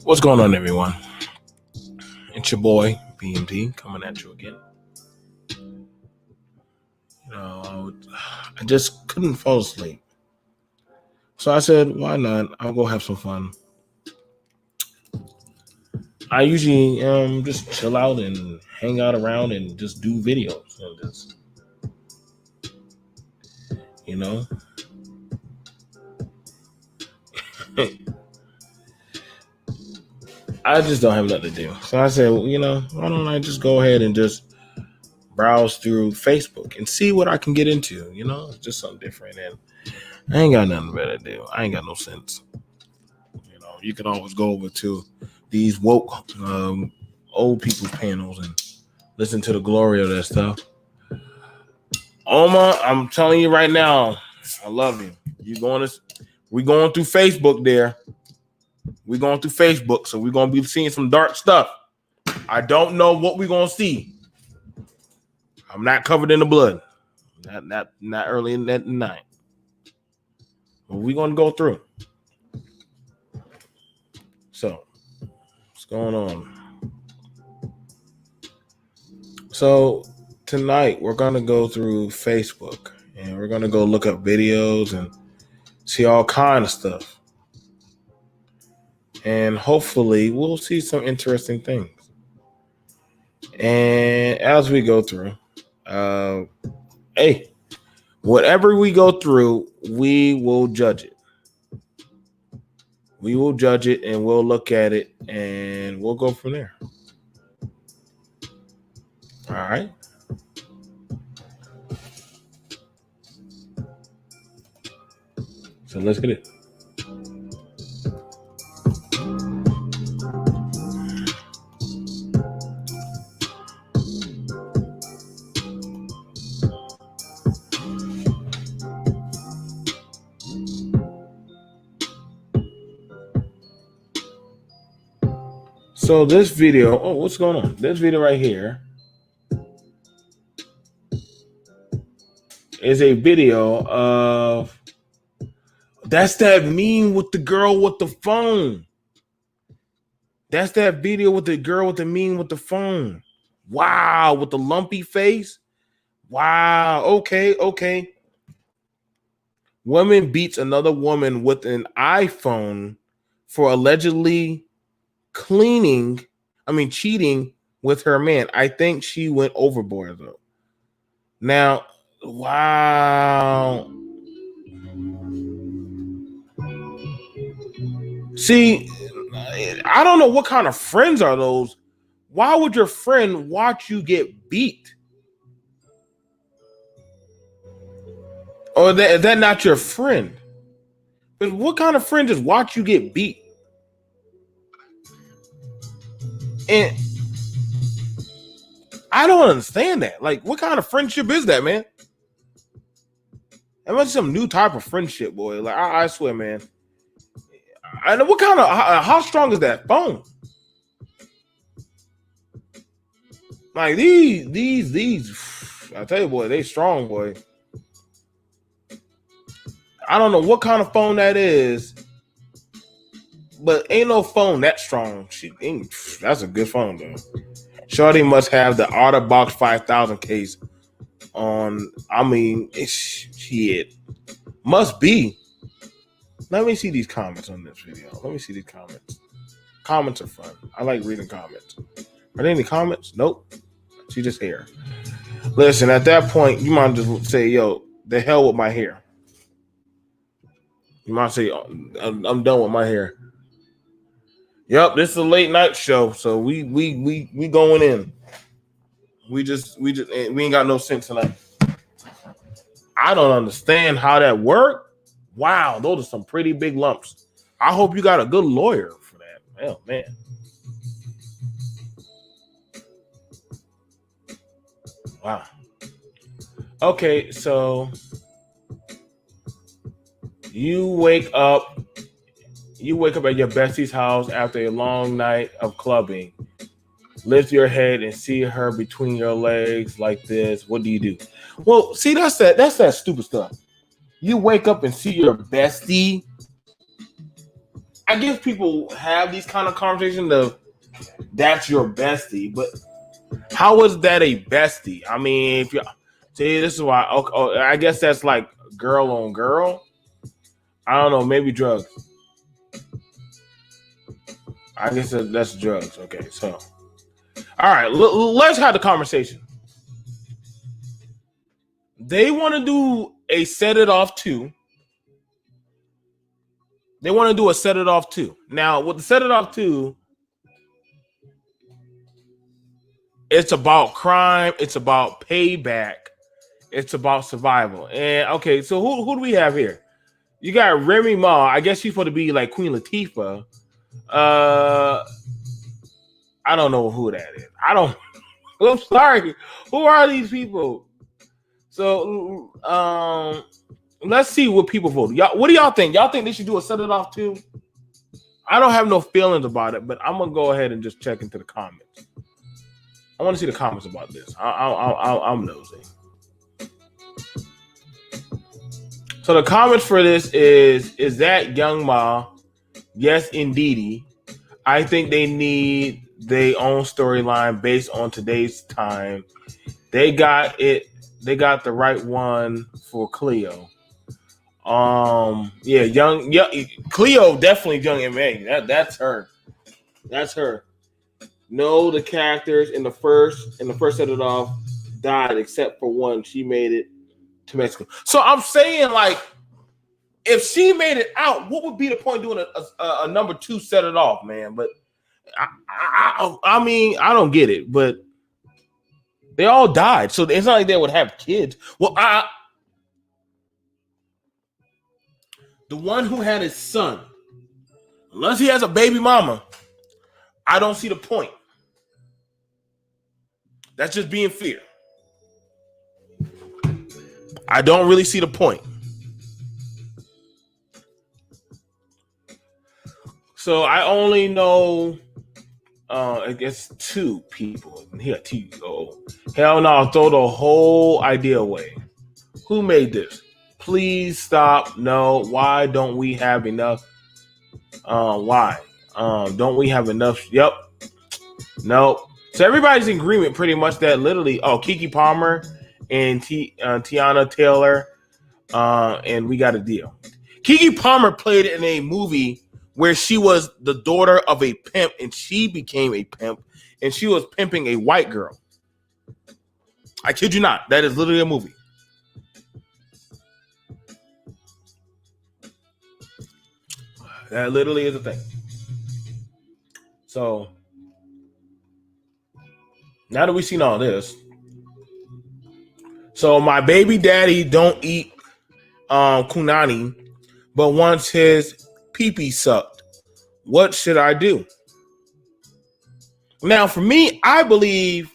What's going on, everyone? It's your boy BMT coming at you again. I just couldn't fall asleep, so I said, "Why not? I'll go have some fun." I usually just chill out and hang out around and just do videos and just, you know. I just don't have nothing to do, so I said, why don't I just go ahead and just browse through Facebook and see what I can get into? Just something different, and I ain't got nothing better to do. I ain't got no sense. You can always go over to these woke old people's panels and listen to the glory of that stuff. Oma, I'm telling you right now, I love you. We going through Facebook there. We're going through Facebook, so we're gonna be seeing some dark stuff. I don't know what we're gonna see. I'm not covered in the blood. Not early in that night. But we're gonna go through. So, what's going on? So tonight we're gonna go through Facebook and we're gonna go look up videos and see all kind of stuff. And hopefully we'll see some interesting things. And as we go through, hey, whatever we go through, we will judge it. We will judge it and we'll look at it and we'll go from there. All right. So let's get it. So this video, what's going on? This video right here is a video of that's that meme with the girl with the phone. That's that video with the girl with the meme with the phone. Wow, with the lumpy face. Wow, okay. Woman beats another woman with an iPhone for allegedly cheating with her man. I think she went overboard though. Now, wow. See, I don't know what kind of friends are those. Why would your friend watch you get beat? Or is that not your friend? But what kind of friend just watch you get beat? And I don't understand that. Like, what kind of friendship is that, man? That must be some new type of friendship, boy. Like, I swear, man. I know what kind of how strong is that phone? Like these. I tell you, boy, they strong, boy. I don't know what kind of phone that is, but ain't no phone that strong. That's a good phone though. Shorty must have the OtterBox 5000 case on. I mean, shit. Must be. Let me see these comments on this video. Let me see these comments. Comments are fun. I like reading comments. Are there any comments? Nope. She just here. Listen, at that point, you might just say, yo, the hell with my hair. You might say, I'm done with my hair. Yep, this is a late night show, so we going in. We ain't got no sense tonight. I don't understand how that worked. Wow, those are some pretty big lumps. I hope you got a good lawyer for that. Hell, man. Wow. Okay, so you wake up at your bestie's house after a long night of clubbing. Lift your head and see her between your legs like this. What do you do? Well, see, that's that stupid stuff. You wake up and see your bestie. I guess people have these kind of conversations of that's your bestie, but how is that a bestie? I mean, if you see, this is why. Okay, I guess that's like girl on girl. I don't know, maybe drugs. I guess that's drugs. Okay, so all right, let's have the conversation. They want to do a set it off too. They want to do a set it off too. Now, with the set it off too, it's about crime. It's about payback. It's about survival. And okay, so who do we have here? You got Remy Ma. I guess she's supposed to be like Queen Latifah. I don't know who that is. I'm sorry. Who are these people? So let's see what people vote. Y'all, what do y'all think? Y'all think they should do a set it off too? I don't have no feelings about it, but I'm gonna go ahead and just check into the comments. I want to see the comments about this. I'm nosy. So the comments for this is that Young Ma? Yes, indeedy. I think they need their own storyline based on today's time. They got it. They got the right one for Cleo. Yeah, Cleo definitely Young M.A. That's her. That's her. No, the characters in the first set it off died except for one. She made it to Mexico. So I'm saying, like, if she made it out, what would be the point of doing a number 2 set it off, man? But I mean, I don't get it. But they all died, so it's not like they would have kids. Well, the one who had his son, unless he has a baby mama, I don't see the point. That's just being fair. I don't really see the point. So I only know, I guess 2 people. Here, 2. Oh, hell no! Throw the whole idea away. Who made this? Please stop. No. Why don't we have enough? Why? Don't we have enough? Yep. No. So everybody's in agreement pretty much that literally, Keke Palmer and Tiana Taylor, and we got a deal. Keke Palmer played in a movie where she was the daughter of a pimp and she became a pimp and she was pimping a white girl. I kid you not. That is literally a movie. That literally is a thing. So now that we've seen all this, so my baby daddy don't eat kunani, but wants his pee-pee sucked. What should I do? Now, for me, I believe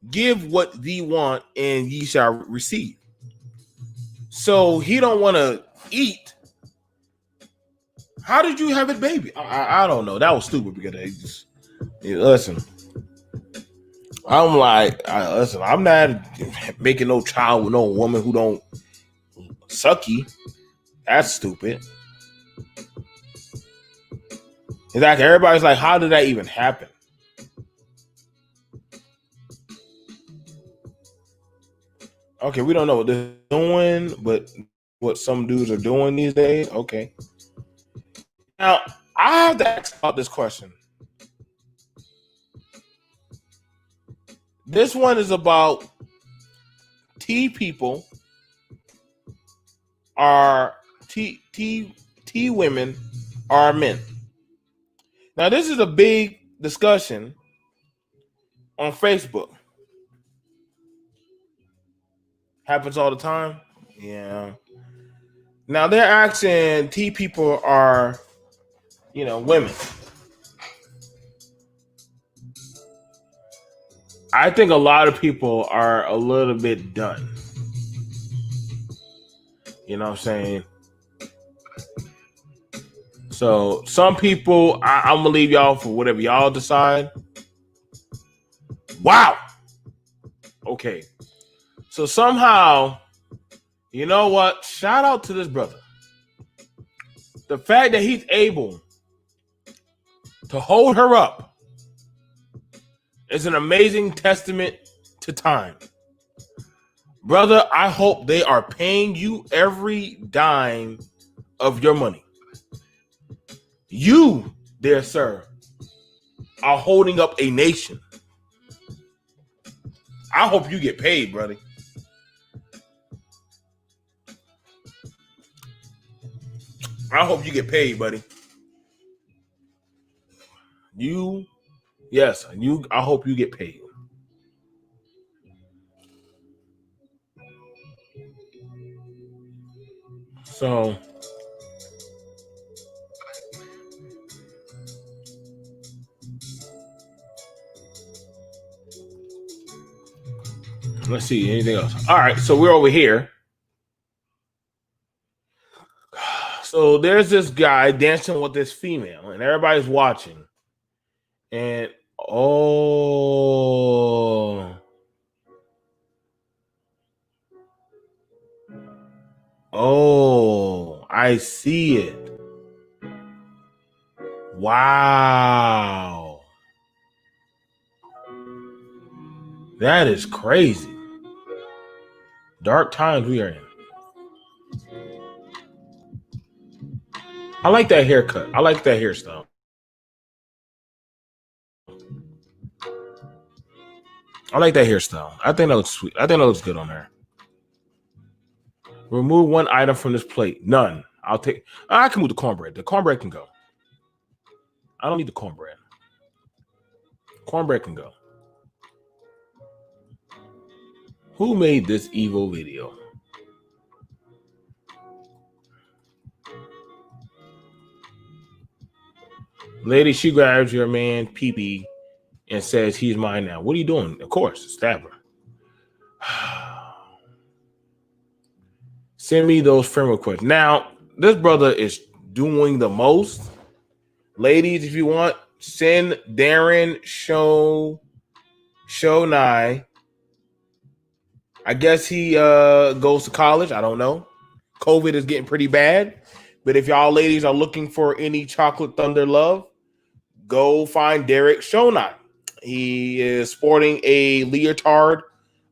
give what thee want and ye shall receive. So he don't want to eat. How did you have it, baby? I don't know. That was stupid because listen. I'm like, listen, I'm not making no child with no woman who don't sucky. That's stupid. Exactly. Everybody's like, how did that even happen? Okay, we don't know what they're doing, but what some dudes are doing these days. Okay. Now, I have to ask about this question. This one is about T people are T women are men. Now, this is a big discussion on Facebook. Happens all the time. Yeah. Now they're asking T people are, women. I think a lot of people are a little bit done. You know what I'm saying? So some people, I'm gonna leave y'all for whatever y'all decide. Wow. Okay. So somehow, you know what? Shout out to this brother. The fact that he's able to hold her up is an amazing testament to time. Brother, I hope they are paying you every dime of your money. You, dear sir, are holding up a nation. I hope you get paid, brother. I hope you get paid, buddy. I hope you get paid. So, let's see, anything else? All right, so we're over here. So there's this guy dancing with this female, and everybody's watching. And I see it. Wow. That is crazy. Dark times we are in. I like that haircut. I like that hairstyle. I like that hairstyle. I think that looks sweet. I think that looks good on her. Remove one item from this plate. None. I can move the cornbread. The cornbread can go. I don't need the cornbread. Cornbread can go. Who made this evil video? Lady, she grabs your man pee and says he's mine now. What are you doing? Of course, stab her. Send me those friend requests. Now, this brother is doing the most. Ladies, if you want, send Darren Show Nye. I guess he goes to college. I don't know. COVID is getting pretty bad. But if y'all ladies are looking for any chocolate thunder love, go find Derek Shonai. He is sporting a leotard.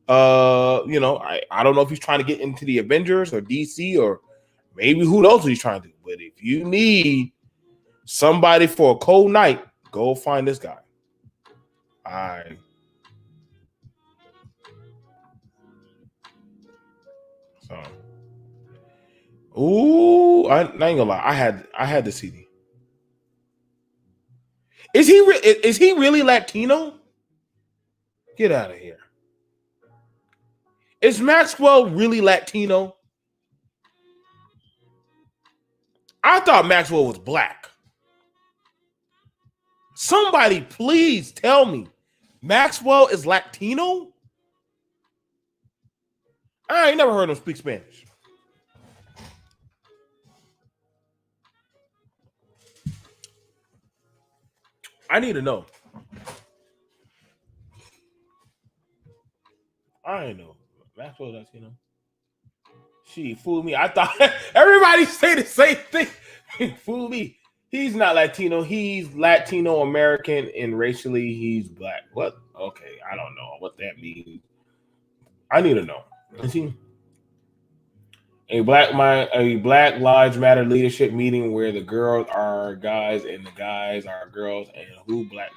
I don't know if he's trying to get into the Avengers or DC or maybe who knows what he's trying to do. But if you need somebody for a cold night, go find this guy. I ain't gonna lie. I had the CD. Is he really Latino? Get out of here. Is Maxwell really Latino? I thought Maxwell was black. Somebody please tell me Maxwell is Latino? I ain't never heard him speak Spanish. I need to know. I ain't know. Maxwell Latino. She fooled me. I thought everybody say the same thing. Fool me. He's not Latino. He's Latino American, and racially he's black. What? Okay, I don't know what that means. I need to know. Is he a Black Lives Matter leadership meeting where the girls are guys and the guys are girls and who black?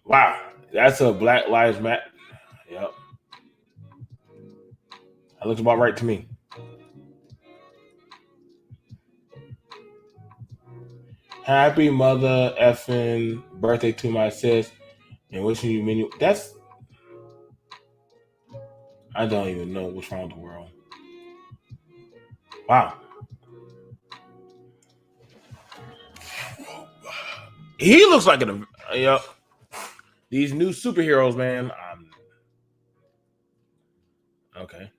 Wow, that's a Black Lives Matter. Yep, that looks about right to me. Happy mother effing birthday to my sis and wishing you many. That's I don't even know what's wrong with the world. Wow, he looks like an yep. These new superheroes, man. Okay.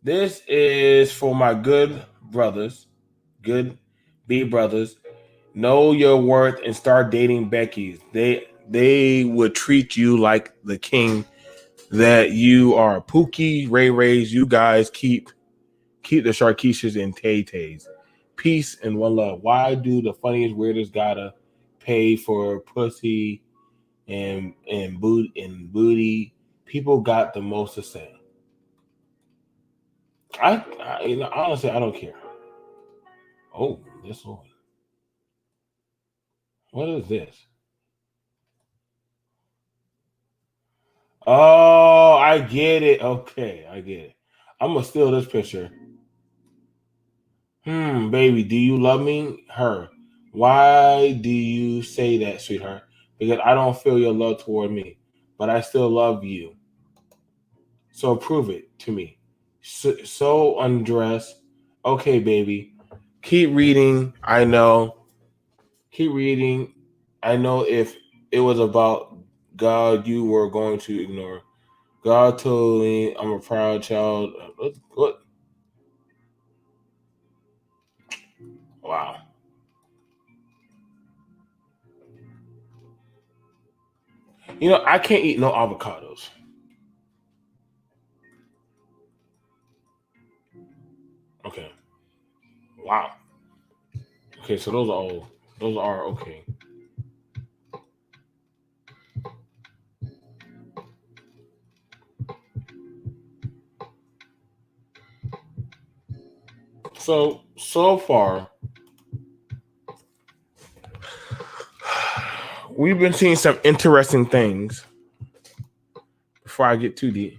This is for my good brothers, good B brothers. Know your worth and start dating Becky's. They would treat you like the king that you are. Pookie, Ray Rays, you guys keep the Sharkeishas and Tay Tays. Peace and one love. Why do the funniest weirdest gotta pay for pussy and booty? People got the most to say. Honestly, I don't care. Oh, this one. What is this? Oh, I get it. Okay, I get it. I'm gonna steal this picture. Baby, do you love me? Her. Why do you say that, sweetheart? Because I don't feel your love toward me, but I still love you. So prove it to me. So undress. Okay, baby. Keep reading. I know. Keep reading. I know if it was about God, you were going to ignore. God told me I'm a proud child. What? Wow. I can't eat no avocados. Okay. Wow. Okay, so those are okay. So far, we've been seeing some interesting things. Before I get too deep,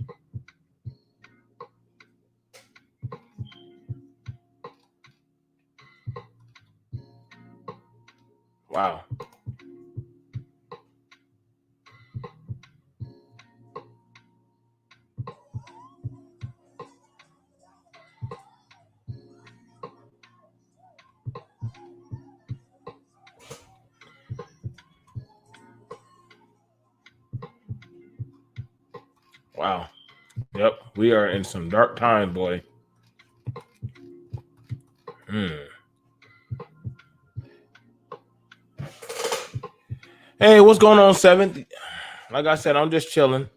wow, wow, yep, we are in some dark times, boy. Hmm. Hey, what's going on, Seventh? Like I said, I'm just chilling,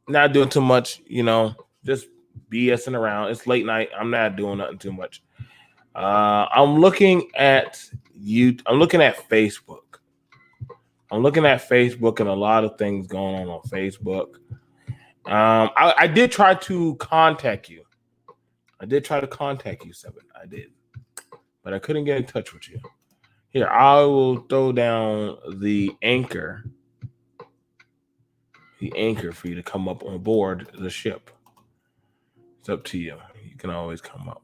not doing too much. Just BSing around. It's late night. I'm not doing nothing too much. I'm looking at you. I'm looking at Facebook. I'm looking at Facebook and a lot of things going on Facebook. I did try to contact you. I did try to contact you, Seven. I did, but I couldn't get in touch with you. Here, I will throw down the anchor for you to come up on board the ship. It's up to you. You can always come up.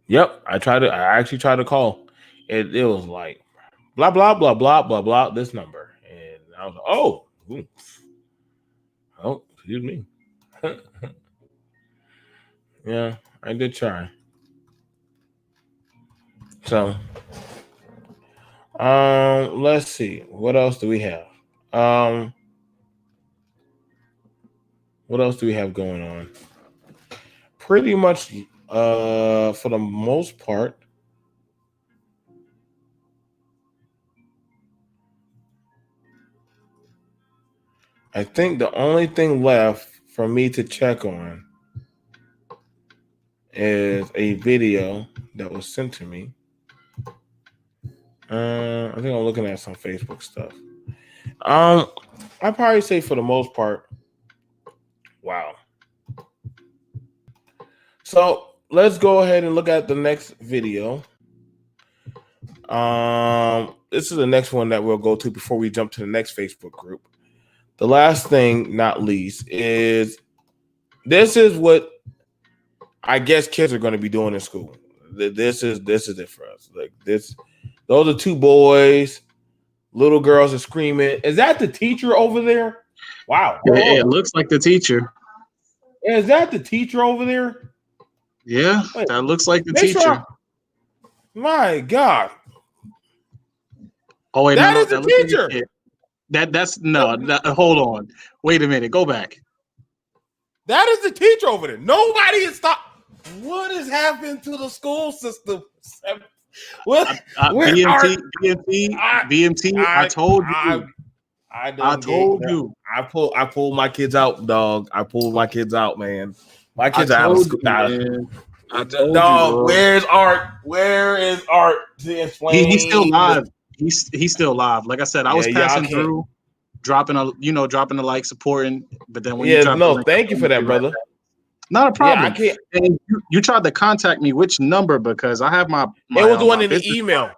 Yep, I actually tried to call. It was like blah blah blah blah blah blah this number, and I was like, oh, excuse me. Yeah, I did try. So, let's see. What else do we have? Um, what else do we have going on? Pretty much, for the most part, I think the only thing left for me to check on is a video that was sent to me. I think I'm looking at some Facebook stuff. I'd probably say for the most part, wow. So let's go ahead and look at the next video. This is the next one that we'll go to before we jump to the next Facebook group. The last thing, not least, is this is what I guess kids are going to be doing in school. This is it for us. Like this, those are two boys. Little girls are screaming. Is that the teacher over there? Wow. It looks like the teacher. Is that the teacher over there? Yeah, wait, that looks like the teacher. My God. Oh wait, that is the teacher. That's no. Hold on. Wait a minute. Go back. That is the teacher over there. Nobody is stopped. What has happened to the school system? What? BMT. I told you. I told you. I pulled my kids out, dog. I pulled my kids out, man. My kids are out of school. Dog, where's Art? Where is Art to explain? He's still live. He's still live. Like I said, I was passing through, dropping a like, supporting. But then when thank you for that, brother. Not a problem. I can't. And you tried to contact me. Which number? Because I have my it was the one in the email.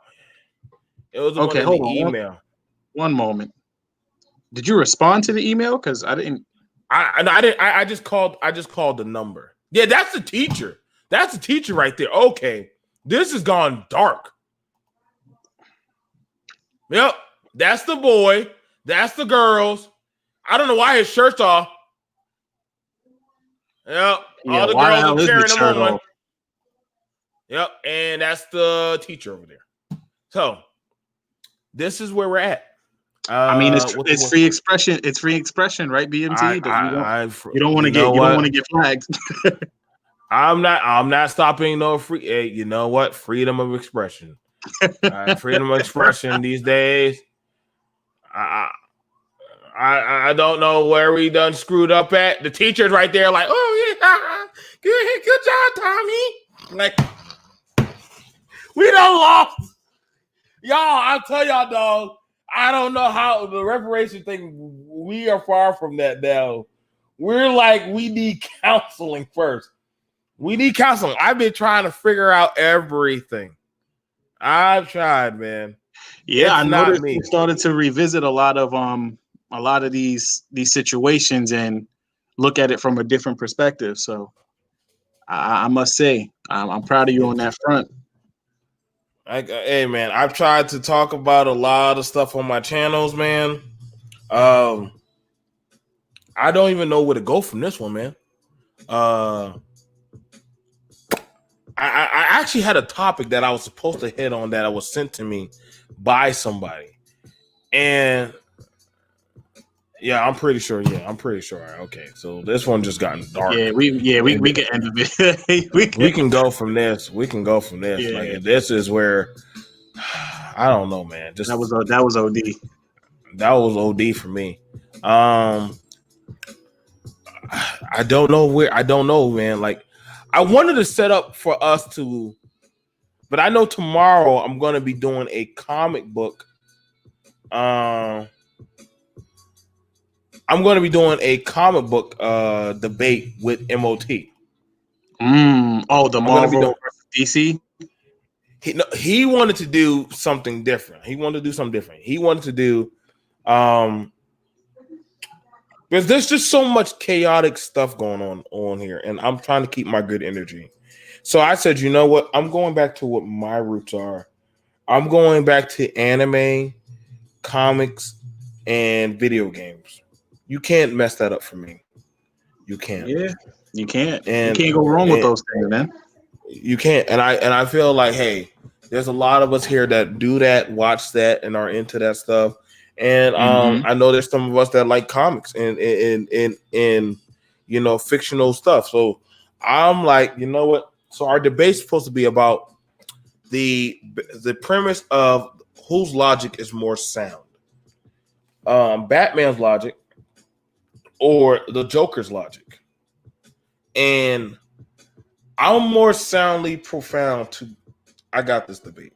It was the one in the email. One moment. Did you respond to the email? Because I didn't. I didn't. I just called. I just called the number. Yeah, that's the teacher. That's the teacher right there. Okay, this has gone dark. Yep, that's the boy. That's the girls. I don't know why his shirt's off. Yep, all the girls are cheering him on. Yep, and that's the teacher over there. So this is where we're at. I mean, it's free expression. It's free expression, right? BMT. You don't want to get. You don't want to get flagged. I'm not stopping no free. Hey, you know what? Freedom of expression. Freedom of expression these days. I don't know where we done screwed up at. The teacher's right there, like, oh yeah, good job, Tommy. Like, we done lost, y'all. I'll tell y'all, dog. I don't know how the reparation thing. We are far from that now. We're like, we need counseling first. We need counseling. I've been trying to figure out everything. I've tried, man. Yeah, I noticed you started to revisit a lot of these situations and look at it from a different perspective. So I must say, I'm proud of you on that front. Hey, man, I've tried to talk about a lot of stuff on my channels, man. I don't even know where to go from this one, man. I actually had a topic that I was supposed to hit on that was sent to me by somebody. And yeah, I'm pretty sure. Okay, so this one just gotten dark. We can end it. we can go from this. Yeah. Like, this is where I don't know, man. Just that was OD. That was OD for me. I don't know, man. Like, I wanted to set up for us to, but I know tomorrow I'm going to be doing a comic book. I'm going to be doing a comic book debate with MOT. The Marvel DC? He wanted to do something different. He wanted to do because there's just so much chaotic stuff going on here, and I'm trying to keep my good energy. So I said, you know what? I'm going back to what my roots are. I'm going back to anime, comics, and video games. You can't mess that up for me. You can't. Yeah, you can't. And you can't go wrong with those things, man. You can't. And I feel like, hey, there's a lot of us here that do that, watch that, and are into that stuff. And I know there's some of us that like comics and fictional stuff. So I'm like, you know what? So our debate's supposed to be about the premise of whose logic is more sound. Batman's logic or the Joker's logic. And I'm more soundly profound to I got this debate.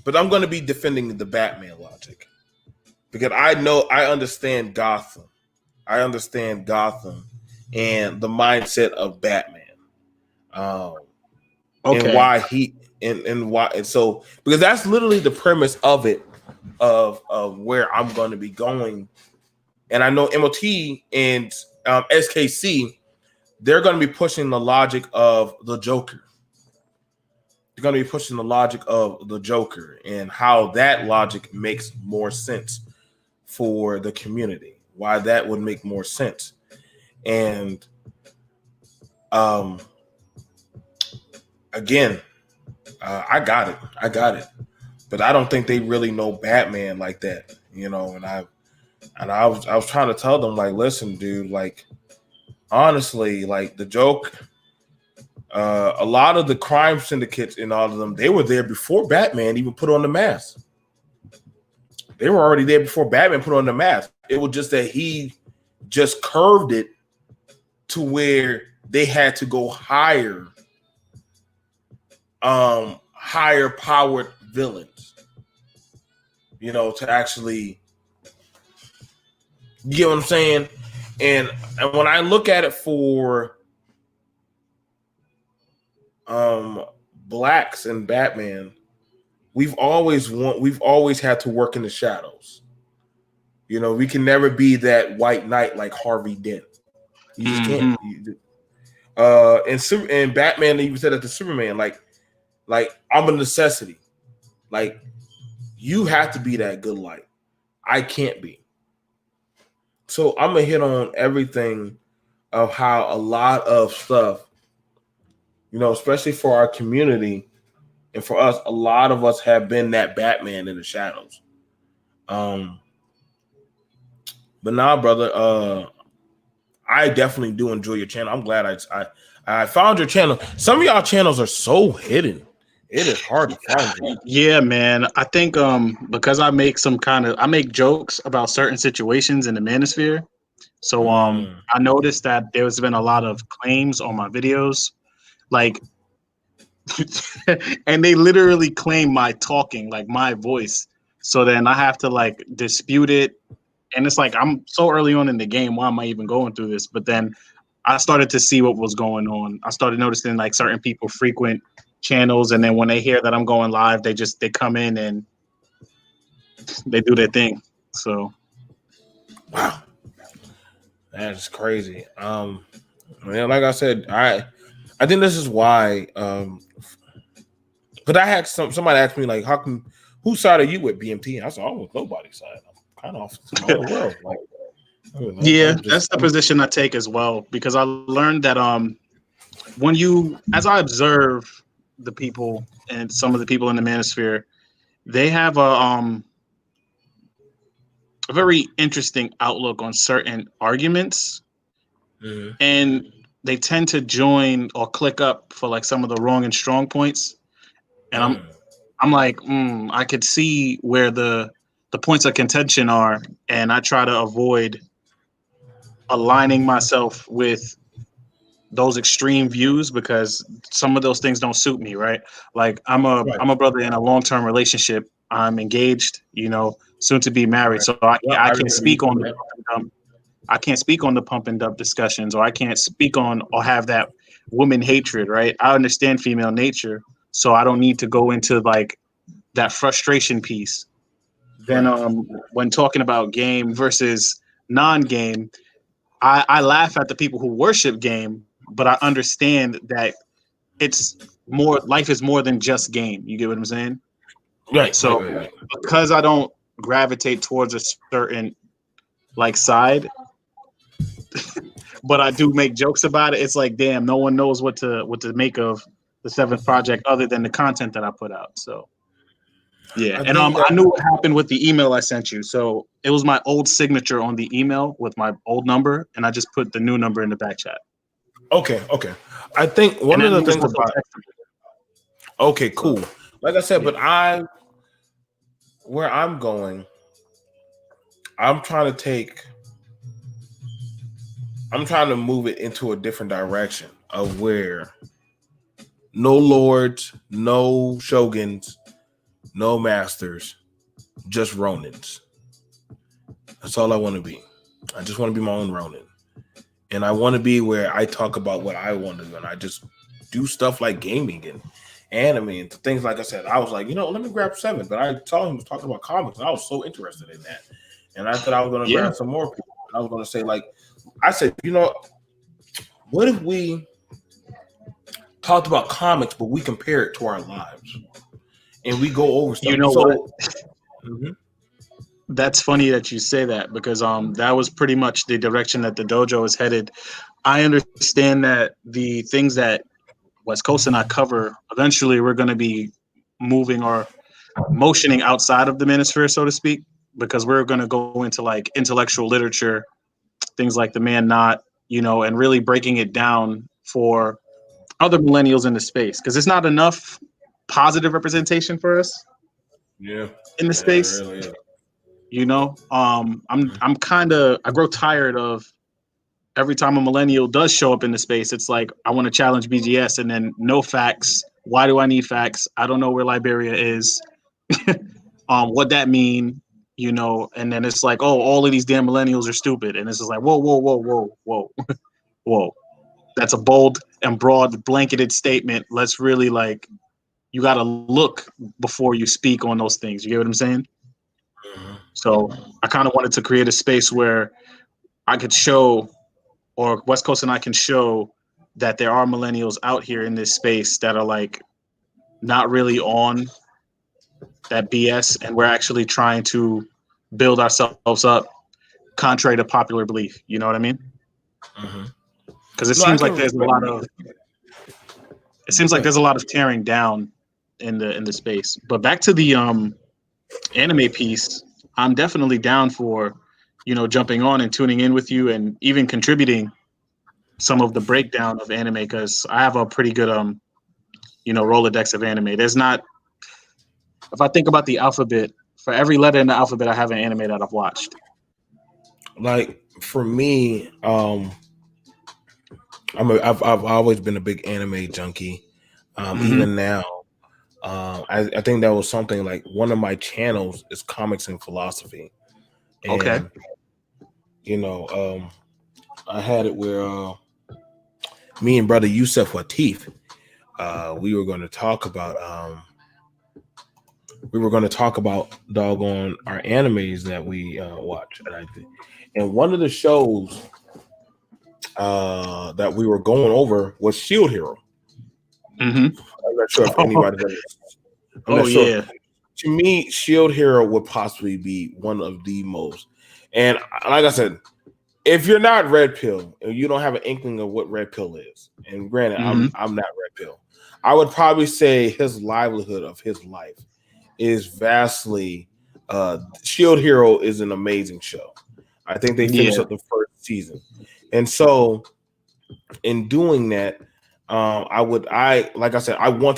But I'm going to be defending the Batman logic. Because I understand Gotham. I understand Gotham and the mindset of Batman. And why and so because that's literally the premise of it, of where I'm going to be going. And I know MOT and SKC, they're going to be pushing the logic of the Joker. They're going to be pushing the logic of the Joker and how that logic makes more sense for the community. Why that would make more sense. And again, I got it. But I don't think they really know Batman like that, you know. And I was trying to tell them, like, listen, dude, like, honestly, like the joke, a lot of the crime syndicates and all of them, they were there before Batman even put on the mask. They were already there before Batman put on the mask. It was just that he just curved it to where they had to go higher powered villains, you know, to actually, you get what I'm saying? And when I look at it for blacks and Batman, we've always had to work in the shadows. You know, we can never be that white knight like Harvey Dent. You just can't. And Batman even said that to Superman, like I'm a necessity. Like, you have to be that good light. I can't be. So I'm gonna hit on everything of how a lot of stuff, you know, especially for our community and for us, a lot of us have been that Batman in the shadows. But nah, brother, I definitely do enjoy your channel. I'm glad I found your channel. Some of y'all channels are so hidden. It is hard to find. Yeah, man. I think because I make jokes about certain situations in the manosphere. So I noticed that there's been a lot of claims on my videos, like, and they literally claim my talking, like my voice. So then I have to like dispute it. And it's like, I'm so early on in the game. Why am I even going through this? But then I started to see what was going on. I started noticing like certain people frequent channels, and then when they hear that I'm going live, they come in and they do their thing. So, wow, that's crazy. Man, like I said, I think this is why. But I had somebody asked me, like, whose side are you with, BMT? And I said, I'm with nobody's side. I'm kind of off the world. Like, that's the position I take as well, because I learned that as I observe the people and some of the people in the manosphere, they have a very interesting outlook on certain arguments, and they tend to join or click up for like some of the wrong and strong points. And I'm like, I could see where the points of contention are, and I try to avoid aligning myself with those extreme views, because some of those things don't suit me, right? Like I'm a brother in a long-term relationship. I'm engaged, you know, soon to be married. So I can't speak on the pump and dump discussions, or I can't speak on or have that woman hatred, right? I understand female nature, so I don't need to go into like that frustration piece. Then when talking about game versus non-game, I laugh at the people who worship game, but I understand that it's more, life is more than just game. You get what I'm saying? Right. So right. Because I don't gravitate towards a certain like side, but I do make jokes about it. It's like, damn, no one knows what to make of the Seventh Project other than the content that I put out. So yeah, I knew what happened with the email I sent you. So it was my old signature on the email with my old number, and I just put the new number in the back chat. Okay. I think one of the things about okay, cool. Like I said, but where I'm going, I'm trying to take I'm trying to move it into a different direction of where no lords, no shoguns, no masters, just ronins. That's all I want to be. I just want to be my own ronin. And I want to be where I talk about what I want to do. And I just do stuff like gaming and anime and things like I said. I was like, let me grab 7. But I saw him was talking about comics, and I was so interested in that. And I thought I was going to grab some more people. And I was going to say, I said, what if we talked about comics, but we compare it to our lives? And we go over stuff. Mm-hmm. That's funny that you say that, because that was pretty much the direction that the dojo is headed. I understand that the things that West Coast and I cover, eventually we're going to be moving or motioning outside of the manosphere, so to speak, because we're going to go into like intellectual literature, things like the Man Not, and really breaking it down for other millennials in the space, because it's not enough positive representation for us in the space. Really is. I grow tired of every time a millennial does show up in the space, it's like, I want to challenge BGS, and then no facts. Why do I need facts? I don't know where Liberia is. What that mean, and then it's like, oh, all of these damn millennials are stupid. And it's just like, whoa. That's a bold and broad blanketed statement. Let's really you got to look before you speak on those things. You get what I'm saying? Mm-hmm. So I kind of wanted to create a space where I could show, or West Coast and I can show, that there are millennials out here in this space that are not really on that BS, and we're actually trying to build ourselves up contrary to popular belief. You know what I mean? Because it seems like there's a lot of there's a lot of tearing down in the space. But back to the anime piece, I'm definitely down for jumping on and tuning in with you, and even contributing some of the breakdown of anime, because I have a pretty good Rolodex of anime. There's not, if I think about the alphabet, for every letter in the alphabet, I have an anime that I've watched. For me, I've always been a big anime junkie. Even now, I think that was something one of my channels is Comics and Philosophy. And, okay. I had it where me and brother Yusef Latif, we were going to talk about doggone our animes that we watch. And one of the shows that we were going over was Shield Hero. Mm-hmm. I'm not sure if anybody's ever. Yeah. To me, Shield Hero would possibly be one of the most. And like I said, if you're not Red Pill and you don't have an inkling of what Red Pill is, and granted, I'm not Red Pill, I would probably say his livelihood of his life is vastly. Shield Hero is an amazing show. I think they finished up the first season, and so in doing that, I want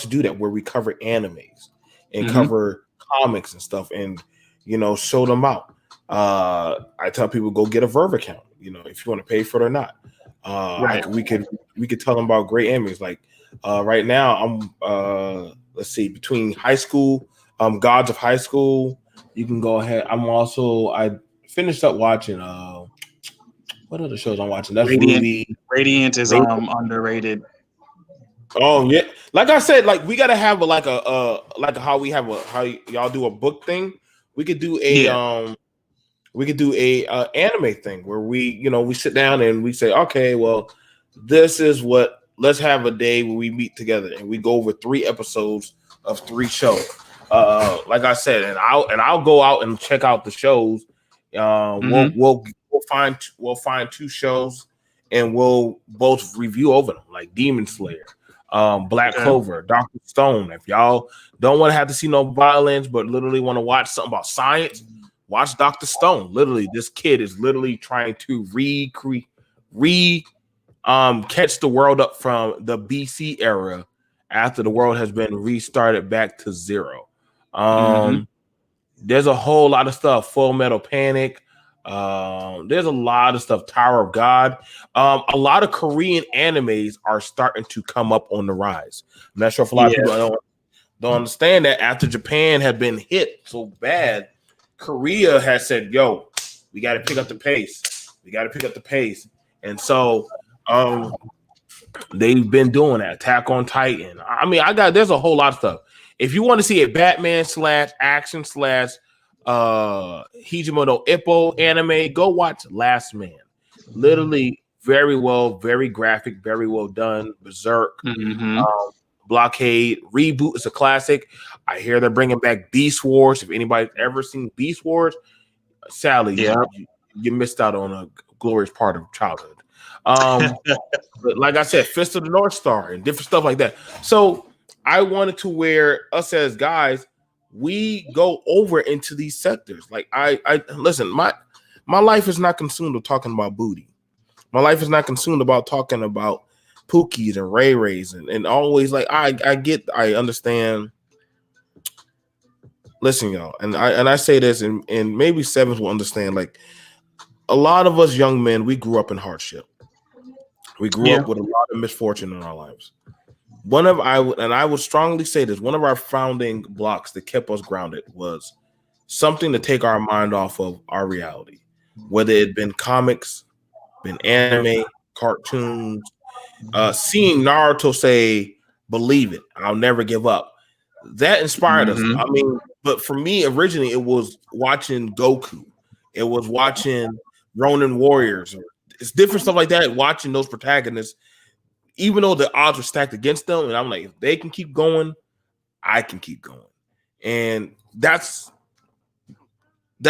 to do that where we cover animes and cover comics and stuff, and show them out. I tell people, go get a Verve account, if you want to pay for it or not. Right. We could tell them about great animes. Right now, I'm let's see, between high school, Gods of High School. You can go ahead. I finished up watching. What other shows I'm watching? That's Radiant. Ruby. Radiant is underrated. Oh yeah, like I said, we gotta have how y'all do a book thing. We could do a anime thing where we sit down and we say, okay, well, this is what. Let's have a day where we meet together and we go over 3 episodes of 3 shows. Like I said, and I'll go out and check out the shows. We'll find 2 shows and we'll both review over them, like Demon Slayer, Black Clover, Dr. Stone. If y'all don't want to have to see no violence, but literally want to watch something about science, watch Dr. Stone. Literally, this kid is literally trying to catch the world up from the BC era after the world has been restarted back to 0. There's a whole lot of stuff. Full Metal Panic. There's a lot of stuff. Tower of God. A lot of Korean animes are starting to come up on the rise. I'm not sure if a lot of people don't understand that after Japan had been hit so bad, Korea has said, "Yo, we got to pick up the pace. We got to pick up the pace." And so, they've been doing that. Attack on Titan. I mean, there's a whole lot of stuff. If you want to see a Batman / action / Hijimoto Ippo anime, go watch Last Man. Literally very well, very graphic, very well done. Berserk, Blockade, Reboot is a classic. I hear they're bringing back Beast Wars. If anybody's ever seen Beast Wars, sadly, you missed out on a glorious part of childhood. But like I said, Fist of the North Star and different stuff like that. So I wanted to where us as guys, we go over into these sectors. Like I listen, my life is not consumed with talking about booty. My life is not consumed about talking about Pookies and Ray Rays and always like I understand. Listen, y'all, and I say this, and maybe Sevens will understand. Like a lot of us young men, we grew up in hardship. We grew up with a lot of misfortune in our lives. I would strongly say this, one of our founding blocks that kept us grounded was something to take our mind off of our reality, whether it been comics, been anime, cartoons, seeing Naruto say, "Believe it, I'll never give up." That inspired us. I mean, but for me, originally, it was watching Goku. It was watching Ronin Warriors. It's different stuff like that, watching those protagonists, even though the odds were stacked against them. And I'm like, if they can keep going, I can keep going. And that's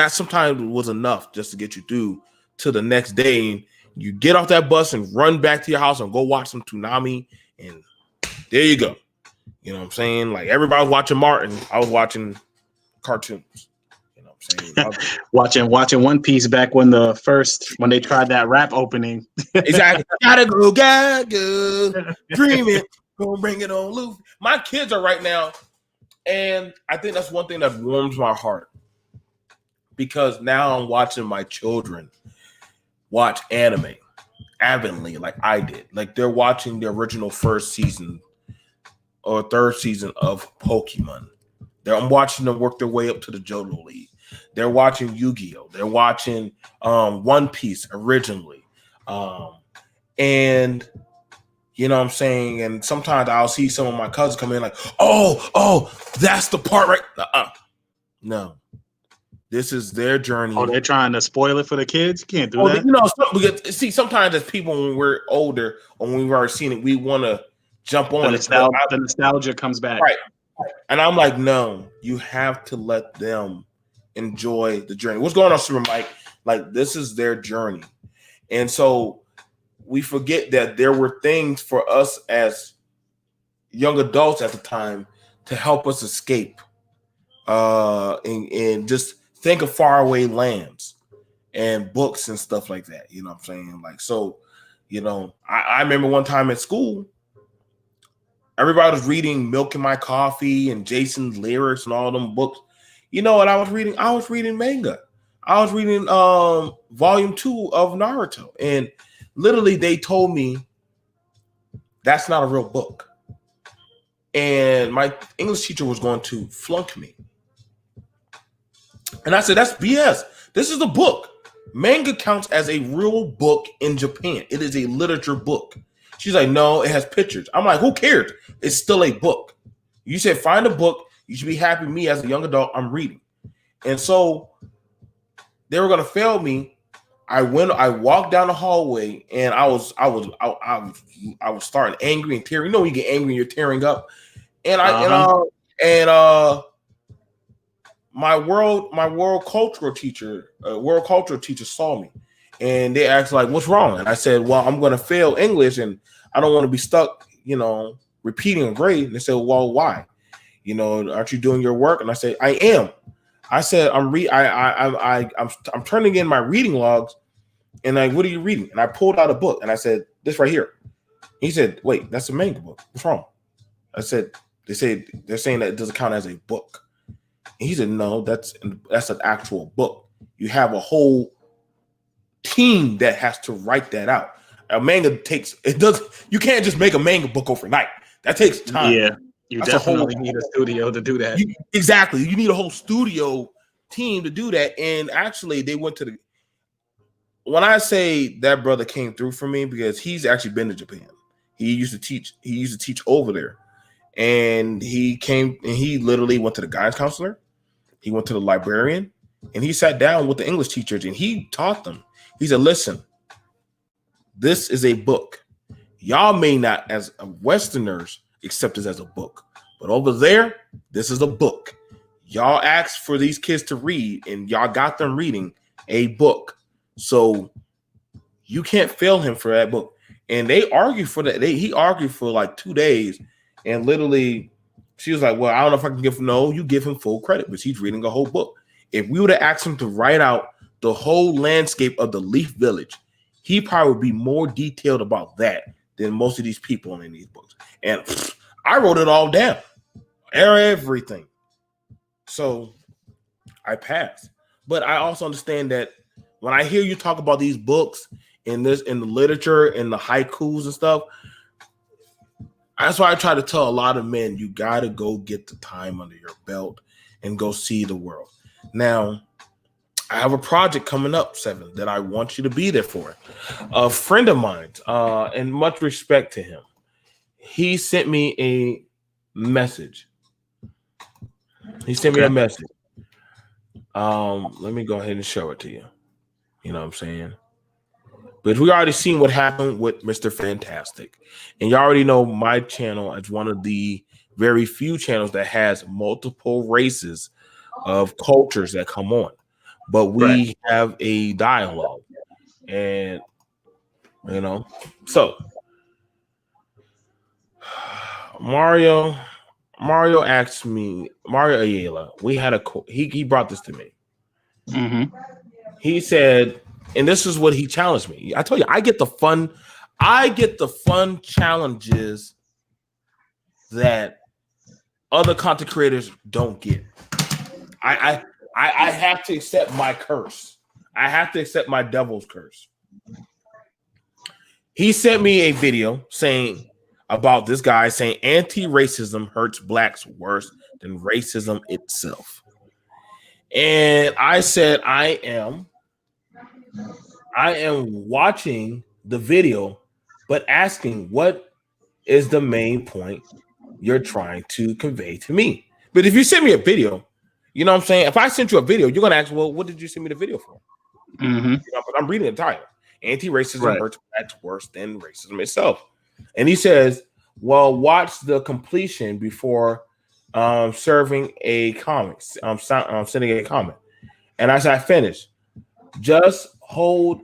sometimes was enough just to get you through to the next day. You get off that bus and run back to your house and go watch some Toonami. And there you go. You know what I'm saying? Like everybody was watching Martin. I was watching cartoons. Watching One Piece back when they tried that rap opening. Exactly. Gotta go, dreaming, gonna bring it on, Luffy. My kids are right now, and I think that's one thing that warms my heart because now I'm watching my children watch anime avidly, like I did. Like they're watching the original first season or third season of Pokemon. I'm watching them work their way up to the Johto League. They're watching Yu-Gi-Oh! They're watching One Piece originally. And you know what I'm saying? And sometimes I'll see some of my cousins come in like, oh, that's the part right. No. This is their journey. Oh, they're trying to spoil it for the kids? You can't do that. You know, sometimes as people when we're older or when we've already seen it, we want to jump on it. The nostalgia comes back. Right. And I'm like, no, you have to let them enjoy the journey. What's going on, Super Mike? Like, this is their journey. And so we forget that there were things for us as young adults at the time to help us escape and just think of faraway lands and books and stuff like that. You know what I'm saying? Like, so, you know, I remember one time at school, everybody was reading Milk in My Coffee and Jason's Lyrics and all them books. You know what I was reading? I was reading manga. I was reading volume 2 of Naruto. And literally they told me that's not a real book. And my English teacher was going to flunk me. And I said, that's BS. This is a book. Manga counts as a real book in Japan. It is a literature book. She's like, no, it has pictures. I'm like, who cares? It's still a book. You said find a book. You should be happy. Me as a young adult, I'm reading. And so they were gonna fail me. I walked down the hallway and I was starting angry and tearing. You know when you get angry and you're tearing up. And my world cultural teacher saw me. And they asked, like, what's wrong? And I said, well, I'm going to fail English and I don't want to be stuck, you know, repeating a grade. And they said, well, why? You know, aren't you doing your work? And I said, I am. I said, I'm turning in my reading logs. And like, what are you reading? And I pulled out a book and I said, this right here. He said, wait, that's a manga book. What's wrong? I said, they're saying that it doesn't count as a book. And he said, no, that's an actual book. You have a whole team that has to write that out. A manga you can't just make a manga book overnight. That takes time. Yeah, you definitely need a studio to do that. Exactly. You need a whole studio team to do that. And actually, they went to when I say that brother came through for me, because he's actually been to Japan. He used to teach over there. And he literally went to the guidance counselor. He went to the librarian, and he sat down with the English teachers, and he taught them. He said, listen, this is a book. Y'all may not, as Westerners, accept this as a book. But over there, this is a book. Y'all asked for these kids to read, and y'all got them reading a book. So you can't fail him for that book. And they argued for that. He argued for like 2 days. And literally, she was like, well, I don't know if I can give him. No, you give him full credit, but he's reading a whole book. If we would have asked him to write out the whole landscape of the Leaf Village, he probably would be more detailed about that than most of these people in these books. And I wrote it all down, everything. So I passed. But I also understand that when I hear you talk about these books in the literature and the haikus and stuff, that's why I try to tell a lot of men, you got to go get the time under your belt and go see the world. Now, I have a project coming up, Seven, that I want you to be there for. A friend of mine, and much respect to him, he sent me a message. Let me go ahead and show it to you. You know what I'm saying? But we already seen what happened with Mr. Fantastic. And you already know my channel is one of the very few channels that has multiple races of cultures that come on. But we have a dialogue. And, so Mario asked me, Mario Ayala, we had he brought this to me. Mm-hmm. He said, and this is what he challenged me. I told you, I get the fun challenges that other content creators don't get. I have to accept my curse. I have to accept my devil's curse. He sent me a video saying about this guy saying anti-racism hurts blacks worse than racism itself. And I said, I am watching the video, but asking what is the main point you're trying to convey to me. But if you send me a video, you know what I'm saying? If I sent you a video, you're going to ask, well, what did you send me the video for? Mm-hmm. But I'm reading the title. Anti-racism hurts blacks worse than racism itself. And he says, well, watch the completion before serving a comment. Sending a comment. And as I finished, just told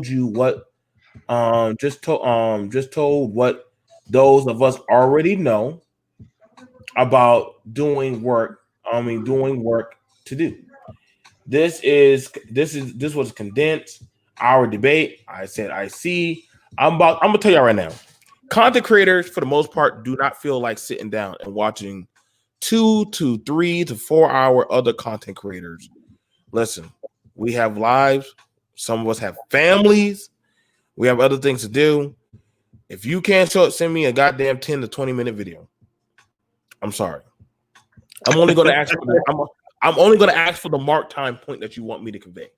you what just told what those of us already know about doing work to do. This was condensed our debate. I said, I'm gonna tell y'all right now. Content creators, for the most part, do not feel like sitting down and watching 2 to 3 to 4 hour other content creators. Listen, we have lives. Some of us have families. We have other things to do. If you can't send me a goddamn 10 to 20 minute video, I'm sorry. I'm only going to ask for the mark time point that you want me to convey.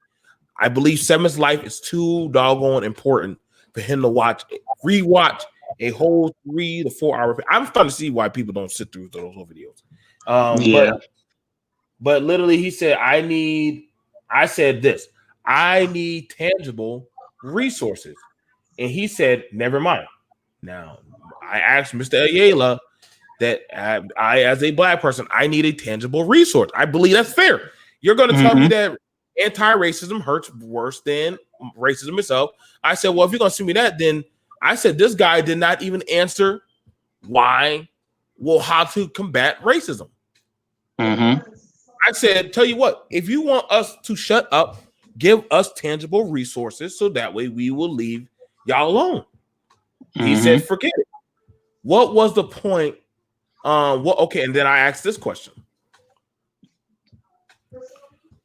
I believe Seven's life is too doggone important for him to rewatch a whole 3 to 4 hour. I'm starting to see why people don't sit through those whole videos. But literally, he said, I need tangible resources. And he said, never mind. Now, I asked Mr. Ayala that I, as a black person, I need a tangible resource. I believe that's fair. You're going to tell me that anti-racism hurts worse than racism itself. I said, well, if you're going to send me that, then I said, this guy did not even answer how to combat racism. Mm-hmm. I said, tell you what, if you want us to shut up, give us tangible resources so that way we will leave y'all alone. Mm-hmm. He said, forget it. What was the point? And then I asked this question.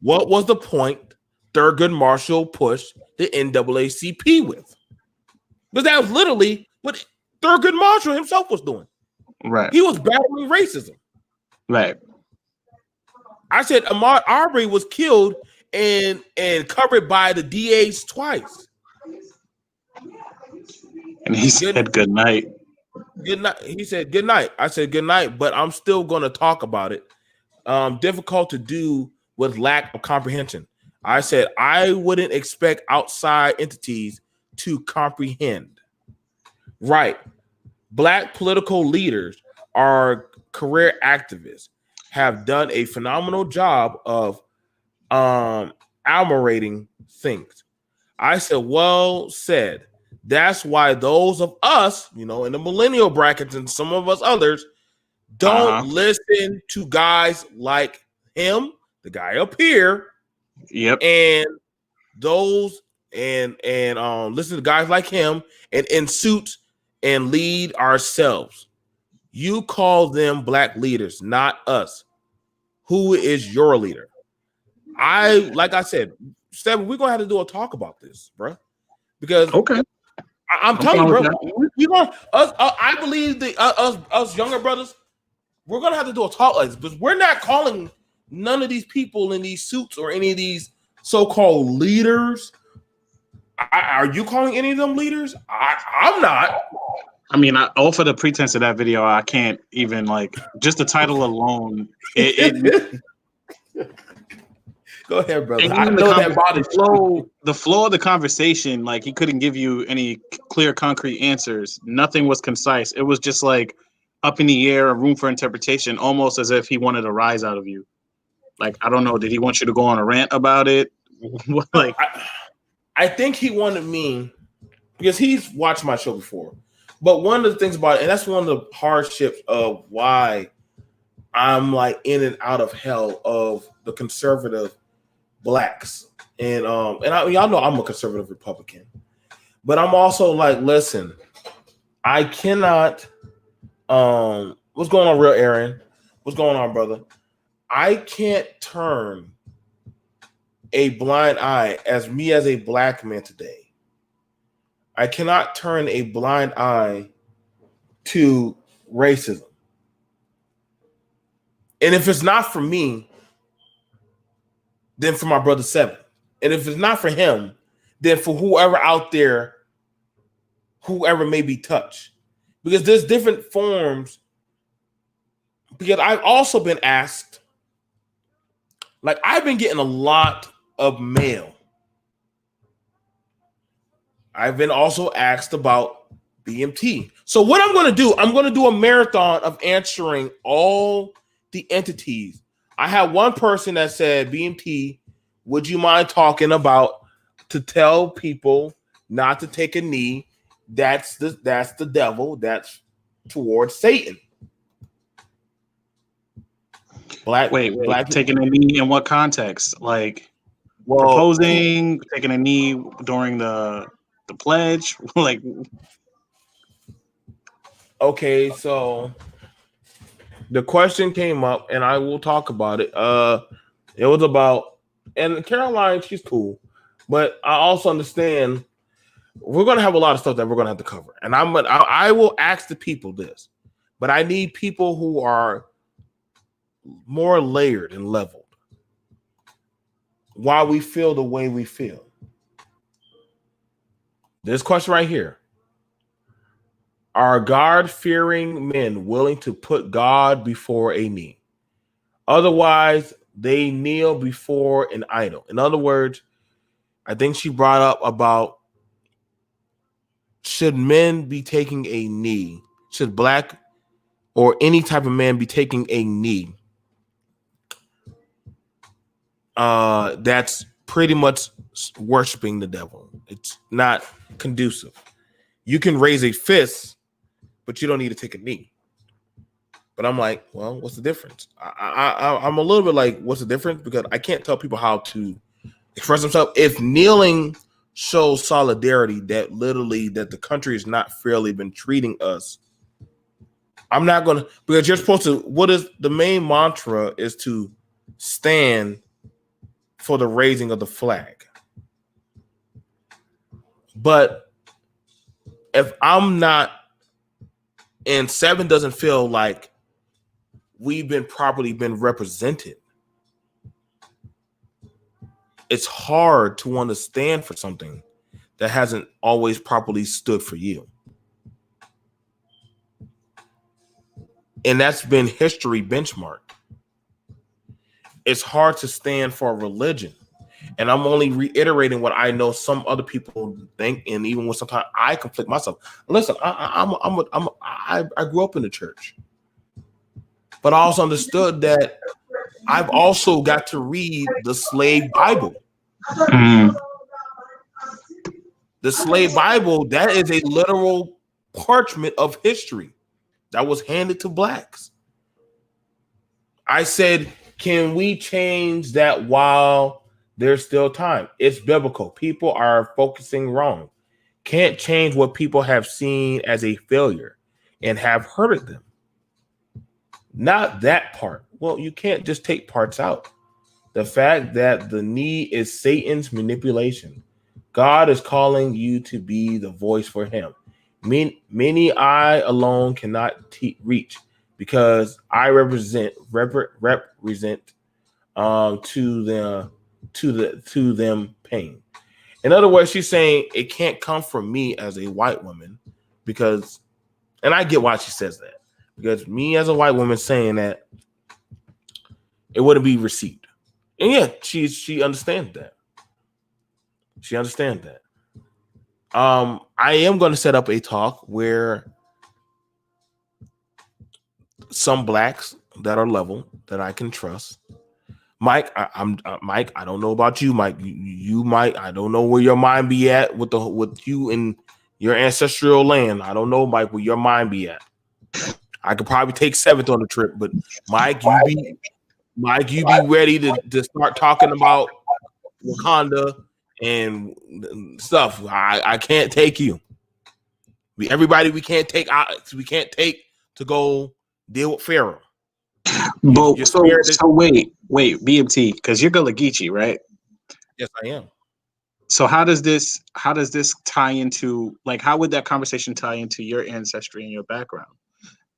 What was the point Thurgood Marshall pushed the NAACP with. But that was literally what Thurgood Marshall himself was doing. Right. He was battling racism. Right. I said Ahmaud Arbery was killed and covered by the DAs twice. And he said good night. Good night. He said good night. I said good night, but I'm still going to talk about it. Difficult to do with lack of comprehension. I said I wouldn't expect outside entities to comprehend. Right. Black political leaders are career activists, have done a phenomenal job of ameliorating things. I said, well said. That's why those of us, in the millennial brackets and some of us others, don't listen to guys like him, the guy up here. Yep. And those and listen to guys like him and in suits and lead ourselves. You call them black leaders, not us. Who is your leader? Like I said, Stephen, we're gonna have to do a talk about this, bro. Because I'm telling you, bro, we gonna I believe us younger brothers, we're gonna have to do a talk like this, because we're not calling none of these people in these suits or any of these so-called leaders. Are you calling any of them leaders? I'm not. I mean, off of the pretense of that video, I can't even just the title alone. Go ahead, brother. I know that bothers you. The flow of the conversation, he couldn't give you any clear, concrete answers. Nothing was concise. It was just up in the air, room for interpretation, almost as if he wanted a rise out of you. I don't know. Did he want you to go on a rant about it? I think he wanted me, because he's watched my show before. But one of the things about it, and that's one of the hardships of why I'm in and out of hell of the conservative blacks. And y'all know I'm a conservative Republican. But I'm also listen, I cannot what's going on, real Aaron? What's going on, brother? I can't turn a blind eye as a black man today. I cannot turn a blind eye to racism. And if it's not for me, then for my brother Seven. And if it's not for him, then for whoever out there, whoever may be touched. Because there's different forms. Because I've also been asked, I've been getting a lot of mail. I've been also asked about BMT. So what I'm going to do, I'm going to do a marathon of answering all the entities. I had one person that said, BMT, would you mind talking about to tell people not to take a knee? That's the devil. That's towards Satan. Black taking a knee in what context? Proposing, taking a knee during the pledge? Okay, so the question came up, and I will talk about it. It was about, and Caroline, she's cool, but I also understand we're gonna have a lot of stuff that we're gonna have to cover, and I will ask the people this, but I need people who are more layered and leveled. Why we feel the way we feel. This question right here. Are God-fearing men willing to put God before a knee? Otherwise, they kneel before an idol. In other words, I think she brought up about, should men be taking a knee? Should black or any type of man be taking a knee? That's pretty much worshiping the devil. It's not conducive. You can raise a fist, but you don't need to take a knee. But I'm like, well, what's the difference? I'm a little bit what's the difference? Because I can't tell people how to express themselves. If kneeling shows solidarity, that the country has not fairly been treating us, I'm not going to, because you're supposed to, what is the main mantra is to stand for the raising of the flag. But if I'm not, and 7 doesn't feel like we've been properly been represented, it's hard to want to stand for something that hasn't always properly stood for you. And that's been history benchmark. It's hard to stand for a religion. And I'm only reiterating what I know some other people think, and even when sometimes I conflict myself. Listen, I grew up in the church, but I also understood that I've also got to read the slave Bible. Mm. The slave Bible, that is a literal parchment of history that was handed to blacks. I said, can we change that while there's still time? It's biblical. People are focusing wrong. Can't change what people have seen as a failure and have hurted them. Not that part. Well, you can't just take parts out. The fact that the knee is Satan's manipulation. God is calling you to be the voice for him. Many I alone cannot reach because I represent to them pain. In other words, she's saying it can't come from me as a white woman because, and I get why she says that, because me as a white woman saying that it wouldn't be received. And yeah, she understands that. She understands that. I am going to set up a talk where some blacks that are level that I can trust. Mike, I'm Mike. I don't know about you, Mike. You might. I don't know where your mind be at with you in your ancestral land. I don't know, Mike, where your mind be at. I could probably take 7th on the trip, but Mike, you be ready to start talking about Wakanda and stuff. I can't take you. We can't take to go deal with Pharaoh. But so wait, BMT, because you're Gullah Geechee, right? Yes, I am. So how does this tie into, like, how would that conversation tie into your ancestry and your background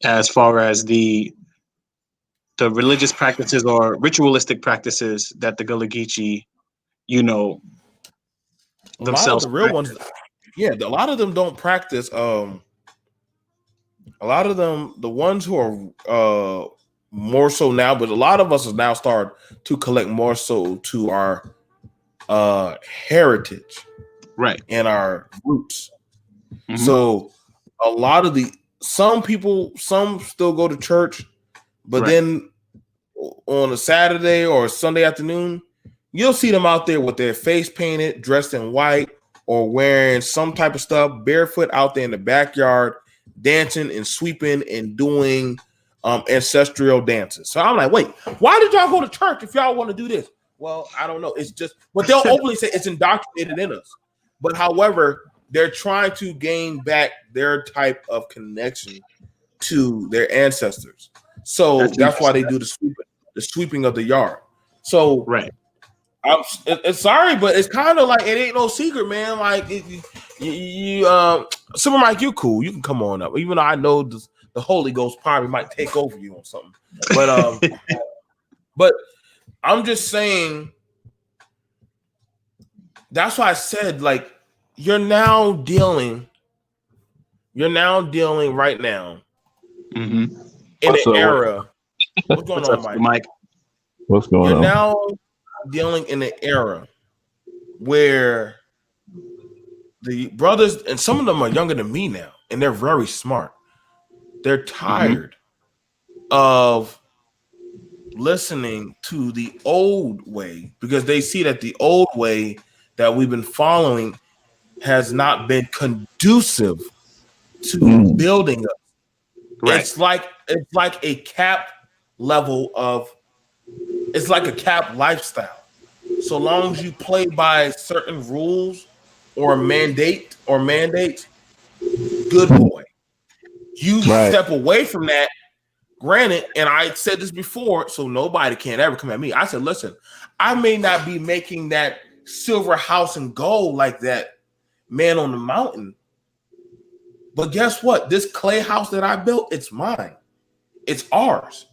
as far as the religious practices or ritualistic practices that the Gullah Geechee, themselves, the real ones, yeah, a lot of them don't practice. A lot of them, the ones who are more so now, but a lot of us have now started to collect more so to our heritage, right, and our roots. Mm-hmm. So a lot of some still go to church, but right, then on a Saturday or a Sunday afternoon, you'll see them out there with their face painted, dressed in white, or wearing some type of stuff, barefoot out there in the backyard, dancing and sweeping and doing ancestral dances. So I'm like, wait, why did y'all go to church if y'all want to do this? Well, I don't know. It's just, but they'll openly say it's indoctrinated in us. But however, they're trying to gain back their type of connection to their ancestors. So that's why they do the sweeping of the yard. So right. It's sorry, but it's kind of like it ain't no secret, man. Like Super Mike, you cool. You can come on up, even though I know the Holy Ghost probably might take over you on something. But but I'm just saying. That's why I said, like, you're now dealing right now in an era. What's going on, Mike? What's going on? You're now dealing in an era where the brothers, and some of them are younger than me now, and they're very smart. They're tired of listening to the old way because they see that the old way that we've been following has not been conducive to building us. Right. It's like a cap level of, it's like a cap lifestyle. So long as you play by certain rules or mandates, good boy. You step away from that. Granted, and I said this before, so nobody can ever come at me. I said, listen, I may not be making that silver house and gold like that man on the mountain. But guess what? This clay house that I built, it's mine. It's ours.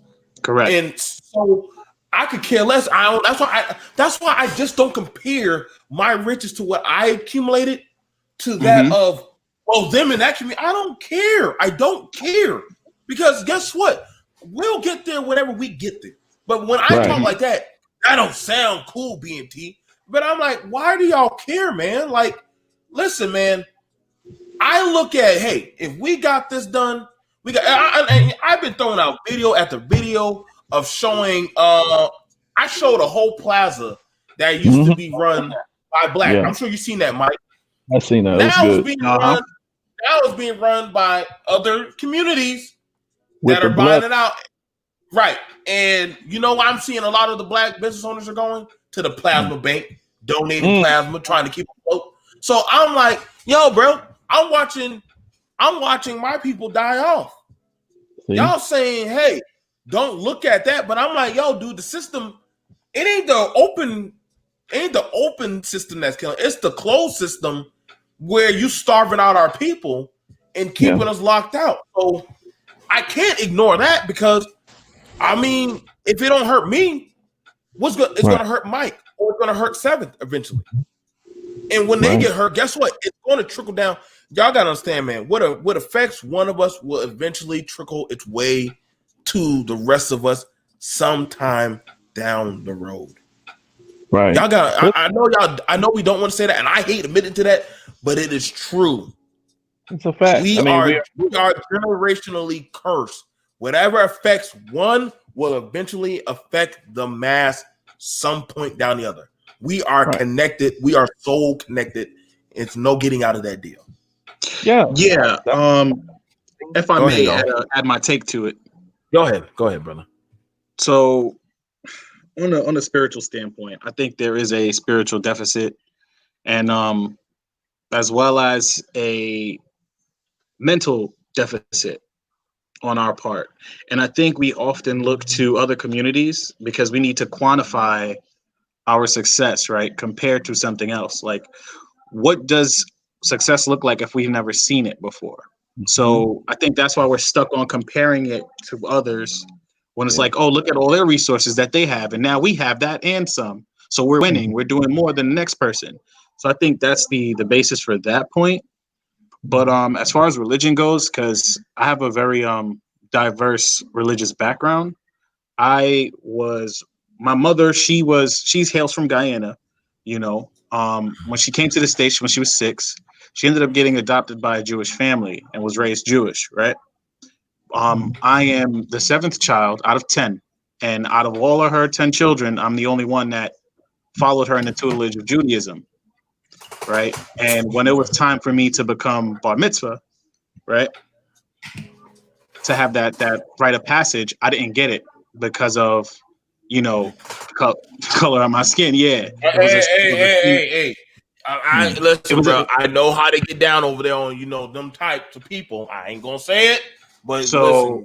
Correct. And so I could care less. That's why I just don't compare my riches to what I accumulated to that of them in that community. I don't care. I don't care. Because guess what? We'll get there whenever we get there. But when I talk like that, that don't sound cool, BMT. But I'm like, why do y'all care, man? Like, listen, man. I look at, hey, if we got this done, we got. I've been throwing out video after video of showing. I showed a whole plaza that used to be run by black. I'm sure you've seen that, Mike. I've seen that. Now it's being run by other communities that are buying it out. Right. And you know, I'm seeing a lot of the black business owners are going to the plasma bank, donating plasma, trying to keep it afloat. So I'm like, yo, bro, I'm watching my people die off. See? Y'all saying, hey, don't look at that. But I'm like, yo, dude, the system, it ain't the open system that's killing. It's the closed system where you starving out our people and keeping us locked out. So I can't ignore that because, I mean, if it don't hurt me, it's going to hurt Mike or it's going to hurt Seventh eventually. And when they get hurt, guess what? It's going to trickle down. Y'all got to understand, man, what affects one of us will eventually trickle its way to the rest of us sometime down the road. Right. Y'all got. I know we don't want to say that, and I hate admitting to that, but it is true. It's a fact. We are generationally cursed. Whatever affects one will eventually affect the mass some point down the other. We are connected. We are soul connected. It's no getting out of that deal. Yeah. If I may add my take to it. Go ahead, brother. So on a spiritual standpoint, I think there is a spiritual deficit, and as well as a mental deficit on our part. And I think we often look to other communities because we need to quantify our success, right? Compared to something else. Like, what does success look like if we've never seen it before? So I think that's why we're stuck on comparing it to others when it's like, oh, look at all their resources that they have. And now we have that and some. So we're winning. We're doing more than the next person. So I think that's the basis for that point. But as far as religion goes, because I have a very diverse religious background, my mother, she hails from Guyana, you know. When she came to the States when she was 6, she ended up getting adopted by a Jewish family and was raised Jewish, right? I am the 7th child out of 10. And out of all of her 10 children, I'm the only one that followed her in the tutelage of Judaism, right? And when it was time for me to become bar mitzvah, right, to have that rite of passage, I didn't get it because of, you know, color of my skin. Yeah. Hey. Listen, bro. I know how to get down over there on, you know, them types of people. I ain't gonna say it, but so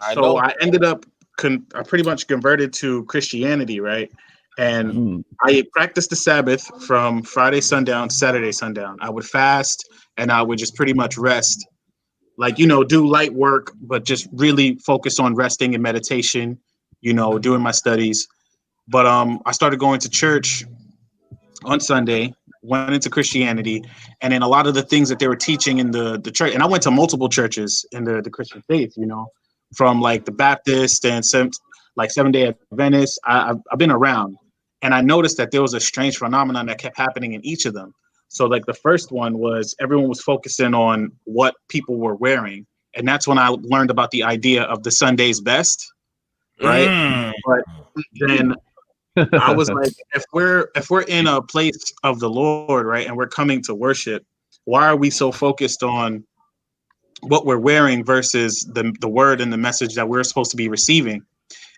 I ended up I pretty much converted to Christianity, right? And I practiced the Sabbath from Friday sundown to Saturday sundown. I would fast and I would just pretty much rest, like, you know, do light work, but just really focus on resting and meditation, you know, doing my studies. But I started going to church on Sunday, went into Christianity, and then a lot of the things that they were teaching in the church, and I went to multiple churches in the Christian faith, you know, from like the Baptist and Seventh-day Adventist. I've been around, and I noticed that there was a strange phenomenon that kept happening in each of them. So like the first one was everyone was focusing on what people were wearing, and that's when I learned about the idea of the Sunday's best, right? But then I was like, if we're in a place of the Lord, right, and we're coming to worship, why are we so focused on what we're wearing versus the word and the message that we're supposed to be receiving?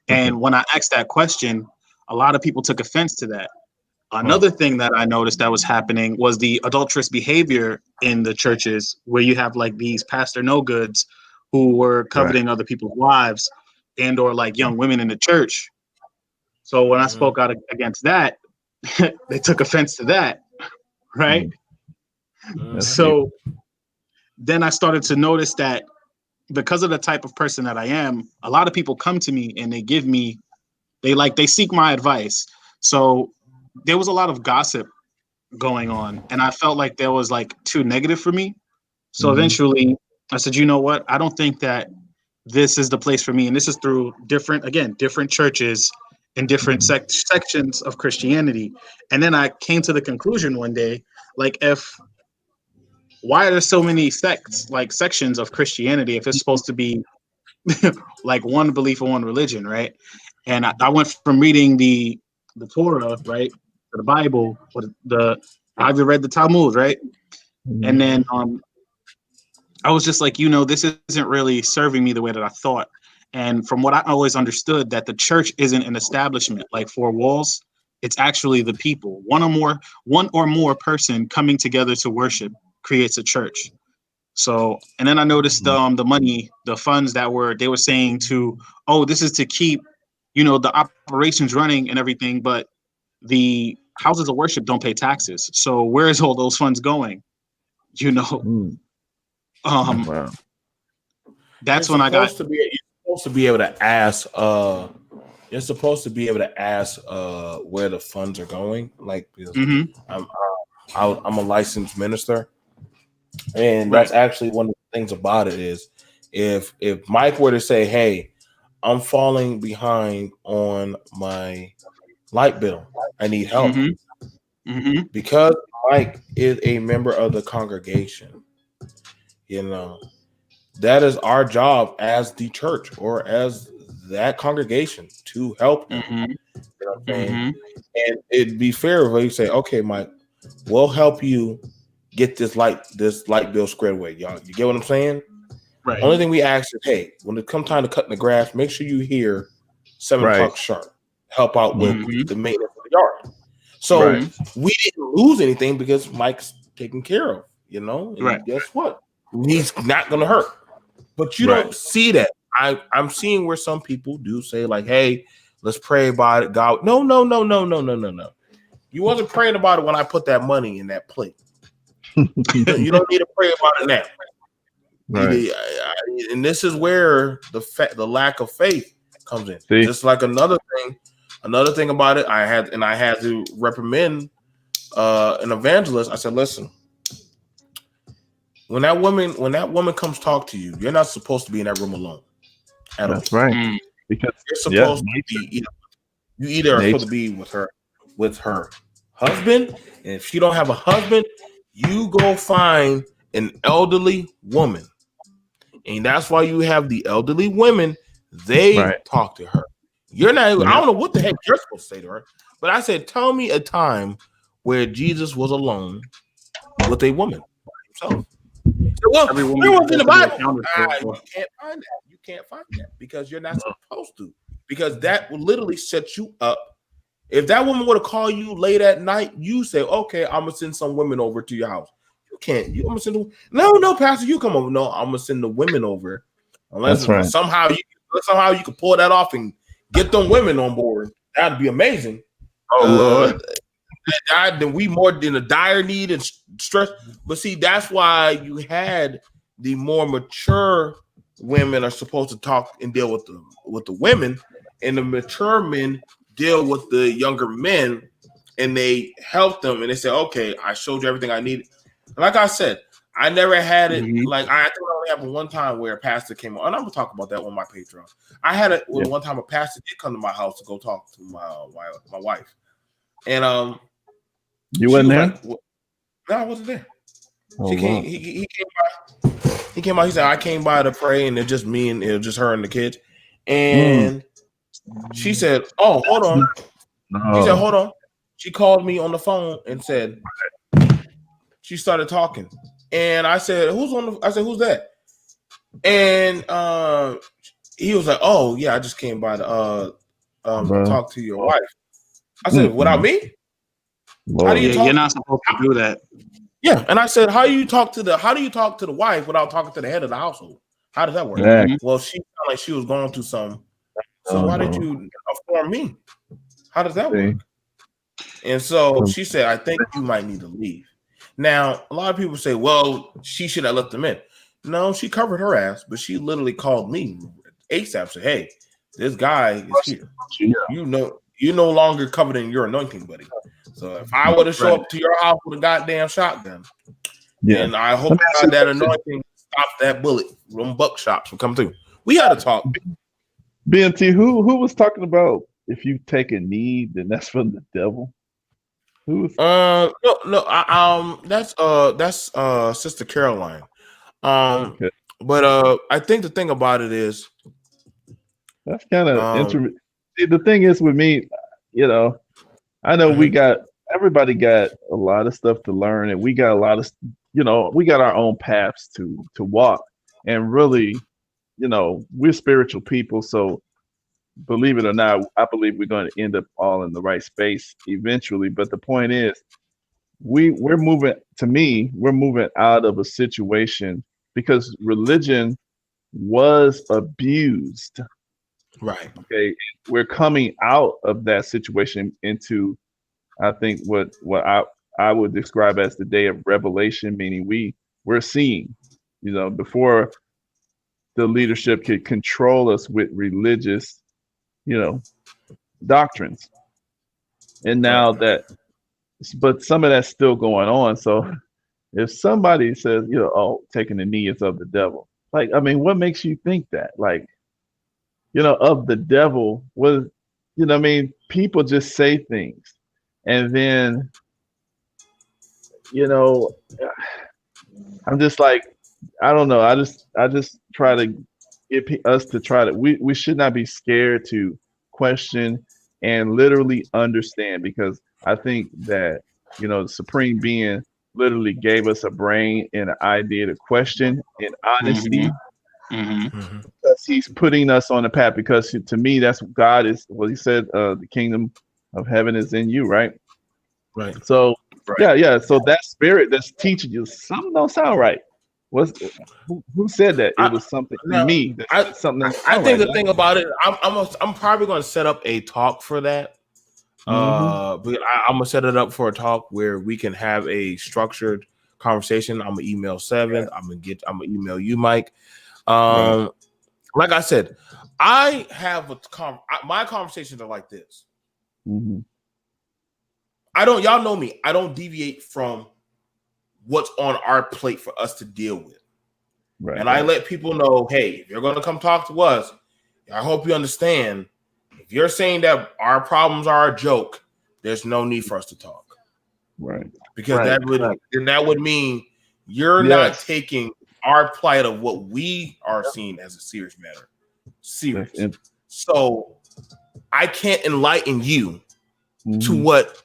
And when I asked that question, a lot of people took offense to that. Another thing that I noticed that was happening was the adulterous behavior in the churches, where you have like these pastor no goods who were coveting other people's wives and or like young women in the church. So when I spoke out against that, they took offense to that, right? So then I started to notice that because of the type of person that I am, a lot of people come to me and they seek my advice. So there was a lot of gossip going on, and I felt like there was like too negative for me. So eventually I said, you know what? I don't think that this is the place for me. And this is through different churches and different sections of Christianity. And then I came to the conclusion one day, like, why are there so many sections of Christianity if it's supposed to be like one belief or one religion, right? And I went from reading the Torah, right, to the Bible, or I've read the Talmud, right? And then I was just like, this isn't really serving me the way that I thought. And from what I always understood, that the church isn't an establishment like four walls. It's actually the people. One or more person coming together to worship creates a church. So, and then I noticed the money, the funds that they were saying this is to keep, the operations running and everything, but the houses of worship don't pay taxes. So where is all those funds going? Wow. That's when I got you're supposed to be able to ask you're supposed to be able to ask where the funds are going, like, because I'm a licensed minister, and that's actually one of the things about it is if Mike were to say, hey, I'm falling behind on my light bill, I need help, because Mike is a member of the congregation, that is our job as the church or as that congregation to help him. You know what I'm saying? And it'd be fair if you say, okay, Mike, we'll help you get this light bill squared away. Y'all, you get what I'm saying? Right. Only thing we ask is, hey, when it comes time to cutting the grass, make sure you hear 7 o'clock sharp. Help out with the maintenance of the yard. So we didn't lose anything because Mike's taken care of, And guess what? He's not going to hurt. But you don't see that. I'm seeing where some people do say, like, hey, let's pray about it. God, no. You wasn't praying about it when I put that money in that plate. You don't need to pray about it now. Right. And this is where the lack of faith comes in. See? Just like another thing about it, I had to reprimand an evangelist. I said, listen, when that woman comes talk to you, you're not supposed to be in that room alone. That's right. Because you're supposed to be you either are supposed to be with her husband, and if she don't have a husband, you go find an elderly woman. And that's why you have the elderly women, they talk to her. You're not, I don't know what the heck you're supposed to say to her, but I said, tell me a time where Jesus was alone with a woman by himself. Well, there was in the Bible. You can't find that because you're not supposed to, because that will literally set you up. If that woman were to call you late at night, you say, okay, I'm gonna send some women over to your house. You can't. I'm gonna send no, Pastor, you come over. No, I'm gonna send the women over. Unless somehow you can pull that off and get them women on board. That'd be amazing. Oh Lord. Then we more in a dire need and stress. But see, that's why you had the more mature women are supposed to talk and deal with the women, and the mature men deal with the younger men, and they help them, and they say, okay, I showed you everything I needed. Like I said, I never had it. Like I think it only happened one time where a pastor came on, and I'm gonna talk about that on my Patreon. I had it one time a pastor did come to my house to go talk to my wife, and you wasn't there? Like, no, I wasn't there. She came. He came by. He came by. He said, "I came by to pray, and it's just me and it was just her and the kids." And she said, "Oh, hold on." No. She said, "Hold on." She called me on the phone and said, she started talking, and I said, "Who's on the?" I said, "Who's that?" And he was like, "Oh, yeah, I just came by to talk to your wife." I said, "Without me?" How do you talk? You're not supposed to do that. Yeah, and I said, how do you talk to the wife without talking to the head of the household? How does that work? Well, she felt like she was going through something. So why did you inform me? How does that work? And so she said, I think you might need to leave. Now, a lot of people say, well, she should have let them in. No, she covered her ass, but she literally called me ASAP, said, hey, this guy is here. You no longer covered in your anointing, buddy. So if I would have show up to your house with a goddamn shotgun, and I hope that anointing stopped that bullet from buckshots from coming through. We had to talk. BNT, who was talking about if you take a knee, then that's from the devil? That's Sister Caroline. Okay. But I think the thing about it is that's kind of interesting. See, the thing is with me, I know everybody got a lot of stuff to learn, and we got a lot of, we got our own paths to walk, and really, we're spiritual people, so believe it or not, I believe we're going to end up all in the right space eventually. But the point is, we're moving out of a situation because religion was abused. Right. Okay. We're coming out of that situation into, I think, what I would describe as the day of revelation, meaning we're seeing, before the leadership could control us with religious, doctrines. And now but some of that's still going on. So if somebody says, taking the knee is of the devil, what makes you think that? Of the devil was, people just say things. And then, I'm just like, I don't know. I just try to get us to try to, we should not be scared to question and literally understand, because I think that, the Supreme Being literally gave us a brain and an idea to question in honesty. Because he's putting us on the path, because to me, that's God is, well, he said, the kingdom of heaven is in you, right? Right. So, yeah. So that spirit that's teaching you something don't sound right. Who said that? It was something to me. I think the thing about it, I'm probably going to set up a talk for that. But I'm gonna set it up for a talk where we can have a structured conversation. I'm gonna email Seven. I'm gonna email you, Mike. Like I said, I have my conversations are like this. Y'all know me. I don't deviate from what's on our plate for us to deal with. Right. And I let people know, hey, if you're going to come talk to us, I hope you understand. If you're saying that our problems are a joke, there's no need for us to talk. Right. Because that would mean you're not taking our plight of what we are seeing as a serious matter. Serious. So I can't enlighten you to what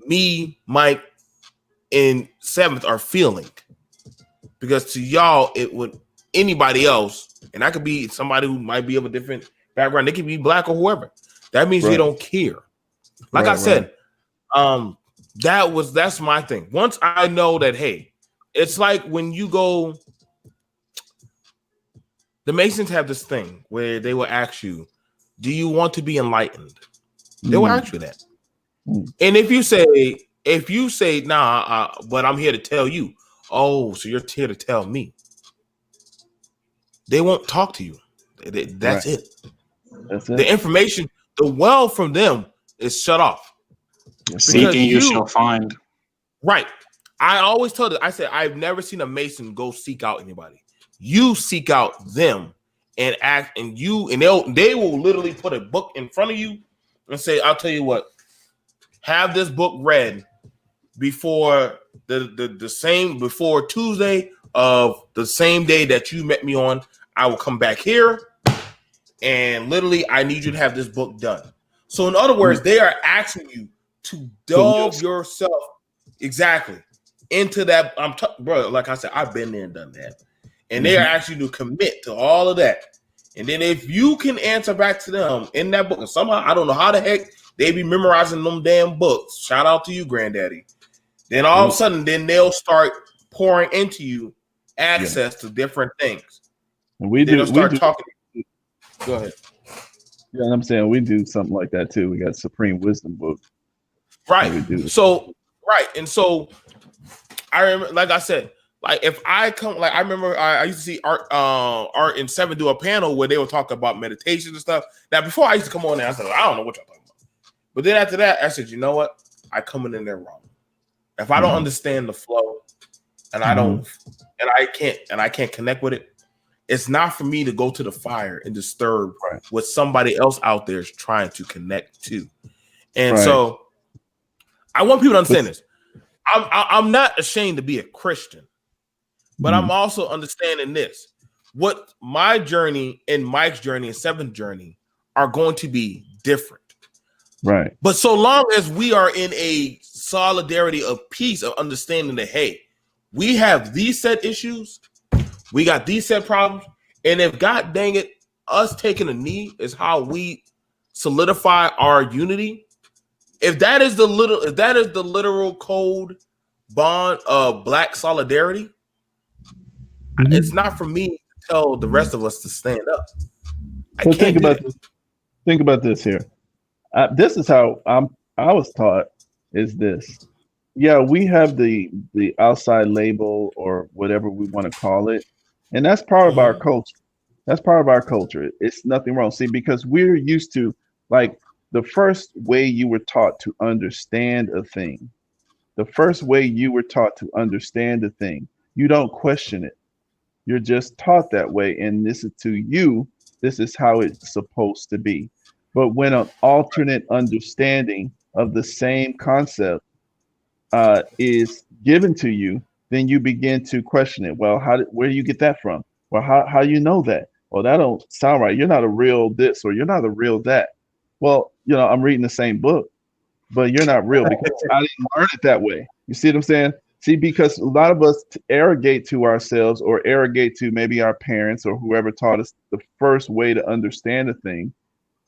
me, Mike, and Seventh are feeling. Because to y'all, it would anybody else, and that could be somebody who might be of a different background. They could be black or whoever. That means they don't care. Like I said, that's my thing. Once I know that, hey, it's like when you go, the Masons have this thing where they will ask you, do you want to be enlightened? They will ask you that. And if you say, nah, but I'm here to tell you, oh, so you're here to tell me, they won't talk to you. That's it. That's it. The information, the well from them is shut off. Seeking you shall find. Right. I always tell them, I said, I've never seen a Mason go seek out anybody. You seek out them and act, and they will literally put a book in front of you and say, I'll tell you what, have this book read before before Tuesday of the same day that you met me on. I will come back here and literally I need you to have this book done. So in other words, they are asking you to delve yourself exactly into that. Bro, like I said, I've been there and done that. And they are asking you to commit to all of that. And then if you can answer back to them in that book, and somehow I don't know how the heck they be memorizing them damn books. Shout out to you, Granddaddy. Then all of a sudden, then they'll start pouring into you access to different things. And they'll start talking. Go ahead. You know what I'm saying? We do something like that too. We got Supreme Wisdom book. Right. We do. So right. And so I remember, like I said, like if I come, like I remember I used to see Art and Seven do a panel where they would talk about meditation and stuff. Now before I used to come on there, I said, I don't know what y'all talking about. But then after that, I said, you know what? I come in there wrong. If I don't understand the flow and I don't and I can't connect with it, it's not for me to go to the fire and disturb what somebody else out there is trying to connect to. And so I want people to understand this. I'm not ashamed to be a Christian, but I'm also understanding this. What my journey and Mike's journey and Seven's journey are going to be different. Right. But so long as we are in a solidarity of peace, of understanding that, hey, we have these set issues, we got these set problems, and if God dang it, us taking a knee is how we solidify our unity. If that is the literal code bond of Black solidarity, it's not for me to tell the rest of us to stand up. But think about this here. This is how I was taught. Is this? Yeah, we have the outside label or whatever we want to call it, and that's part of our culture. That's part of our culture. It's nothing wrong. See, because we're used to, like, the first way you were taught to understand a thing, you don't question it. You're just taught that way, and this is how it's supposed to be. But when an alternate understanding of the same concept is given to you, then you begin to question it. Well, where do you get that from? Well, how do you know that? Well, that don't sound right. You're not a real this, or you're not a real that. Well, I'm reading the same book, but you're not real because I didn't learn it that way. You see what I'm saying? See, because a lot of us arrogate to ourselves or arrogate to maybe our parents or whoever taught us the first way to understand a thing.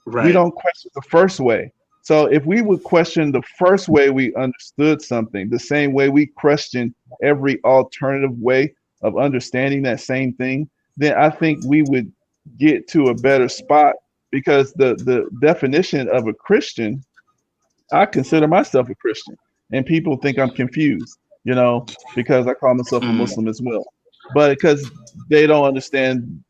Right. We don't question the first way. So if we would question the first way we understood something, the same way we question every alternative way of understanding that same thing, then I think we would get to a better spot, because the definition of a Christian, I consider myself a Christian, and people think I'm confused, because I call myself a Muslim as well. But because they don't understand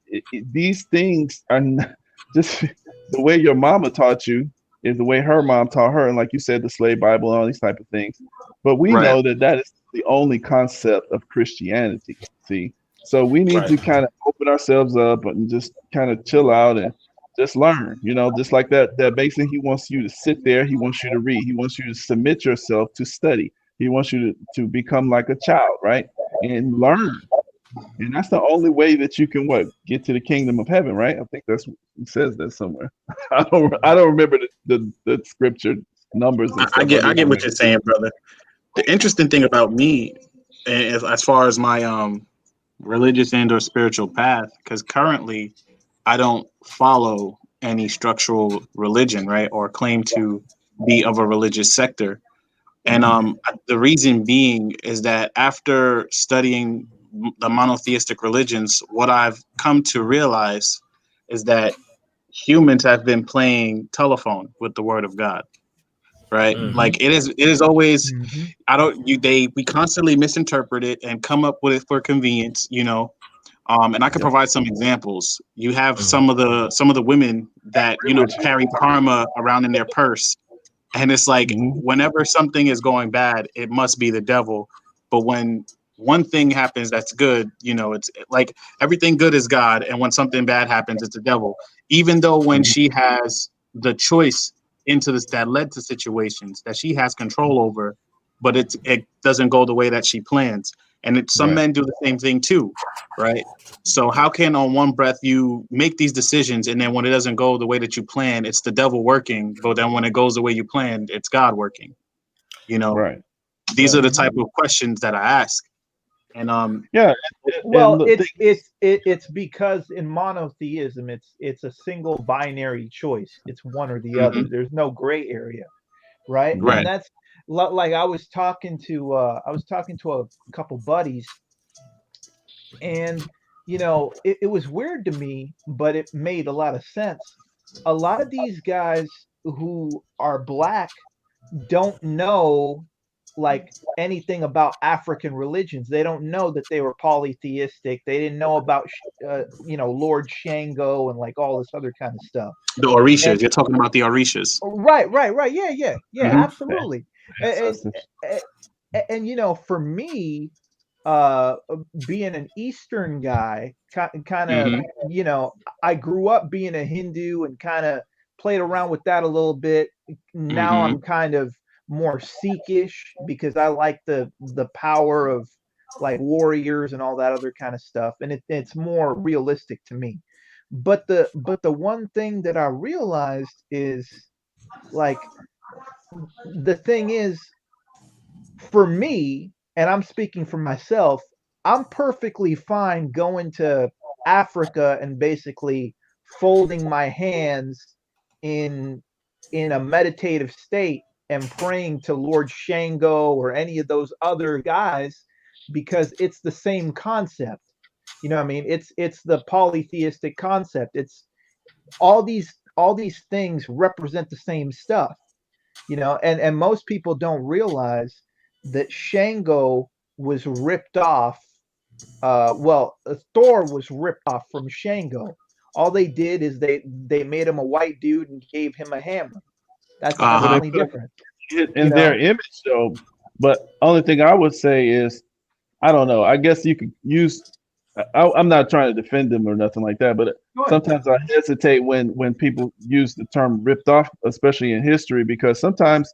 these things are not just the way your mama taught you is the way her mom taught her. And like you said, the slave Bible and all these type of things. But we know that is the only concept of Christianity. See? So we need to kind of open ourselves up and just kind of chill out and just learn, just like that Mason, he wants you to sit there. He wants you to read. He wants you to submit yourself to study. He wants you to become like a child, right? And learn. And that's the only way that you can get to the kingdom of heaven, right? I think it says that somewhere. I don't remember the scripture numbers. And I get what you're saying, brother. The interesting thing about me, as far as my religious and or spiritual path, because currently I don't follow any structural religion, right, or claim to be of a religious sector. And the reason being is that after studying the monotheistic religions, what I've come to realize is that humans have been playing telephone with the word of God, right? Like it is always, we constantly misinterpret it and come up with it for convenience, and I can provide some examples. You have some of the women that, carry karma around in their purse. And it's like, whenever something is going bad, it must be the devil. But when one thing happens that's good, it's like everything good is God. And when something bad happens, it's the devil. Even though when she has the choice into this that led to situations that she has control over, but it doesn't go the way that she plans. And some men do the same thing too, right? So how can on one breath you make these decisions, and then when it doesn't go the way that you plan, it's the devil working, but then when it goes the way you planned, it's God working? These are the type of questions that I ask. And it's because in monotheism it's a single binary choice. It's one or the other. There's no gray area, right? And that's like I was talking to a couple buddies, and it was weird to me, but it made a lot of sense. a lot of these guys who are black don't know like anything about African religions. They don't know that they were polytheistic. They didn't know about Lord Shango and like all this other kind of stuff. The Orishas. You're talking about the Orishas. Right. Yeah, absolutely. And for me, being an Eastern guy, kind of, I grew up being a Hindu and kind of played around with that a little bit. Now I'm kind of more Sikhish because I like the power of like warriors and all that other kind of stuff, and it's more realistic to me. But the one thing that I realized is like the thing is for me, and I'm speaking for myself, I'm perfectly fine going to Africa and basically folding my hands in a meditative state and praying to Lord Shango or any of those other guys because it's the same concept. You know what I mean? It's the polytheistic concept. It's all these things represent the same stuff. And most people don't realize that Shango was ripped off. Thor was ripped off from Shango. All they did is they made him a white dude and gave him a hammer. That's the only difference. In their image, though. But only thing I would say is, I don't know. I guess you could use. I'm not trying to defend them or nothing like that, but sometimes I hesitate when people use the term "ripped off," especially in history, because sometimes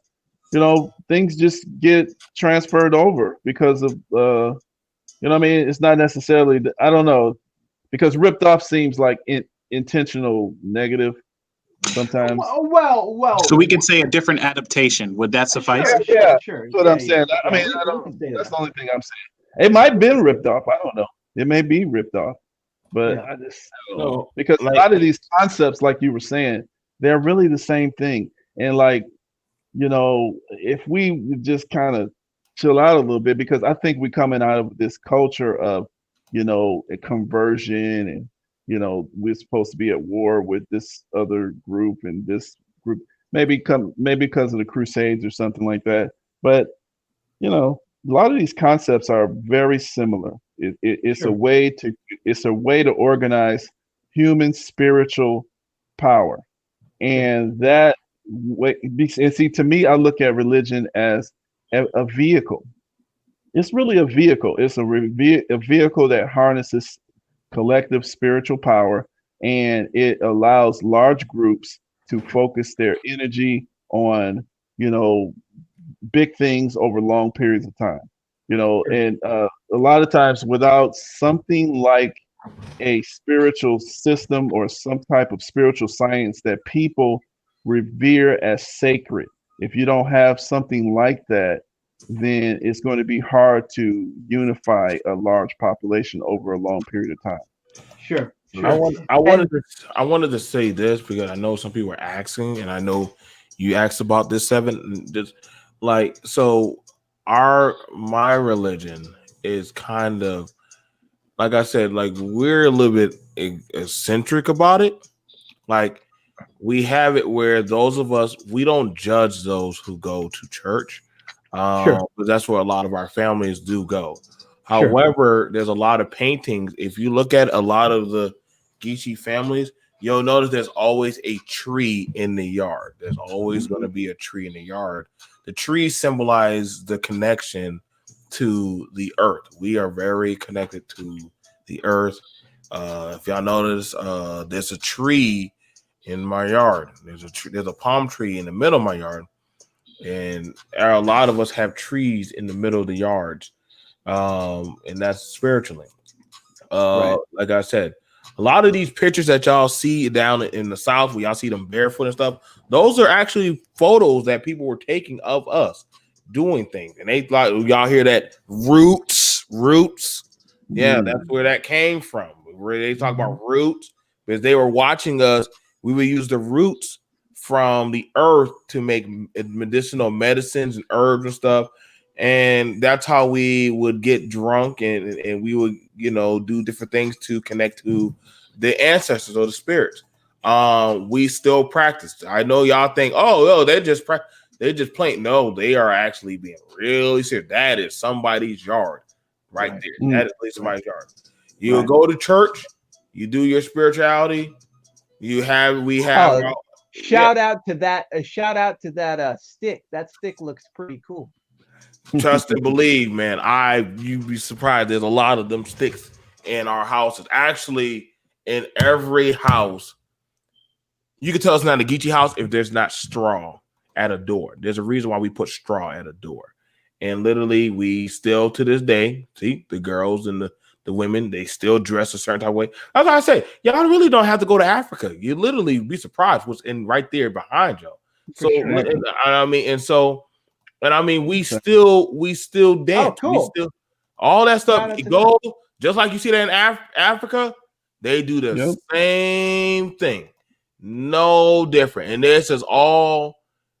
things just get transferred over because of what I mean. It's not necessarily. I don't know, because ripped off seems like intentional negative. Sometimes. Well. So we can say a different adaptation. Would that suffice? Sure. That's what I'm saying. I mean, I don't. That's the only thing I'm saying. It might have been ripped off. I don't know. It may be ripped off, but I don't know, because a lot of these concepts, like you were saying, they're really the same thing. And like, if we just kind of chill out a little bit, because I think we're coming out of this culture of, a conversion, and we're supposed to be at war with this other group and this group, maybe because of the Crusades or something like that. But a lot of these concepts are very similar. It's a way to organize human spiritual power, and that way. And see, to me, I look at religion as a vehicle. It's really a vehicle. It's a vehicle that harnesses collective spiritual power, and it allows large groups to focus their energy on big things over long periods of time. And a lot of times without something like a spiritual system or some type of spiritual science that people revere as sacred, if you don't have something like that, then it's going to be hard to unify a large population over a long period of time. Sure. I wanted to say this because I know some people are asking, and I know you asked about this, Seven. My religion is kind of, like I said, like we're a little bit eccentric about it. Like we have it where those of us, we don't judge those who go to church. Because that's where a lot of our families do go. However, there's a lot of paintings. If you look at a lot of the Geechee families, you'll notice there's always a tree in the yard. There's always going to be a tree in the yard. The trees symbolize the connection to the earth. We are very connected to the earth. If y'all notice, there's a tree in my yard. There's a palm tree in the middle of my yard. And a lot of us have trees in the middle of the yards. And that's spiritually. Like I said, a lot of these pictures that y'all see down in the South, where y'all see them barefoot and stuff, those are actually photos that people were taking of us doing things. And they like, y'all hear that roots. Yeah, that's where that came from. Where they talk about roots, because they were watching us. We would use the roots from the earth to make medicinal medicines and herbs and stuff. And that's how we would get drunk, and we would, do different things to connect to the ancestors or the spirits. we still practice. I know y'all think, oh, they're just playing. No, they are actually being really serious. That is somebody's yard right there. That is somebody's yard. You go to church, you do your spirituality. We have shout out to that. Shout out to that stick. That stick looks pretty cool. Trust and believe, man. You'd be surprised. There's a lot of them sticks in our houses. Actually, in every house, you can tell it's not a Geechee house if there's not straw at a door. There's a reason why we put straw at a door. And literally, we still to this day, see the girls and the women, they still dress a certain type of way. That's why I say, y'all really don't have to go to Africa. You literally be surprised what's in right there behind y'all. So, we still dance. Cool. We still all that stuff. Go just like you see that in Africa. They do the same thing, no different. And this is all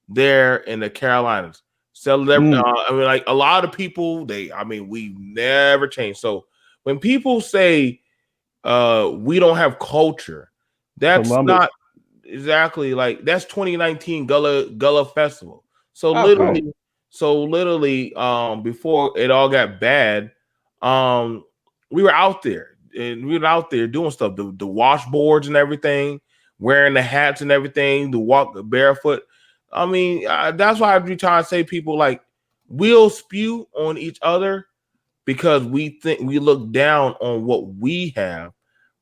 there in the Carolinas. So, like a lot of people, we never change. So when people say we don't have culture, that's not exactly like that's 2019 Gullah Festival. So literally, before it all got bad, we were out there doing stuff, the washboards and everything, wearing the hats and everything, the walk barefoot. That's why I be trying to say people like we'll spew on each other because we think we look down on what we have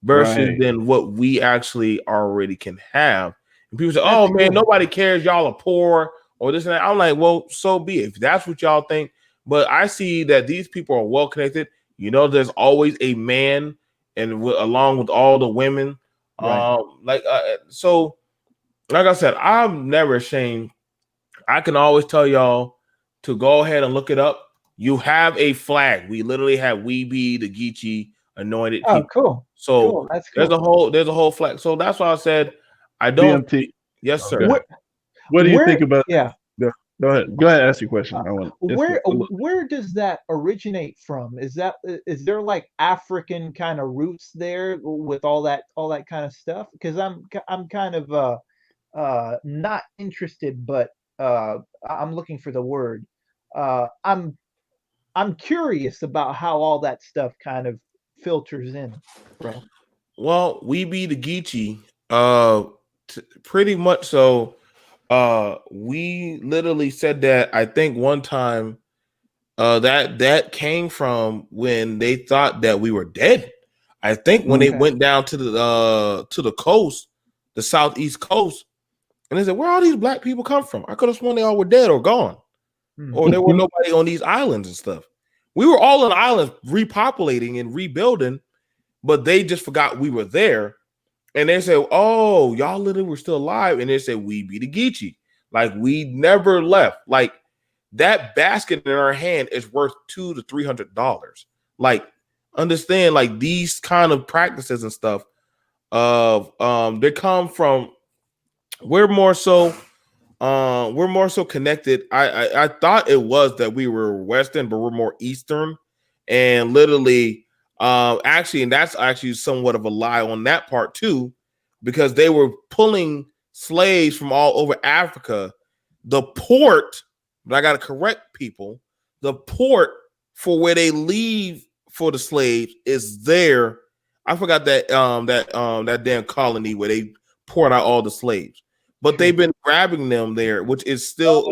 versus than what we actually already can have. And people say, "Oh man, nobody cares. Y'all are poor or this and that." I'm like, well, so be it. If that's what y'all think. But I see that these people are well connected. There's always a man, and along with all the women, so. Like I said, I'm never ashamed. I can always tell y'all to go ahead and look it up. You have a flag. We literally have We Be the Geechee Anointed people. Cool. So cool. That's cool. there's a whole flag. So that's why I said I don't. BMT. Yes, sir. What do you think about? Yeah. Go ahead. Go ahead. Ask your question. Where does that originate from? Is there like African kind of roots there with all that kind of stuff? Because I'm kind of not interested, but I'm looking for the word. I'm curious about how all that stuff kind of filters in, bro. Well, We Be the Geechee, pretty much so. We literally said that I think one time that came from when they thought that we were dead. I think when they went down to the coast, the southeast coast, and they said, "Where all these black people come from?" I could have sworn they all were dead or gone, or there were nobody on these islands and stuff. We were all on islands repopulating and rebuilding, but they just forgot we were there. And they said, "Oh, y'all literally were still alive." And they said, "We be the Geechee." Like we never left. Like that basket in our hand is worth $200 to $300. Like understand, like these kind of practices and stuff of they come from. We're more so connected. I thought it was that we were Western, but we're more Eastern, and literally. Actually, and that's actually somewhat of a lie on that part too, because they were pulling slaves from all over Africa. The port, but I got to correct people. The port for where they leave for the slaves is there. I forgot that damn colony where they poured out all the slaves, but they've been grabbing them there, which is still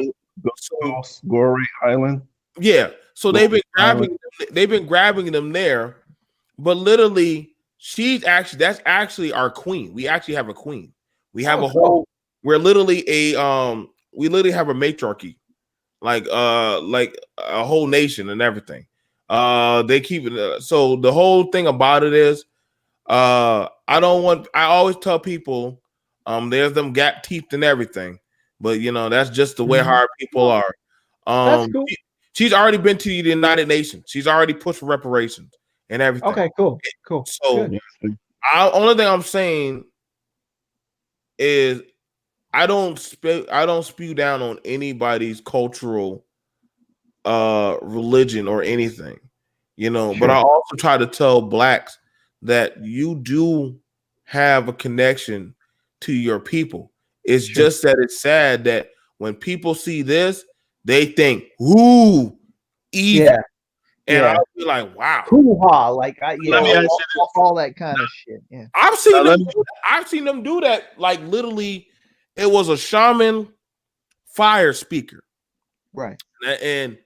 Goree Island. Yeah, so they've been grabbing them there. But literally, that's actually our queen. We actually have a queen. We have we're literally we literally have a matriarchy, like a whole nation and everything. They keep it. So the whole thing about it is, I always tell people, there's them gap teeth and everything, but that's just the way hard people are. That's cool. She's already been to the United Nations. She's already pushed for reparations and everything. Okay, cool. So, only thing I'm saying is I don't spew down on anybody's cultural religion or anything, but I also try to tell blacks that you do have a connection to your people. It's just that it's sad that when people see this, they think, "Ooh, evil." Yeah. And I'll be like, "Wow, hoo-ha!" Like all that kind of shit. Yeah, I've seen them do that. Like literally, it was a shaman fire speaker, right? And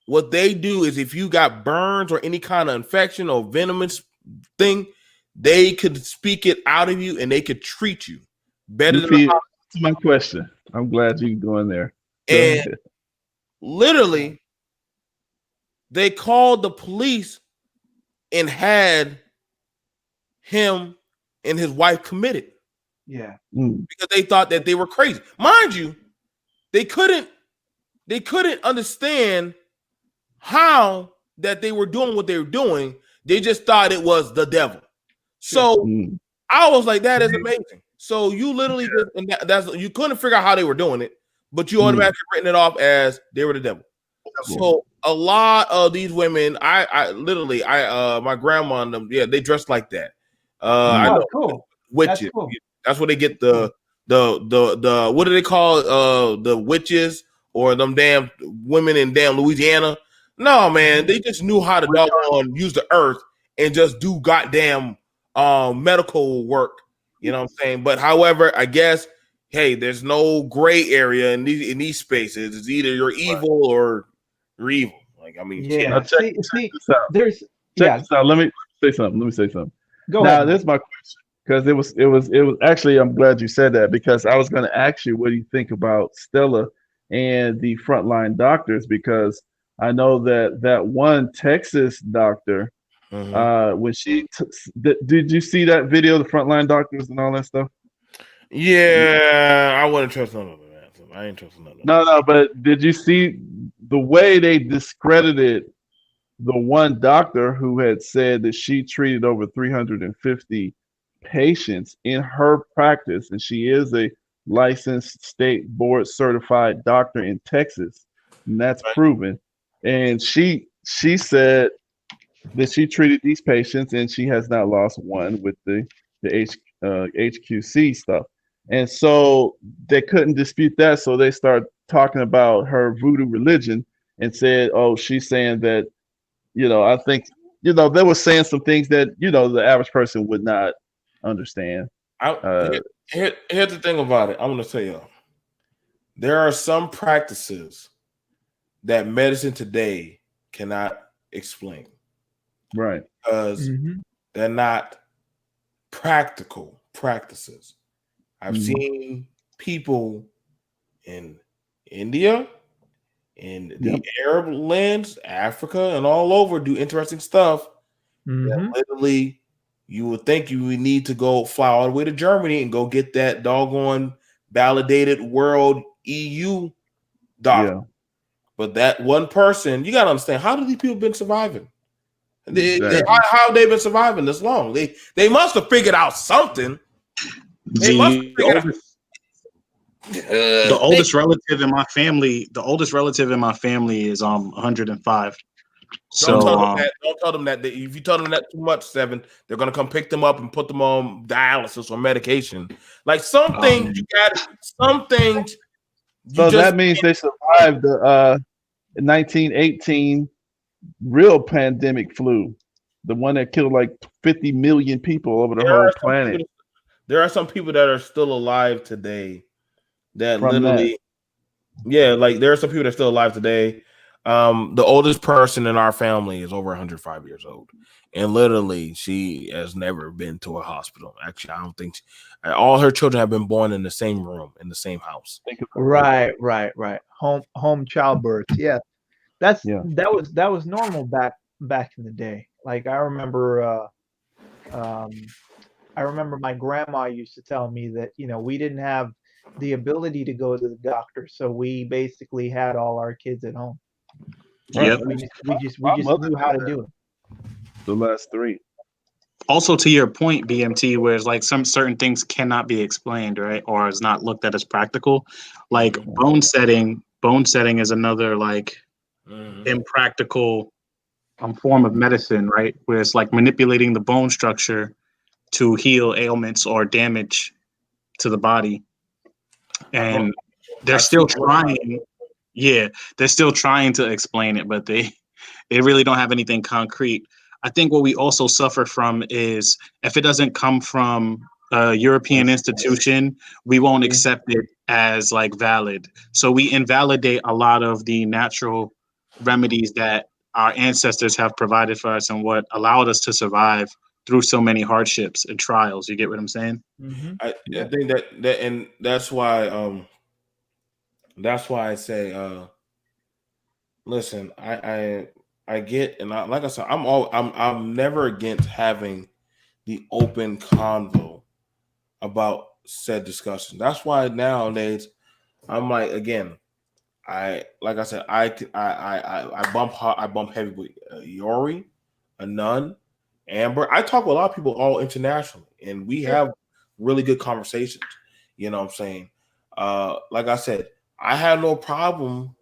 what they do is, if you got burns or any kind of infection or venomous thing, they could speak it out of you, and they could treat you better than That's my question. I'm glad you're going there. And literally, they called the police and had him and his wife committed. Yeah, because they thought that they were crazy. Mind you, they couldn't understand how that they were doing what they were doing. They just thought it was the devil. So I was like, that is amazing. So you literally you couldn't figure out how they were doing it, but you automatically written it off as they were the devil. So a lot of these women, I literally my grandma and them, they dress like that. I know cool. Witches. That's cool. That's where they get the what do they call the witches or them damn women in damn Louisiana? No, man, they just knew how to doggone use the earth and just do goddamn medical work. You know what I'm saying? But however, I guess, hey, there's no gray area in these spaces. It's either you're evil or you're evil. Like, I mean, check this out. Let me say something. Go ahead. Now, this is my question. Because it was actually, I'm glad you said that, because I was going to ask you, what do you think about Stella and the frontline doctors? Because I know that one Texas doctor, when she did you see that video, the frontline doctors and all that stuff? Yeah, I wouldn't trust none of that. I ain't trusting none of that. No, but did you see the way they discredited the one doctor who had said that she treated over 350 patients in her practice, and she is a licensed state board certified doctor in Texas, and that's proven. And she said that she treated these patients and she has not lost one with the HQC stuff. And so they couldn't dispute that, so they started talking about her voodoo religion and said, "Oh, she's saying that, I think, they were saying some things that, the average person would not understand." Here's the thing about it. I'm going to tell you, there are some practices that medicine today cannot explain, right? Because they're not practical practices. I've seen people in India, in the Arab lands, Africa, and all over do interesting stuff. That literally, you would think you would need to go fly all the way to Germany and go get that doggone validated world EU doctor. But that one person, you got to understand, how do these people been surviving? How have they been surviving this long? They must have figured out something. The oldest relative in my family is 105. Don't tell them that. If you tell them that too much, Seven, they're gonna come pick them up and put them on dialysis or medication. Like some things you got, some things. So that means they survived the 1918 real pandemic flu, the one that killed like 50 million people over the whole planet. There are some people that are still alive today that literally, like there are some people that are still alive today. The oldest person in our family is over 105 years old, and literally she has never been to a hospital. Actually, I don't think all her children have been born in the same room, in the same house. Right. Home childbirth. Yeah. That was normal back in the day. Like I remember my grandma used to tell me that, we didn't have the ability to go to the doctor, so we basically had all our kids at home. Yep. We just knew how to do it. The last three. Also, to your point, BMT, where it's like some certain things cannot be explained, right, or is not looked at as practical. Like bone setting is another like impractical form of medicine, right? Where it's like manipulating the bone structure to heal ailments or damage to the body, and they're still trying. Yeah, they're still trying to explain it, but they really don't have anything concrete. I think what we also suffer from is if it doesn't come from a European institution, we won't accept it as like valid. So we invalidate a lot of the natural remedies that our ancestors have provided for us and what allowed us to survive through so many hardships and trials. You get what I'm saying? Mm-hmm. I think that and that's why I say listen, I get, and like I said, I'm never against having the open convo about said discussion. That's why nowadays I'm like, again, like I said, I bump heavy with Yori, Anun, Amber. I talk with a lot of people all internationally, and we have really good conversations. You know what I'm saying? Like I said, I have no problem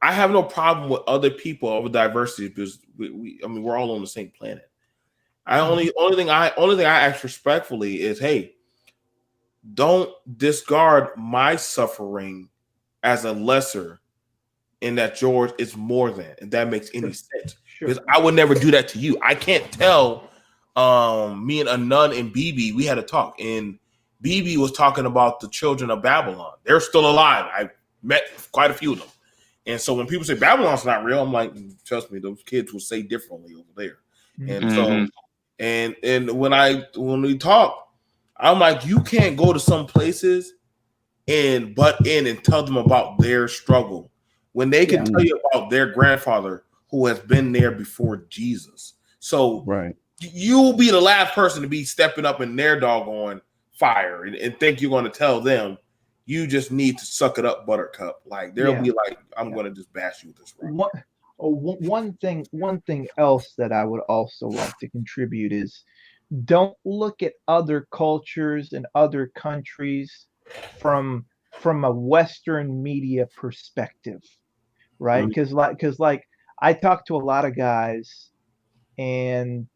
with other people of diversity because we're all on the same planet. Only thing I ask respectfully is, hey, don't discard my suffering as a lesser in that yours is more than, if that makes any sense. Because I would never do that to you. I can't tell me and Anun and BB, we had a talk, and BB was talking about the children of Babylon. They're still alive. I met quite a few of them. And so when people say Babylon's not real, I'm like, trust me, those kids will say differently over there. And so and when we talk, I'm like, you can't go to some places and butt in and tell them about their struggle when they can tell you about their grandfather who has been there before Jesus. So you'll be the last person to be stepping up in their doggone fire and think you're going to tell them. You just need to suck it up, Buttercup. Like they'll be like, I'm going to just bash you with this. One thing else that I would also like to contribute is don't look at other cultures and other countries from a Western media perspective, right? Because like I talk to a lot of guys, and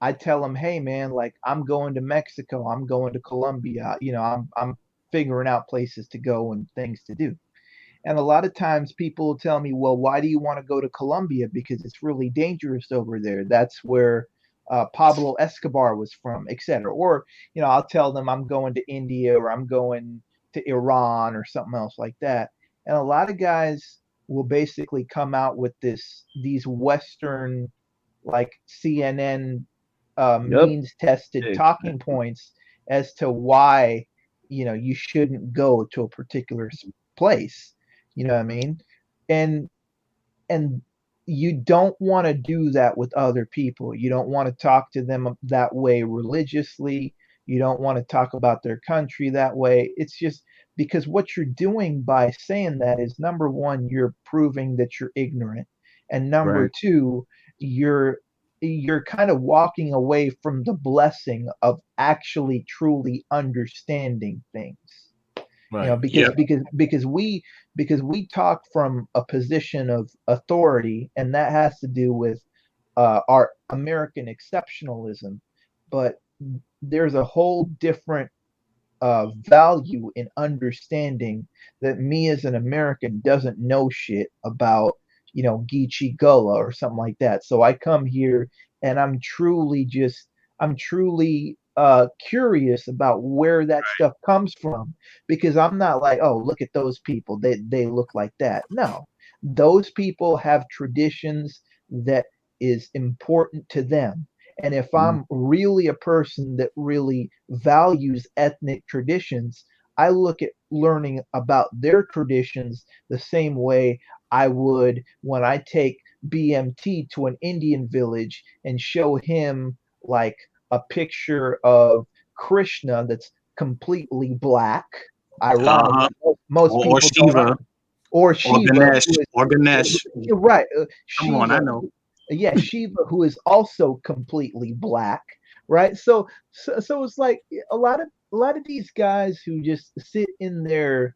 I tell them, hey man, like I'm going to Mexico, I'm going to Colombia, I'm figuring out places to go and things to do. And a lot of times people will tell me, well, why do you want to go to Colombia? Because it's really dangerous over there. That's where Pablo Escobar was from, etc. Or, I'll tell them I'm going to India or I'm going to Iran or something else like that. And a lot of guys will basically come out with these Western, like CNN means tested talking points as to why, you shouldn't go to a particular place. You know what I mean? And you don't want to do that with other people. You don't want to talk to them that way religiously. You don't want to talk about their country that way. It's just because what you're doing by saying that is, number one, you're proving that you're ignorant. And number two, you're kind of walking away from the blessing of actually truly understanding things. Right. Because we talk from a position of authority, and that has to do with our American exceptionalism. But there's a whole different value in understanding that me as an American doesn't know shit about, Geechee Gullah or something like that. So I come here and I'm truly curious about where that stuff comes from, because I'm not like, oh, look at those people, they look like that. No, those people have traditions that is important to them. And if I'm really a person that really values ethnic traditions, I look at learning about their traditions the same way I would when I take BMT to an Indian village and show him like a picture of Krishna that's completely black. Ironically, most people Shiva, or Shiva, or Ganesh. Right. Come on, I know. Yeah, Shiva, who is also completely black, right? So it's like a lot of these guys who just sit in their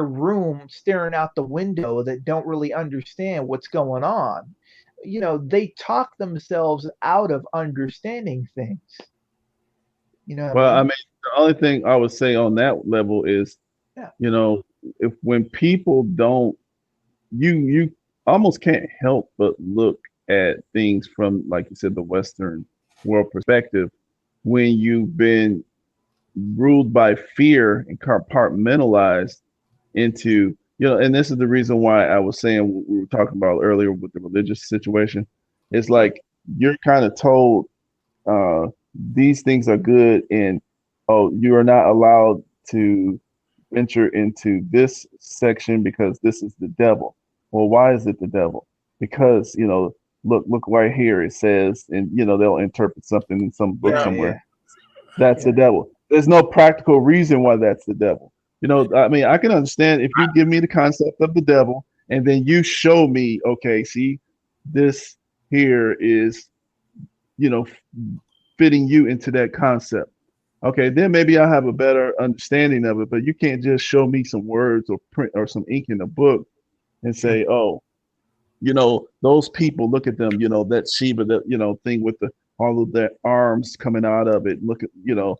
room staring out the window that don't really understand what's going on. They talk themselves out of understanding things. You know. Well, I mean, the only thing I would say on that level is, you know, if when people don't, you almost can't help but look at things from, like you said, the Western world perspective when you've been ruled by fear and compartmentalized into, you know, and this is the reason why I was saying what we were talking about earlier with the religious situation. It's like you're kind of told these things are good, and oh, you are not allowed to venture into this section because this is the devil. Well, why is it the devil? Because, you know, look right here, it says, and you know, they'll interpret something in some book somewhere. That's the devil. There's no practical reason why that's the devil. You know, I mean, I can understand if you give me the concept of the devil and then you show me, okay, see, this here is, you know, fitting you into that concept. Okay, then maybe I have a better understanding of it, but you can't just show me some words or print or some ink in a book and say, oh, you know, those people, look at them, you know, that Shiva, that, you know, thing with the all of their arms coming out of it. Look at, you know,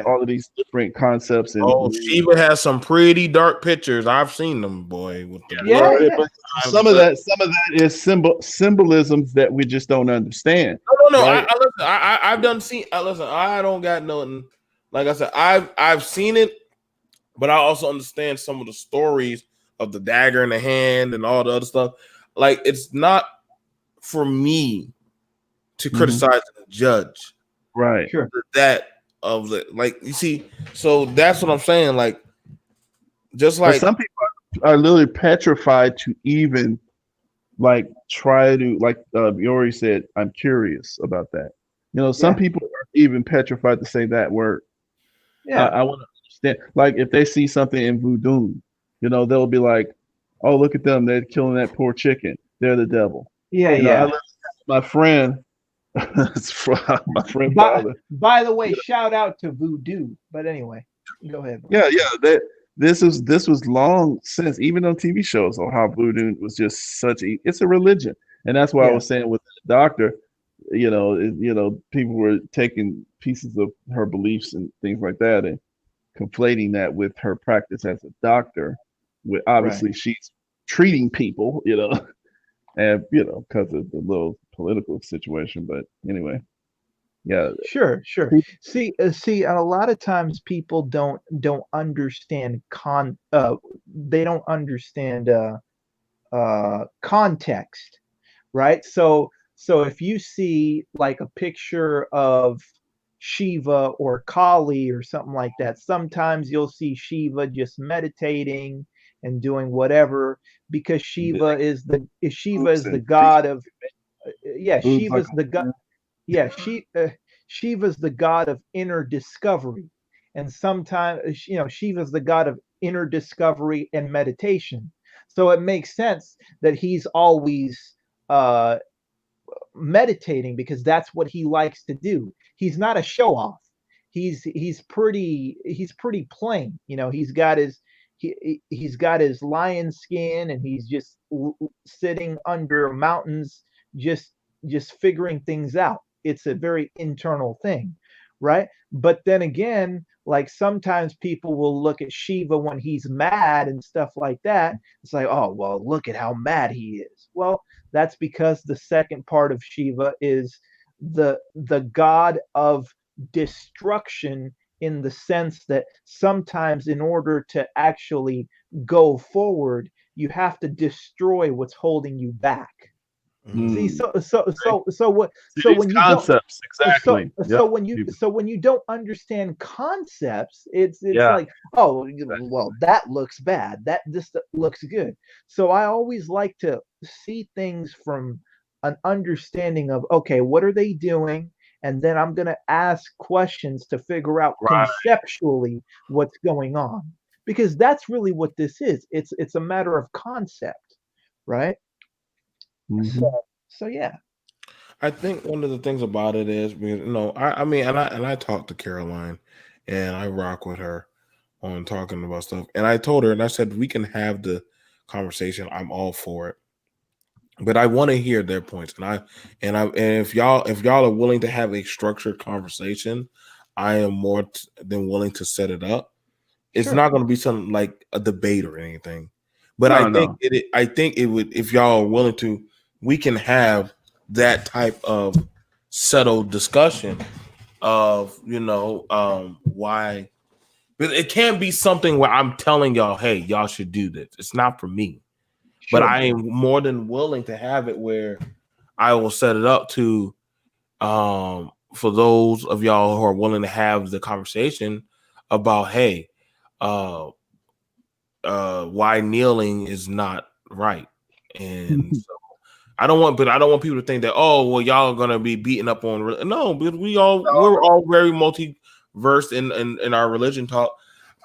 all of these different concepts. And Shiva has some pretty dark pictures. I've seen them, boy. With the But some of that is symbolisms that we just don't understand. No. Right? I've done seen. Listen, I don't got nothing. Like I said, I've seen it, but I also understand some of the stories of the dagger in the hand and all the other stuff. Like, it's not for me to criticize the judge, right? Sure. That of the, like, you see, so that's what I'm saying. Like, just like, but some people are literally petrified to even like try to, like Yori said, I'm curious about that. You know, some people are even petrified to say that word. Yeah, I want to understand. Like, if they see something in voodoo, you know, they'll be like, "Oh, look at them! They're killing that poor chicken. They're the devil." Yeah, you know, my friend. My friend. By the way, shout out to voodoo. But anyway, go ahead. Yeah. This was long since, even on TV shows, on how voodoo was just it's a religion, and that's why I was saying with the doctor, you know, people were taking pieces of her beliefs and things like that and conflating that with her practice as a doctor. With obviously she's treating people, you know, and you know, because of the little political situation. But anyway, sure. See, a lot of times people don't understand they don't understand context, right? So if you see like a picture of Shiva or Kali or something like that, sometimes you'll see Shiva just meditating and doing whatever, because Shiva is the god of Shiva's the god. Shiva's the god of inner discovery, and sometimes, you know, Shiva's the god of inner discovery and meditation. So it makes sense that he's always meditating, because that's what he likes to do. He's not a show off. He's pretty plain. You know, he's got his lion skin, and he's just sitting under mountains, just figuring things out. It's a very internal thing, right? But then again, like, sometimes people will look at Shiva when he's mad and stuff like that. It's like, oh, well, look at how mad he is. Well, that's because the second part of Shiva is the god of destruction, in the sense that sometimes in order to actually go forward, you have to destroy what's holding you back. See, so when you concepts, exactly. So when you don't understand concepts, it's like, oh, well, that looks bad, this looks good. So I always like to see things from an understanding of, okay, what are they doing? And then I'm going to ask questions to figure out conceptually what's going on, because that's really what this is. It's a matter of concept, right? Mm-hmm. So yeah, I think one of the things about it is, you know, I mean, and I talked to Caroline, and I rock with her on talking about stuff. And I told her, and I said, we can have the conversation. I'm all for it, but I want to hear their points. And if y'all are willing to have a structured conversation, I am more than willing to set it up. It's not going to be something like a debate or anything, but I think it would, if y'all are willing to, we can have that type of settled discussion of, why. But it can't be something where I'm telling y'all, hey, y'all should do this. It's not for me. But I am more than willing to have it where I will set it up to, for those of y'all who are willing to have the conversation about, hey, why kneeling is not right. And so I don't want people to think that, oh, well, y'all are gonna be beating up on. No, but we're all very multi-versed in our religion talk.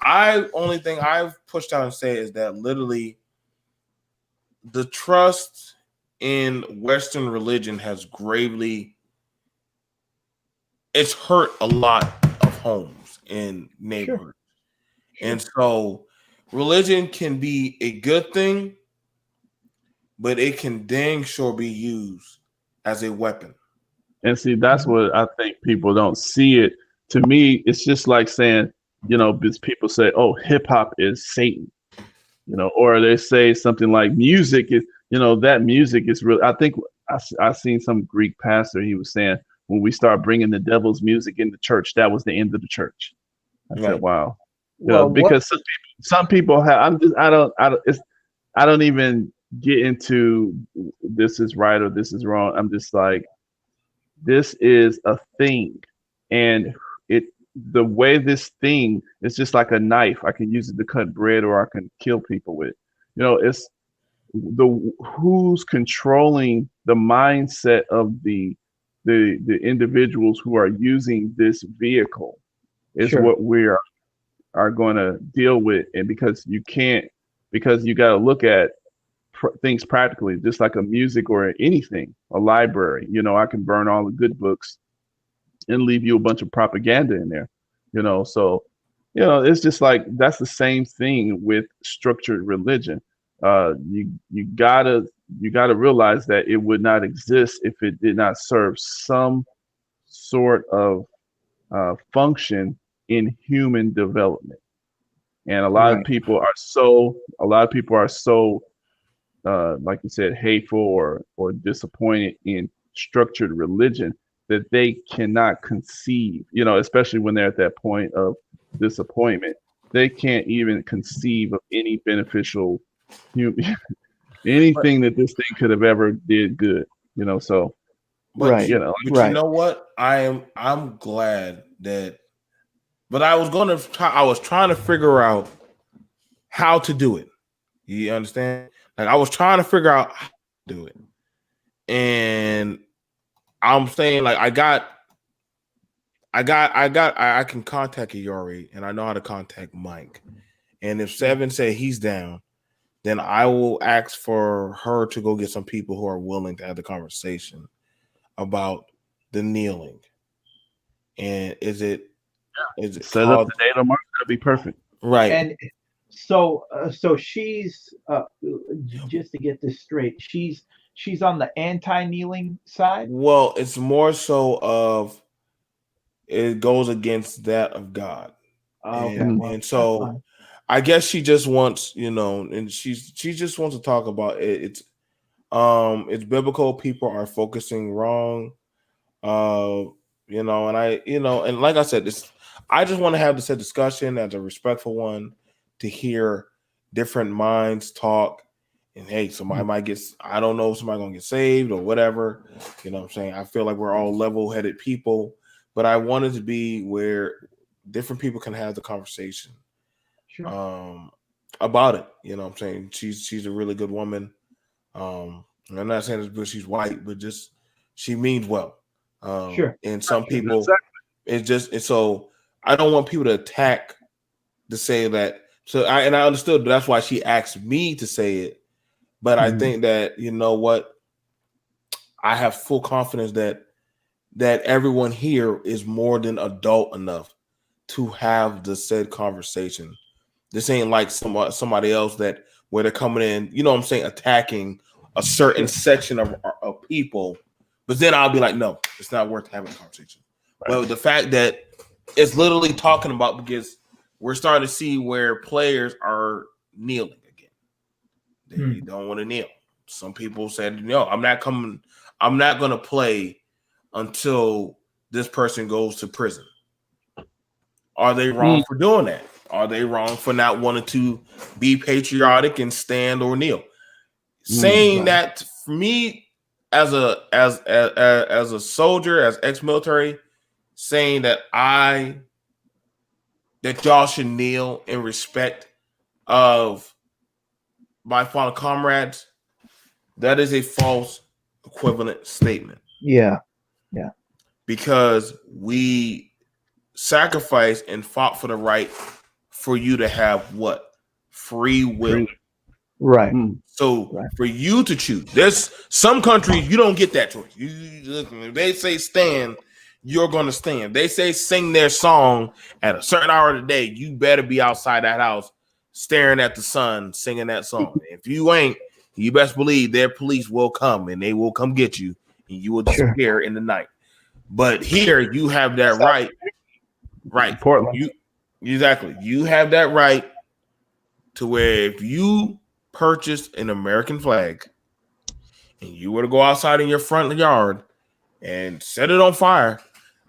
Only thing I've pushed out and say is that literally the trust in Western religion has gravely, it's hurt a lot of homes and neighborhoods. Sure. And so religion can be a good thing, but it can dang sure be used as a weapon. And see, that's what I think people don't see it. To me, it's just like saying, because people say, oh, hip hop is Satan, or they say something like music is, that music is real. I think I seen some Greek pastor. He was saying, when we start bringing the devil's music into church, that was the end of the church. I said, wow. Because some people have, I don't even get into this is right or this is wrong. I'm just like, this is a thing, and the way this thing is just like a knife. I can use it to cut bread, or I can kill people with. It's who's controlling the mindset of the individuals who are using this vehicle is what we are going to deal with. And because you got to look at things practically, just like a music or anything, a library. I can burn all the good books and leave you a bunch of propaganda in there, so it's just like that's the same thing with structured religion. You gotta realize that it would not exist if it did not serve some sort of function in human development. And a lot of people are so like you said, hateful or disappointed in structured religion that they cannot conceive, especially when they're at that point of disappointment. They can't even conceive of any beneficial anything that this thing could have ever did good, so. But you know what? I'm glad that, but I was trying to figure out how to do it. You understand? Like I was trying to figure out how to do it. And I'm saying, like, I can contact Yori, and I know how to contact Mike. And if Seven said he's down, then I will ask for her to go get some people who are willing to have the conversation about the kneeling. And is it set up the date on March? That'd be perfect. Right. And so she's just to get this straight, she's on the anti-kneeling side? Well, it's more so of it goes against that of God. And so I guess she just wants, and she just wants to talk about it. It's biblical. People are focusing wrong. And and like I said, I just want to have this discussion as a respectful one to hear different minds talk. And hey, somebody might get, I don't know, somebody gonna get saved or whatever. You know what I'm saying? I feel like we're all level-headed people, but I wanted to be where different people can have the conversation about it. You know what I'm saying? She's a really good woman. I'm not saying this because she's white, but just she means well. And some people, it's so I don't want people to attack to say that. So I understood, but that's why she asked me to say it. But I think that, you know what, I have full confidence that everyone here is more than adult enough to have the said conversation. This ain't like somebody else that where they're coming in, you know what I'm saying, attacking a certain section of people. But then I'll be like, no, it's not worth having a conversation. Right. But the fact that it's literally talking about, because we're starting to see where players are kneeling again. They don't want to kneel. Some people said, no, I'm not going to play until this person goes to prison. Are they wrong for doing that? Are they wrong for not wanting to be patriotic and stand or kneel? Saying that, for me, as a soldier, as ex-military, saying that y'all should kneel in respect of my fallen comrades, that is a false equivalent statement. Yeah. Because we sacrificed and fought for the right for you to have what? Free will. Right. So for you to choose, there's some countries you don't get that choice. They say stand, you're going to stand. They say sing their song at a certain hour of the day. You better be outside that house staring at the sun, singing that song. If you ain't, you best believe their police will come and they will come get you, and you will disappear in the night. But here you have that right. Right. Portland. Exactly. You have that right to where if you purchased an American flag and you were to go outside in your front yard and set it on fire,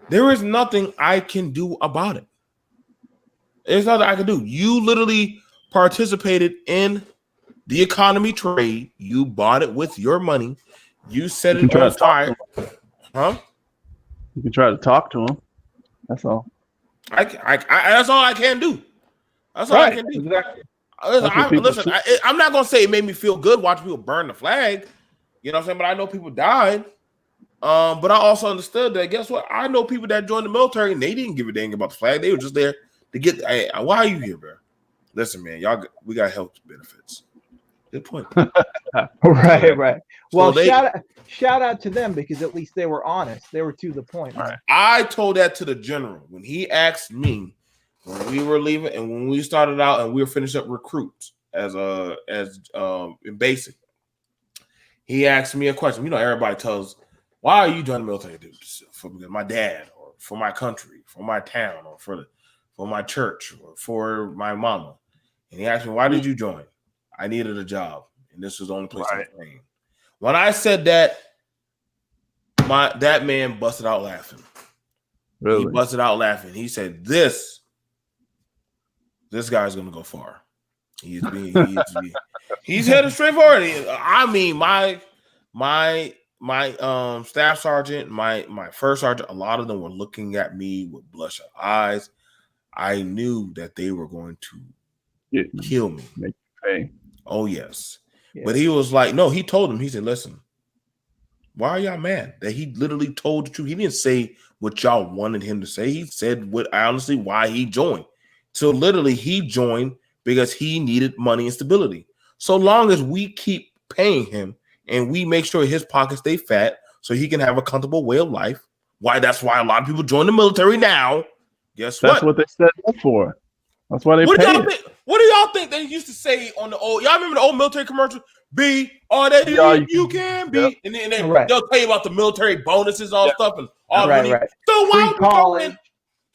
there is nothing I can do about it. There's nothing I can do. You literally participated in the economy trade. You bought it with your money. You set it on fire. Huh? You can try to talk to him. That's all. That's all I can do. That's all I can do. Exactly. I'm not gonna say it made me feel good watching people burn the flag. You know what I'm saying? But I know people died. But I also understood that. Guess what? I know people that joined the military and they didn't give a dang about the flag. They were just there to get. Hey, why are you here, bro? Listen, man, we got health benefits. Good point. Right. Well, shout out to them, because at least they were honest. They were to the point. Right. I told that to the general when he asked me when we were leaving and when we started out and we were finishing up recruits as in basic. He asked me a question. You know, everybody tells, why are you joining the military? For my dad, or for my country, for my town, or for my church, or for my mama. And he asked me, why did you join? I needed a job, and this was the only place I was playing. When I said that, that man busted out laughing. Really? He busted out laughing. He said, "This guy's gonna go far. He's headed straight forward." I mean, my staff sergeant, my first sergeant, a lot of them were looking at me with bloodshot eyes. I knew that they were going to kill me. Make you pay. Oh, yes. Yeah. But he was like, no, he told him, he said, listen, why are y'all mad? That he literally told the truth. He didn't say what y'all wanted him to say. He said why he joined. So literally he joined because he needed money and stability. So long as we keep paying him and we make sure his pockets stay fat so he can have a comfortable way of life. That's why a lot of people join the military now. Guess what? That's what they set up for. That's why they pay. What do y'all think they used to say on the old? Y'all remember the old military commercial? Be all that you can be, yep. And then they'll tell you about the military bonuses, all stuff, and all money. Right. So why would college?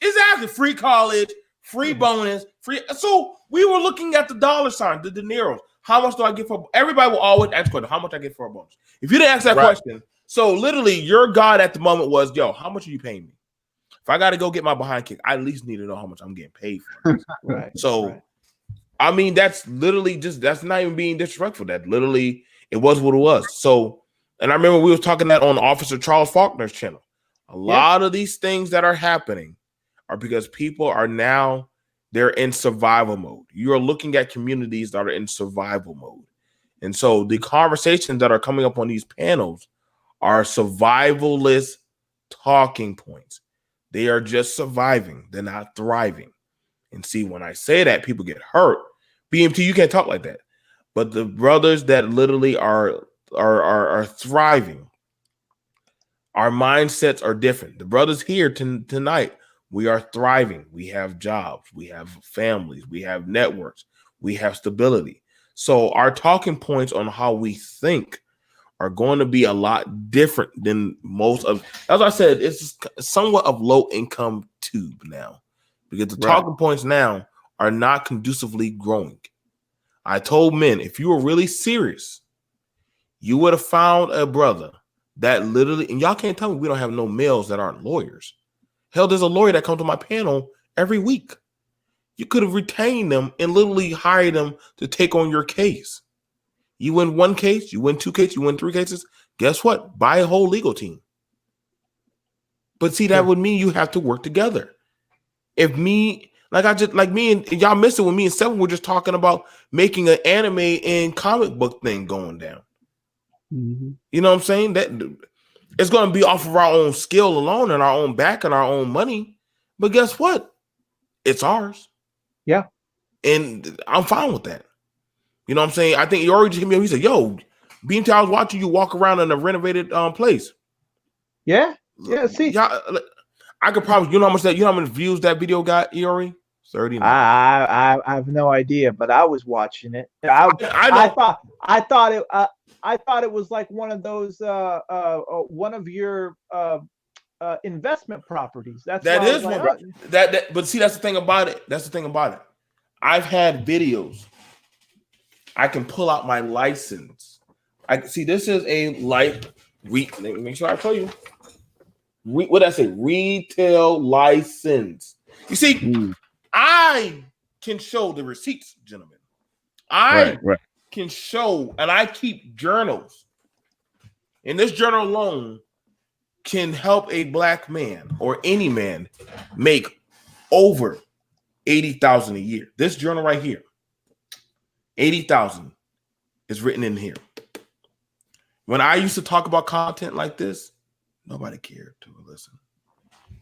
Exactly, free college, free bonus, free. So we were looking at the dollar sign, the dineros. How much do I get for? Everybody will always ask question. How much I get for a bonus? If you didn't ask that question, so literally your God at the moment was, yo, how much are you paying me? If I got to go get my behind kick, I at least need to know how much I'm getting paid for. I mean, that's literally that's not even being disrespectful. That literally, it was what it was. So, and I remember we were talking that on Officer Charles Faulkner's channel. A lot of these things that are happening are because people are now, they're in survival mode. You're looking at communities that are in survival mode. And so the conversations that are coming up on these panels are survivalist talking points. They are just surviving. They're not thriving. And see, when I say that, people get hurt. BMT, you can't talk like that. But the brothers that literally are thriving, our mindsets are different. The brothers here tonight, we are thriving. We have jobs. We have families. We have networks. We have stability. So our talking points on how we think are going to be a lot different than most of, as I said, it's somewhat of low income tube now, because the talking points now are not conducively growing. I told men, if you were really serious, you would have found a brother that literally, and y'all can't tell me we don't have no males that aren't lawyers. Hell, there's a lawyer that comes to my panel every week. You could have retained them and literally hired them to take on your case. You win one case, you win two cases, you win three cases. Guess what? Buy a whole legal team. But see, that would mean you have to work together. If me, me and y'all missed it when me and Seven were just talking about making an anime and comic book thing going down. Mm-hmm. You know what I'm saying? That it's going to be off of our own skill alone and our own back and our own money. But guess what? It's ours. Yeah. And I'm fine with that. You know what I'm saying? I think he already hit me up. He said, yo, BMT, I was watching you walk around in a renovated place. Yeah. Yeah. See, yeah, I could probably, you know how many views that video got, Iori? 30. I have no idea, but I was watching it. I thought it was like one of those one of your investment properties. That is one. Like, but see, that's the thing about it. I've had videos. I can pull out my license. I see this is a let me make sure I tell you. What did I say? Retail license. You see, I can show the receipts, gentlemen. I can show, and I keep journals. And this journal alone can help a black man or any man make over $80,000 a year. This journal right here, $80,000 is written in here. When I used to talk about content like this, nobody cared to listen.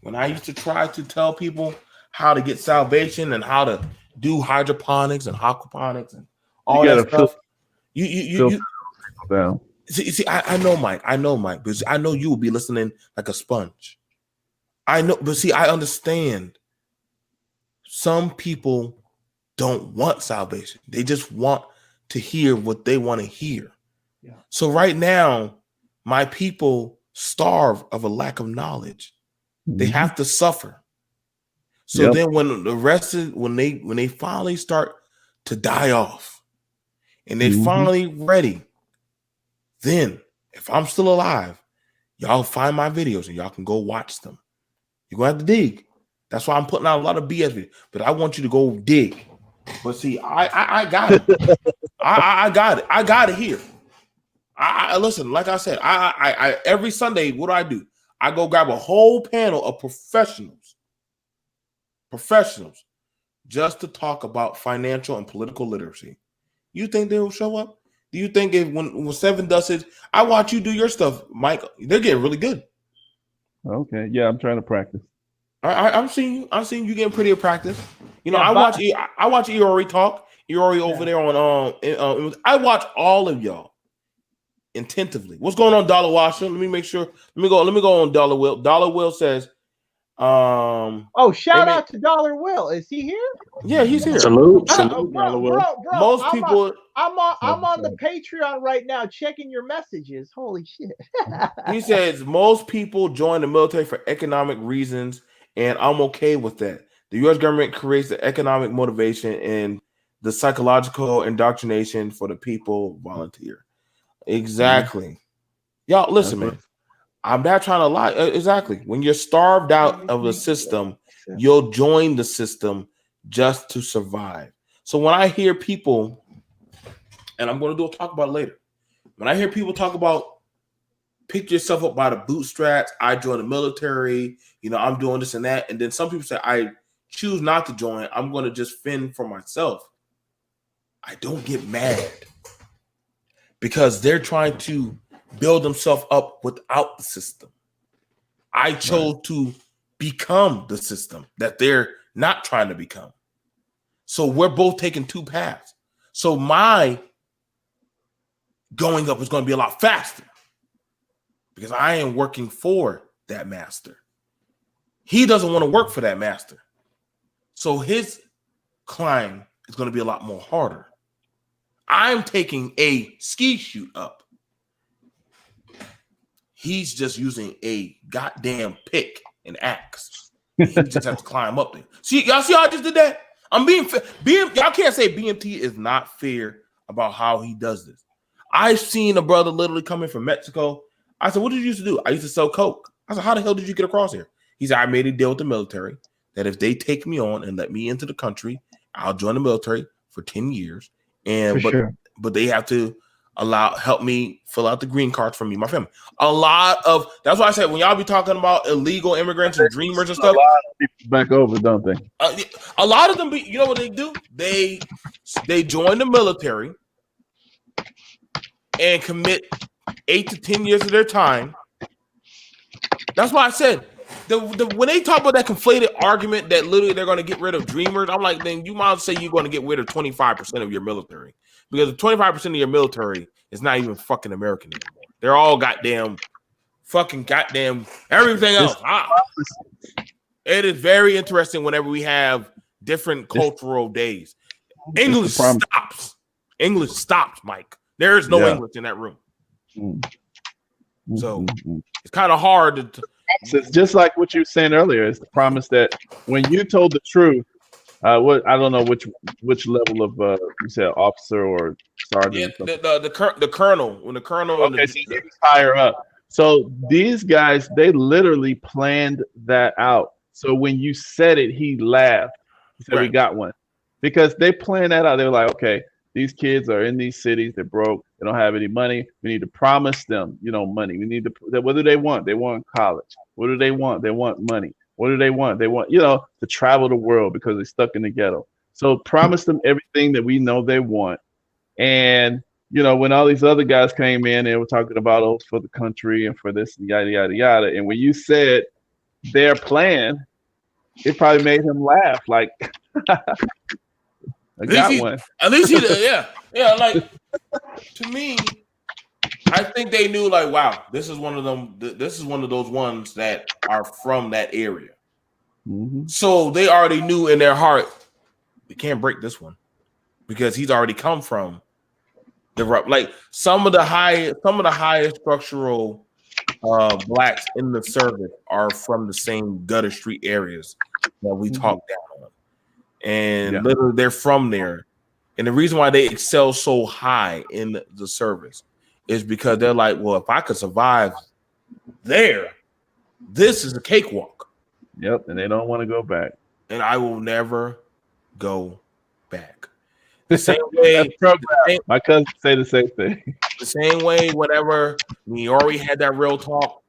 When I used to try to tell people how to get salvation and how to do hydroponics and aquaponics and all that stuff, you see, I know Mike, because I know you will be listening like a sponge. I know, but see, I understand. Some people don't want salvation; they just want to hear what they want to hear. Yeah. So right now, my people starve of a lack of knowledge. They have to suffer. So then when the rest of when they finally start to die off and they're finally ready, then if I'm still alive, y'all find my videos and y'all can go watch them. You're gonna have to dig. That's why I'm putting out a lot of BS videos, but I want you to go dig. But see, I got it. I got it. I got it here. I listen, like I said, I every Sunday, what do? I go grab a whole panel of professionals just to talk about financial and political literacy. You think they will show up? Do you think if when Seven does it, I watch you do your stuff, Mike, they're getting really good. Okay. Yeah, I'm trying to practice. I'm seeing you getting pretty at practice. You know, I watch Iori talk. Iori over there on I watch all of y'all attentively. What's going on, Dollar Washer? Let me make sure. Let me go on Dollar Will. Dollar Will says, shout out to Dollar Will. Is he here? Yeah, he's here. Salute, Dollar Will. Most people I'm on the Patreon right now checking your messages. Holy shit. He says most people join the military for economic reasons, and I'm okay with that. The U.S. government creates the economic motivation and the psychological indoctrination for the people volunteer. Exactly. Y'all, listen, man. I'm not trying to lie. Exactly. When you're starved out of a system, you'll join the system just to survive. So when I hear people, and I'm going to do a talk about it later, when I hear people talk about pick yourself up by the bootstraps, I joined the military, I'm doing this and that, and then some people say I choose not to join, I'm going to just fend for myself. I don't get mad because they're trying to build themselves up without the system. I chose to become the system that they're not trying to become. So we're both taking two paths. So my going up is going to be a lot faster because I am working for that master. He doesn't want to work for that master. So his climb is going to be a lot more harder. I'm taking a ski chute up. He's just using a goddamn pick and axe. He just has to climb up there. See, y'all see how I just did that? I'm being y'all can't say BMT is not fair about how he does this. I've seen a brother literally coming from Mexico. I said, what did you used to do? I used to sell coke. I said, how the hell did you get across here? He said, I made a deal with the military that if they take me on and let me into the country, I'll join the military for 10 years. And but they have to help me fill out the green cards for me and my family. That's why I said when y'all be talking about illegal immigrants and dreamers and stuff, a lot of people back over, don't they? A lot of them, you know what they do? They join the military and commit 8 to 10 years of their time. That's why I said when they talk about that conflated argument that literally they're going to get rid of dreamers, I'm like, then you might say you're going to get rid of 25% of your military, because 25% of your military is not even fucking American anymore. They're all goddamn everything else. It is very interesting whenever we have different cultural days. English stops. English stops, Mike. There is no English in that room. So it's kind of hard to. It's just like what you were saying earlier. It's the promise that when you told the truth, I don't know which level of you said officer or sergeant. Yeah, the colonel. When the colonel. Okay, so he was higher up. So these guys, they literally planned that out. So when you said it, he laughed. He said, "We got one," because they planned that out. They were like, "Okay, these kids are in these cities. They're broke. They don't have any money. We need to promise them, money. We need to. What do they want? They want college. What do they want? They want money. What do they want? They want, to travel the world because they're stuck in the ghetto. So promise them everything that we know they want. And when all these other guys came in, they were talking about oaths for the country and for this and yada yada yada. And when you said their plan, it probably made him laugh. Like, I got one. At least yeah. Like, to me, I think they knew, like, wow, this is one of them. This is one of those ones that are from that area. Mm-hmm. So they already knew in their heart, we can't break this one because he's already come from the like some of the highest structural blacks in the service are from the same gutter street areas that we talk down on, and literally they're from there. And the reason why they excel so high in the service is because they're like, well, if I could survive there, this is a cakewalk. Yep, and they don't want to go back. And I will never go back. The same way, my cousin say the same thing. The same way whenever Yuri had that real talk,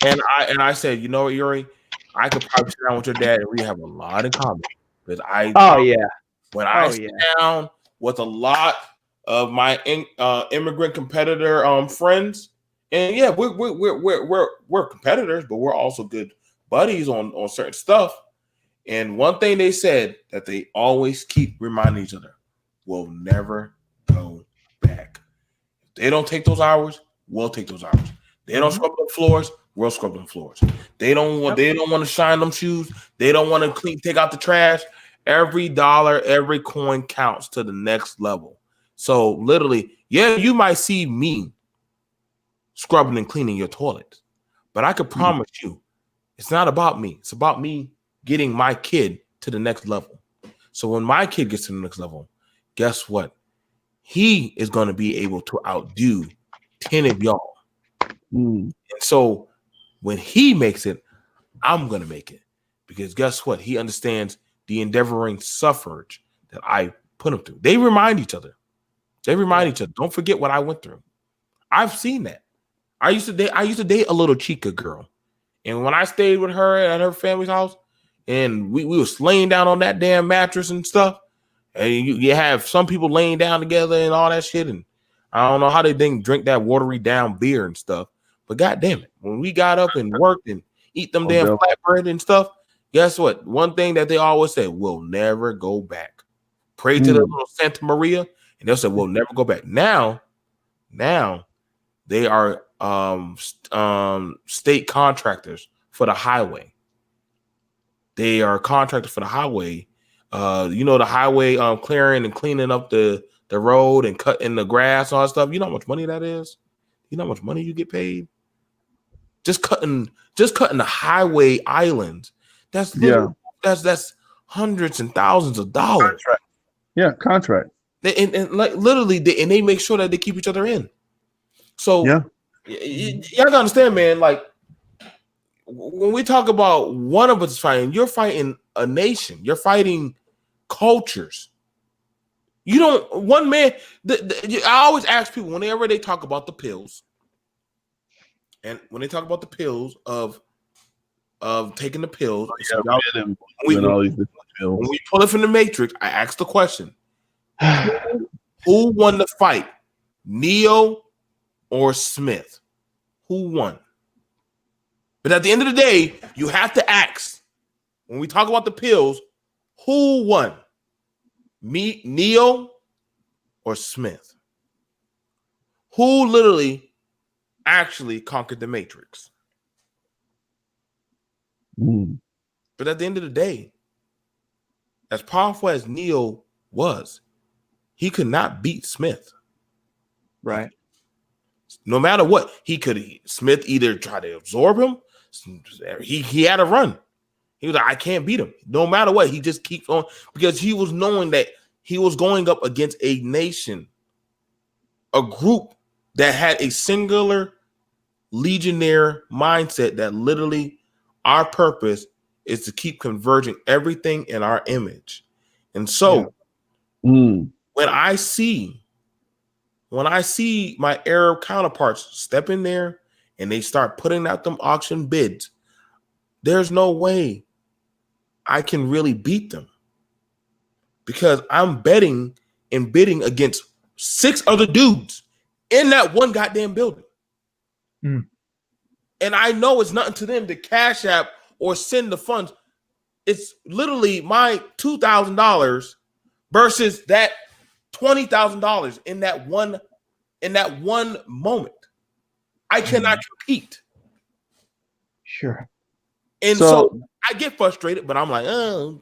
and I said, you know what, Yuri, I could probably sit down with your dad and we have a lot in common. Because when I sit down with a lot of my immigrant competitor friends, and we're competitors, but we're also good buddies on certain stuff. And one thing they said that they always keep reminding each other: we'll never go back. If they don't take those hours, we'll take those hours. They don't scrub them floors, we'll scrub them floors. They don't want to shine them shoes. They don't want to take out the trash. Every dollar, every coin counts to the next level. So literally, you might see me scrubbing and cleaning your toilets, but I could promise you, it's not about me. It's about me getting my kid to the next level. So when my kid gets to the next level, guess what? He is going to be able to outdo 10 of y'all. And so when he makes it, I'm going to make it. Because guess what? He understands the endeavoring suffrage that I put him through. They remind each other. Don't forget what I went through. I've seen that. I used to date a little chica girl. And when I stayed with her at her family's house, and we was laying down on that damn mattress and stuff, and you have some people laying down together and all that shit, and I don't know how they didn't drink that watery down beer and stuff, but god damn it, when we got up and worked and eat them damn flatbread and stuff, guess what? One thing that they always say, we'll never go back. Pray to the little Santa Maria, and they'll say, we'll never go back. Now they are state contractors for the highway. They are contractors for the highway. The highway clearing and cleaning up the road and cutting the grass and all that stuff. You know how much money that is? You know how much money you get paid? Just cutting the highway islands. That's that's hundreds and thousands of dollars. Contract. Yeah, contract. And like literally, they make sure that they keep each other in. So yeah, y'all gotta understand, man. Like when we talk about one of us fighting, you're fighting a nation. You're fighting cultures. You don't one man. I always ask people whenever they talk about the pills, and when they talk about the pills of taking the pills, when we pull it from the Matrix, I ask the question: who won the fight, Neo or Smith? Who won? But at the end of the day, you have to ask when we talk about the pills, who won? Me, Neo, or Smith? Who literally actually conquered the Matrix? But at the end of the day, as powerful as Neo was, he could not beat Smith. Right. No matter what, Smith either tried to absorb him, he had a run. He was like, I can't beat him. No matter what, he just keeps on because he was knowing that he was going up against a nation, a group that had a singular legionnaire mindset that literally our purpose is to keep converging everything in our image. And so when I see my Arab counterparts step in there and they start putting out them auction bids, there's no way I can really beat them because I'm betting and bidding against 6 other dudes in that one goddamn building. And I know it's nothing to them to cash app or send the funds. It's literally my $2,000 versus that $20,000 in that one moment. I cannot compete. Sure. And so I get frustrated, but I'm like, oh,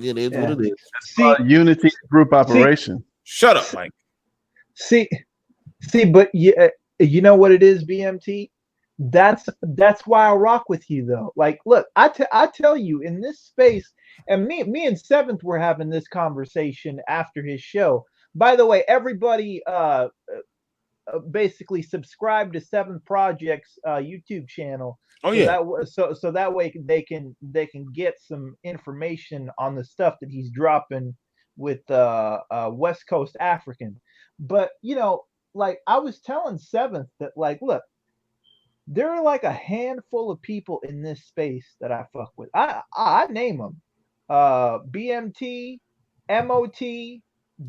it is what it is. See, unity group operation. Shut up, Mike. See, but you know what it is, BMT? That's why I rock with you though. Like, look, I tell you in this space, and me and Seventh were having this conversation after his show. By the way, everybody basically subscribe to Seventh Project's YouTube channel. Oh so that way they can get some information on the stuff that he's dropping with West Coast African. But like I was telling Seventh that, like, look, there are like a handful of people in this space that I fuck with. I name them: BMT, MOT,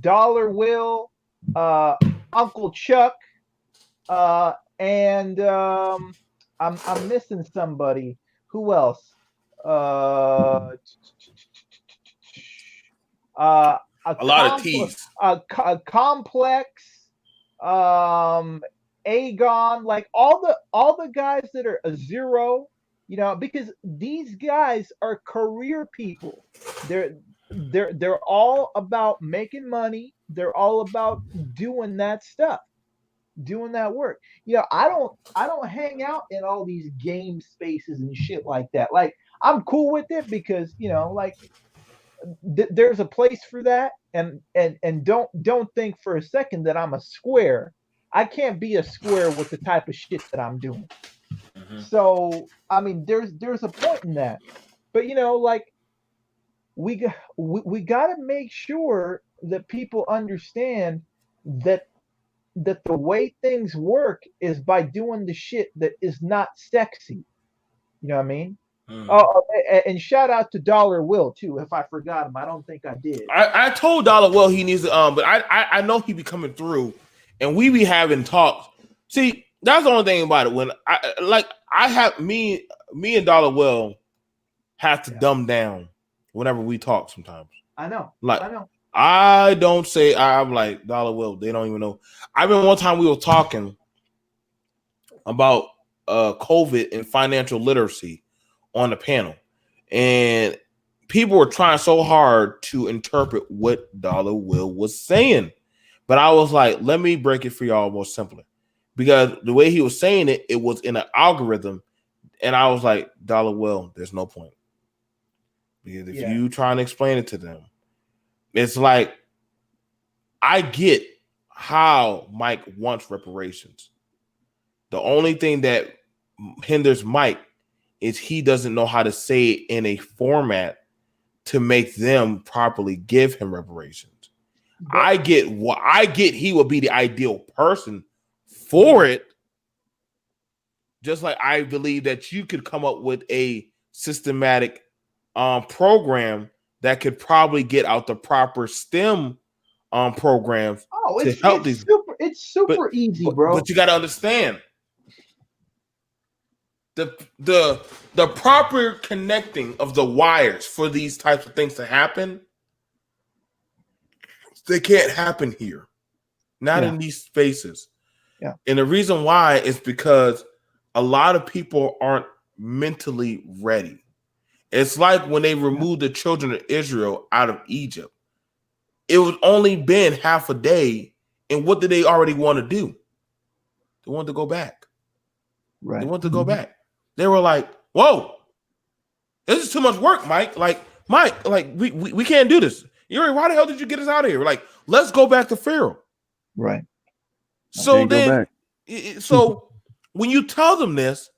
Dollar Will, Uncle Chuck, and I'm missing somebody. Who else? A lot of T's. A Complex, Aegon, like all the guys that are a Zero, because these guys are career people. They're all about making money. They're all about doing that stuff, doing that work. I don't hang out in all these game spaces and shit like that. Like, I'm cool with it because like there's a place for that, and don't think for a second that I'm a square. I can't be a square with the type of shit that I'm doing. So I mean, there's a point in that, but like we got to make sure that people understand that the way things work is by doing the shit that is not sexy. You know what I mean? Oh, and shout out to Dollar Will too. If I forgot him, I don't think I did. I told Dollar Will he needs to, but I know he be coming through, and we be having talks. See, that's the only thing about it. When I have me and Dollar Will have to dumb down whenever we talk. Sometimes I know. I don't say, I'm like, Dollar Will, they don't even know. I remember one time we were talking about COVID and financial literacy on the panel, and people were trying so hard to interpret what Dollar Will was saying. But I was like, let me break it for y'all more simpler, because the way he was saying it, it was in an algorithm. And I was like, Dollar Will, there's no point. Because if you try and explain it to them, it's like, I get how Mike wants reparations. The only thing that hinders Mike is he doesn't know how to say it in a format to make them properly give him reparations. I get he would be the ideal person for it. Just like I believe that you could come up with a systematic program that could probably get out the proper STEM programs to help these. It's super easy, bro. But you got to understand the proper connecting of the wires for these types of things to happen. They can't happen here, not in these spaces. Yeah, and the reason why is because a lot of people aren't mentally ready. It's like when they removed the children of Israel out of Egypt. It was only been half a day, and what did they already want to do? They wanted to go back. Right. They wanted to go back. They were like, "Whoa, this is too much work, Mike. Like, we can't do this. Yuri, why the hell did you get us out of here? Like, let's go back to Pharaoh." Right. So then, so when you tell them this,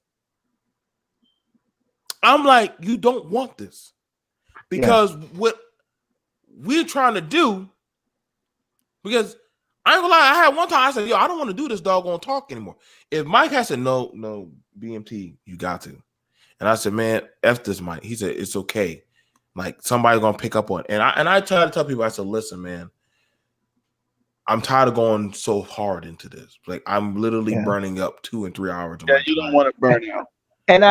I'm like, you don't want this, because what we're trying to do, because I ain't gonna lie, I had one time I said, yo, I don't want to do this doggone talk anymore. If Mike had said, no, BMT, you got to. And I said, man, F this, Mike. He said, it's okay. Like, somebody's gonna pick up on it. And I try to tell people, I said, listen, man, I'm tired of going so hard into this. Like, I'm literally burning up 2 and 3 hours. Yeah, you don't want to burn out. And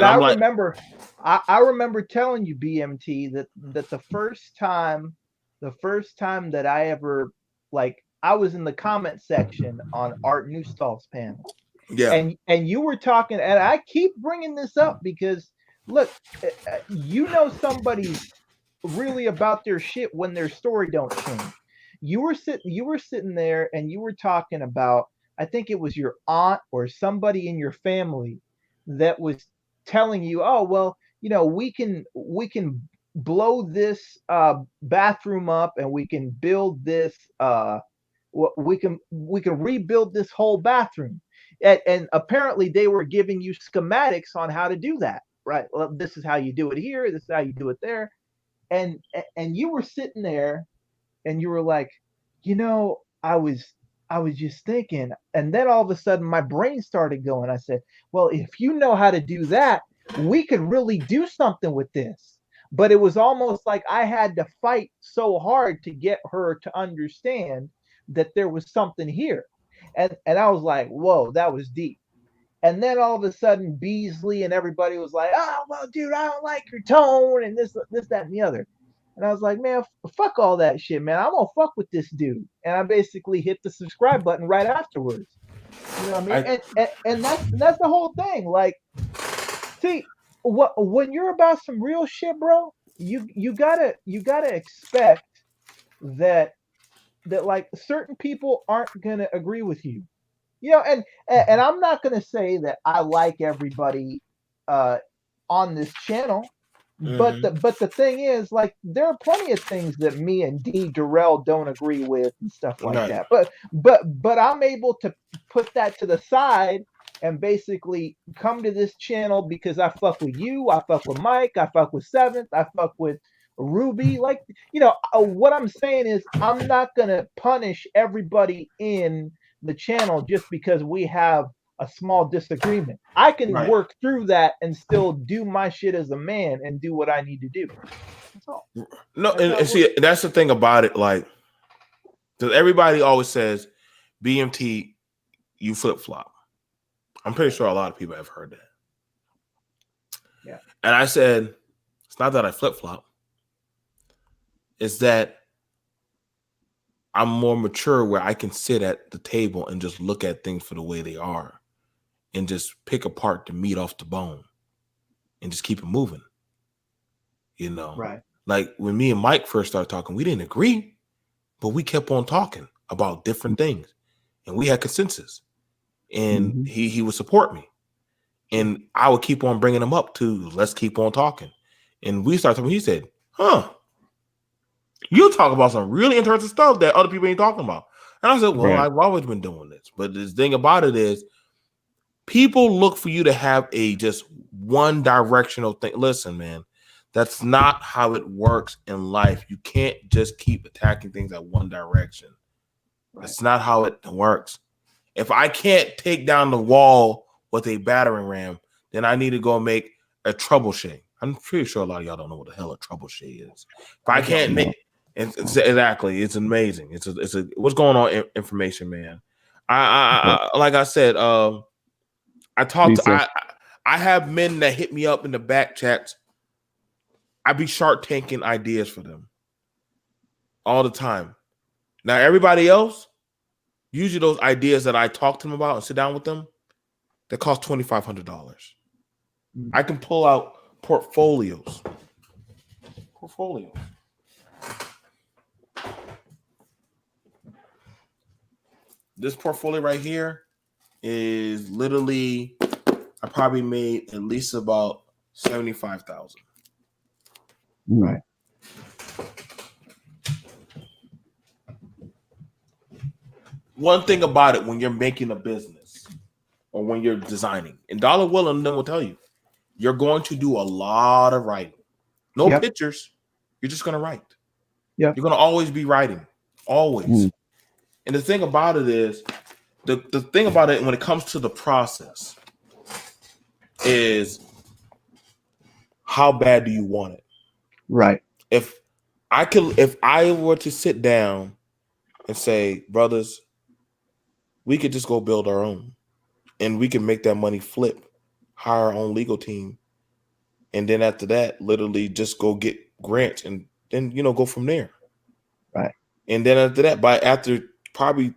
I remember, I remember telling you, BMT, that the first time that I ever, like, I was in the comment section on Art Newstall's panel. Yeah. And you were talking, and I keep bringing this up because, look, you know somebody's really about their shit when their story don't change. You were sitting there and you were talking about, I think it was your aunt or somebody in your family that was telling you, oh, well, you know, we can blow this bathroom up and we can build this we can rebuild this whole bathroom. And apparently they were giving you schematics on how to do that, right? Well, this is how you do it here, this is how you do it there. And you were sitting there and you were like, you know, I was just thinking, and then all of a sudden my brain started going. I said, well, if you know how to do that, we could really do something with this. But it was almost like I had to fight so hard to get her to understand that there was something here. And I was like, whoa, that was deep. And then all of a sudden Beasley and everybody was like, oh, well, dude, I don't like your tone and this, that, and the other. And I was like, man, fuck all that shit, man. I'm gonna fuck with this dude. And I basically hit the subscribe button right afterwards. You know what I mean? And that's the whole thing. Like, see, when you're about some real shit, bro, you gotta expect that like certain people aren't gonna agree with you. You know, and I'm not gonna say that I like everybody on this channel. But the thing is, like, there are plenty of things that me and D Durrell don't agree with and stuff like that. But I'm able to put that to the side and basically come to this channel because I fuck with you, I fuck with Mike, I fuck with Seventh, I fuck with Ruby. Like, you know, what I'm saying is I'm not gonna punish everybody in the channel just because we have a small disagreement. I can work through that and still do my shit as a man and do what I need to do. That's all. No, and see, that's the thing about it. Like, because everybody always says, BMT, you flip flop. I'm pretty sure a lot of people have heard that. Yeah. And I said, it's not that I flip flop. It's that I'm more mature where I can sit at the table and just look at things for the way they are and just pick apart the meat off the bone and just keep it moving. You know? Right. Like when me and Mike first started talking, we didn't agree, but we kept on talking about different things and we had consensus. And he would support me. And I would keep on bringing him up to let's keep on talking. And we started talking. He said, "Huh, you talk about some really interesting stuff that other people ain't talking about." And I said, "Well, I've always been doing this, but the thing about it is, people look for you to have a just one directional thing. Listen, man, that's not how it works in life. You can't just keep attacking things at one direction. That's not how it works. If I can't take down the wall with a battering ram, then I need to go make a trebuchet. I'm pretty sure a lot of y'all don't know what the hell a trebuchet is. If I can't make exactly, it's amazing. It's a what's going on information, man. I like I said, I have men that hit me up in the back chats. I be Shark Tanking ideas for them all the time. Now, everybody else, usually those ideas that I talk to them about and sit down with them, that cost $2,500. I can pull out portfolios. This portfolio right here is literally, I probably made at least about $75,000. Right. One thing about it when you're making a business or when you're designing, and Dollar Will and them will tell you, you're going to do a lot of writing. No pictures. You're just going to write. Yeah. You're going to always be writing. Always. And the thing about it is, the thing about it when it comes to the process is how bad do you want it? Right. If I were to sit down and say, brothers, we could just go build our own and we can make that money flip, hire our own legal team. And then after that, literally just go get grants and then, go from there. Right. And then after that, after probably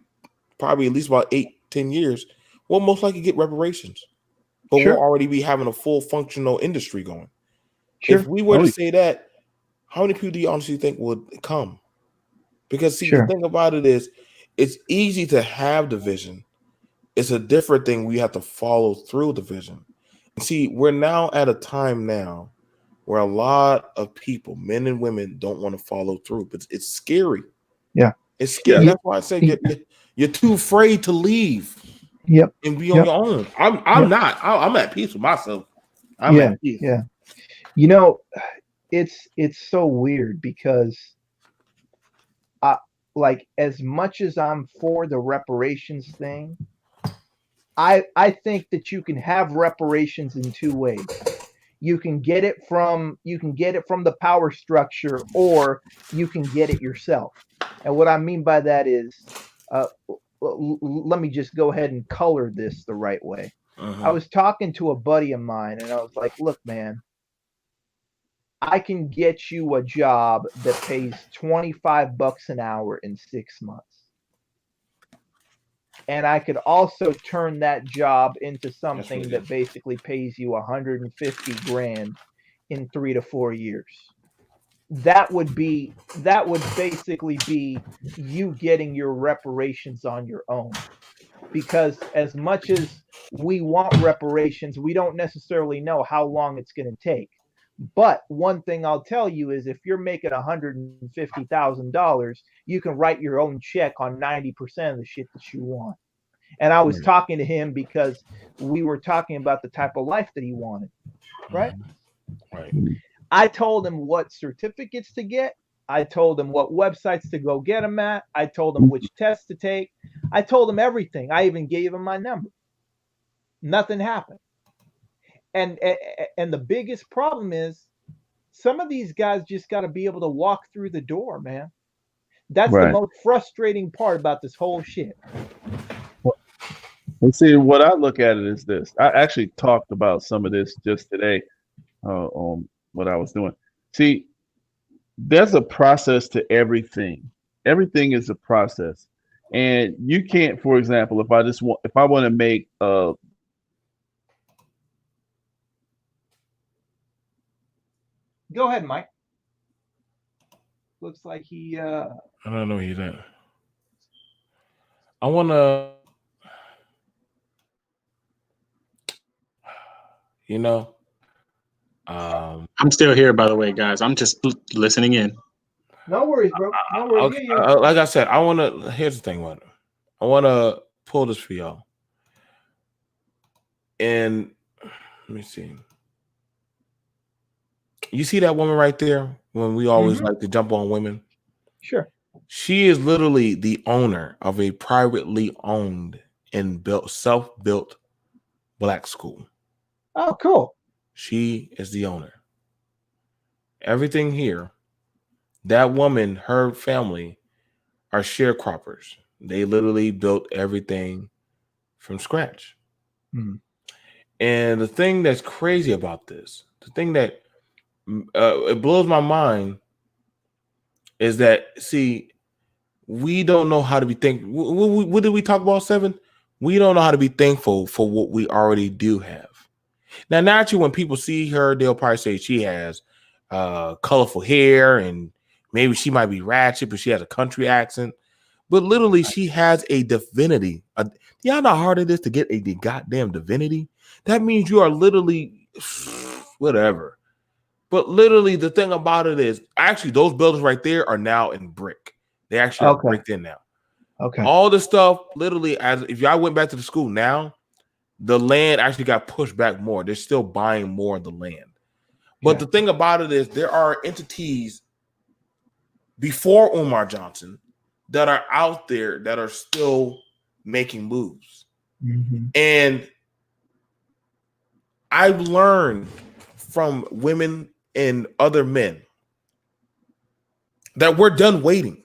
at least about 8-10 years, we'll most likely get reparations. But we'll already be having a full functional industry going. Sure. If we were to say that, how many people do you honestly think would come? Because the thing about it is, it's easy to have the vision. It's a different thing. We have to follow through the vision. And see, we're now at a time now where a lot of people, men and women, don't want to follow through. But it's scary. Yeah. It's scary. That's why I say you're too afraid to leave. Yep. And be on your own. I'm not. I'm at peace with myself. I'm at peace. Yeah. It's so weird because like as much as I'm for the reparations thing, I think that you can have reparations in two ways. You can get it from the power structure, or you can get it yourself. And what I mean by that is, let me just go ahead and color this the right way. I was talking to a buddy of mine, and I was like, "Look, man, I can get you a job that pays $25 an hour in 6 months. And I could also turn that job into something that basically pays you 150 grand in 3 to 4 years." That would basically be you getting your reparations on your own. Because as much as we want reparations, we don't necessarily know how long it's going to take. But one thing I'll tell you is, if you're making $150,000, you can write your own check on 90% of the shit that you want. And I was talking to him because we were talking about the type of life that he wanted. Right? Right. I told him what certificates to get. I told him what websites to go get them at. I told him which tests to take. I told him everything. I even gave him my number. Nothing happened. And the biggest problem is, some of these guys just got to be able to walk through the door, man. That's the most frustrating part about this whole shit. And see, what I look at it is this. I actually talked about some of this just today on what I was doing. See, there's a process to everything. Everything is a process. And you can't, for example, if I want to make Go ahead, Mike. Looks like he I don't know he's at. I wanna I'm still here, by the way, guys. I'm just listening in. No worries, bro. No worries. Okay. Like I said, I want to. Here's the thing, man. I want to pull this for y'all. And let me see. You see that woman right there? When we always like to jump on women. Sure. She is literally the owner of a privately owned and self-built black school. Oh, cool. She is the owner. Everything here, that woman, her family are sharecroppers. They literally built everything from scratch. Mm-hmm. And the thing that's crazy about this, the thing that it blows my mind is that, see, we don't know how to be thankful. What did we talk about, 7? We don't know how to be thankful for what we already do have. Now, naturally, when people see her, they'll probably say she has colorful hair and maybe she might be ratchet, but she has a country accent. But literally, she has a divinity. Y'all know how hard it is to get a goddamn divinity? That means you are literally whatever. But literally, the thing about it is, actually, those buildings right there are now in brick. They actually are bricked in now. Okay. All the stuff, literally, as if y'all went back to the school now, the land actually got pushed back more. They're still buying more of the land. But the thing about it is, there are entities before Umar Johnson that are out there that are still making moves. Mm-hmm. And I've learned from women and other men that we're done waiting.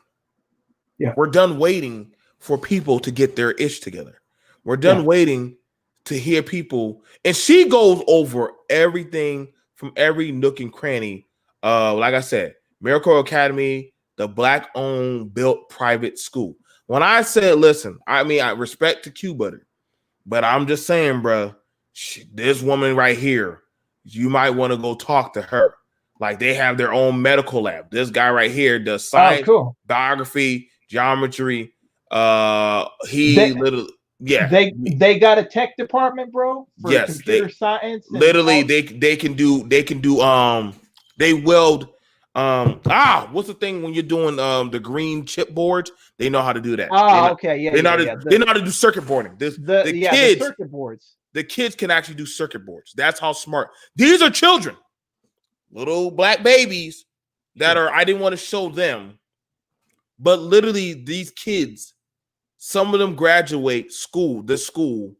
Yeah. We're done waiting for people to get their ish together. We're done waiting to hear people. And she goes over everything from every nook and cranny. Like I said, Miracle Academy, the black-owned, built private school. When I said, listen, I mean, I respect to Q Butter, but I'm just saying, bro, this woman right here, you might want to go talk to her. Like, they have their own medical lab. This guy right here does science, biography, geometry. They got a tech department, bro. For computer science. Literally, they can do they weld what's the thing when you're doing the green chip boards? They know how to do that. They know how to do circuit boarding. The circuit boards. The kids can actually do circuit boards. That's how smart. These are children, little black babies that are. I didn't want to show them, but literally these kids, some of them graduate this school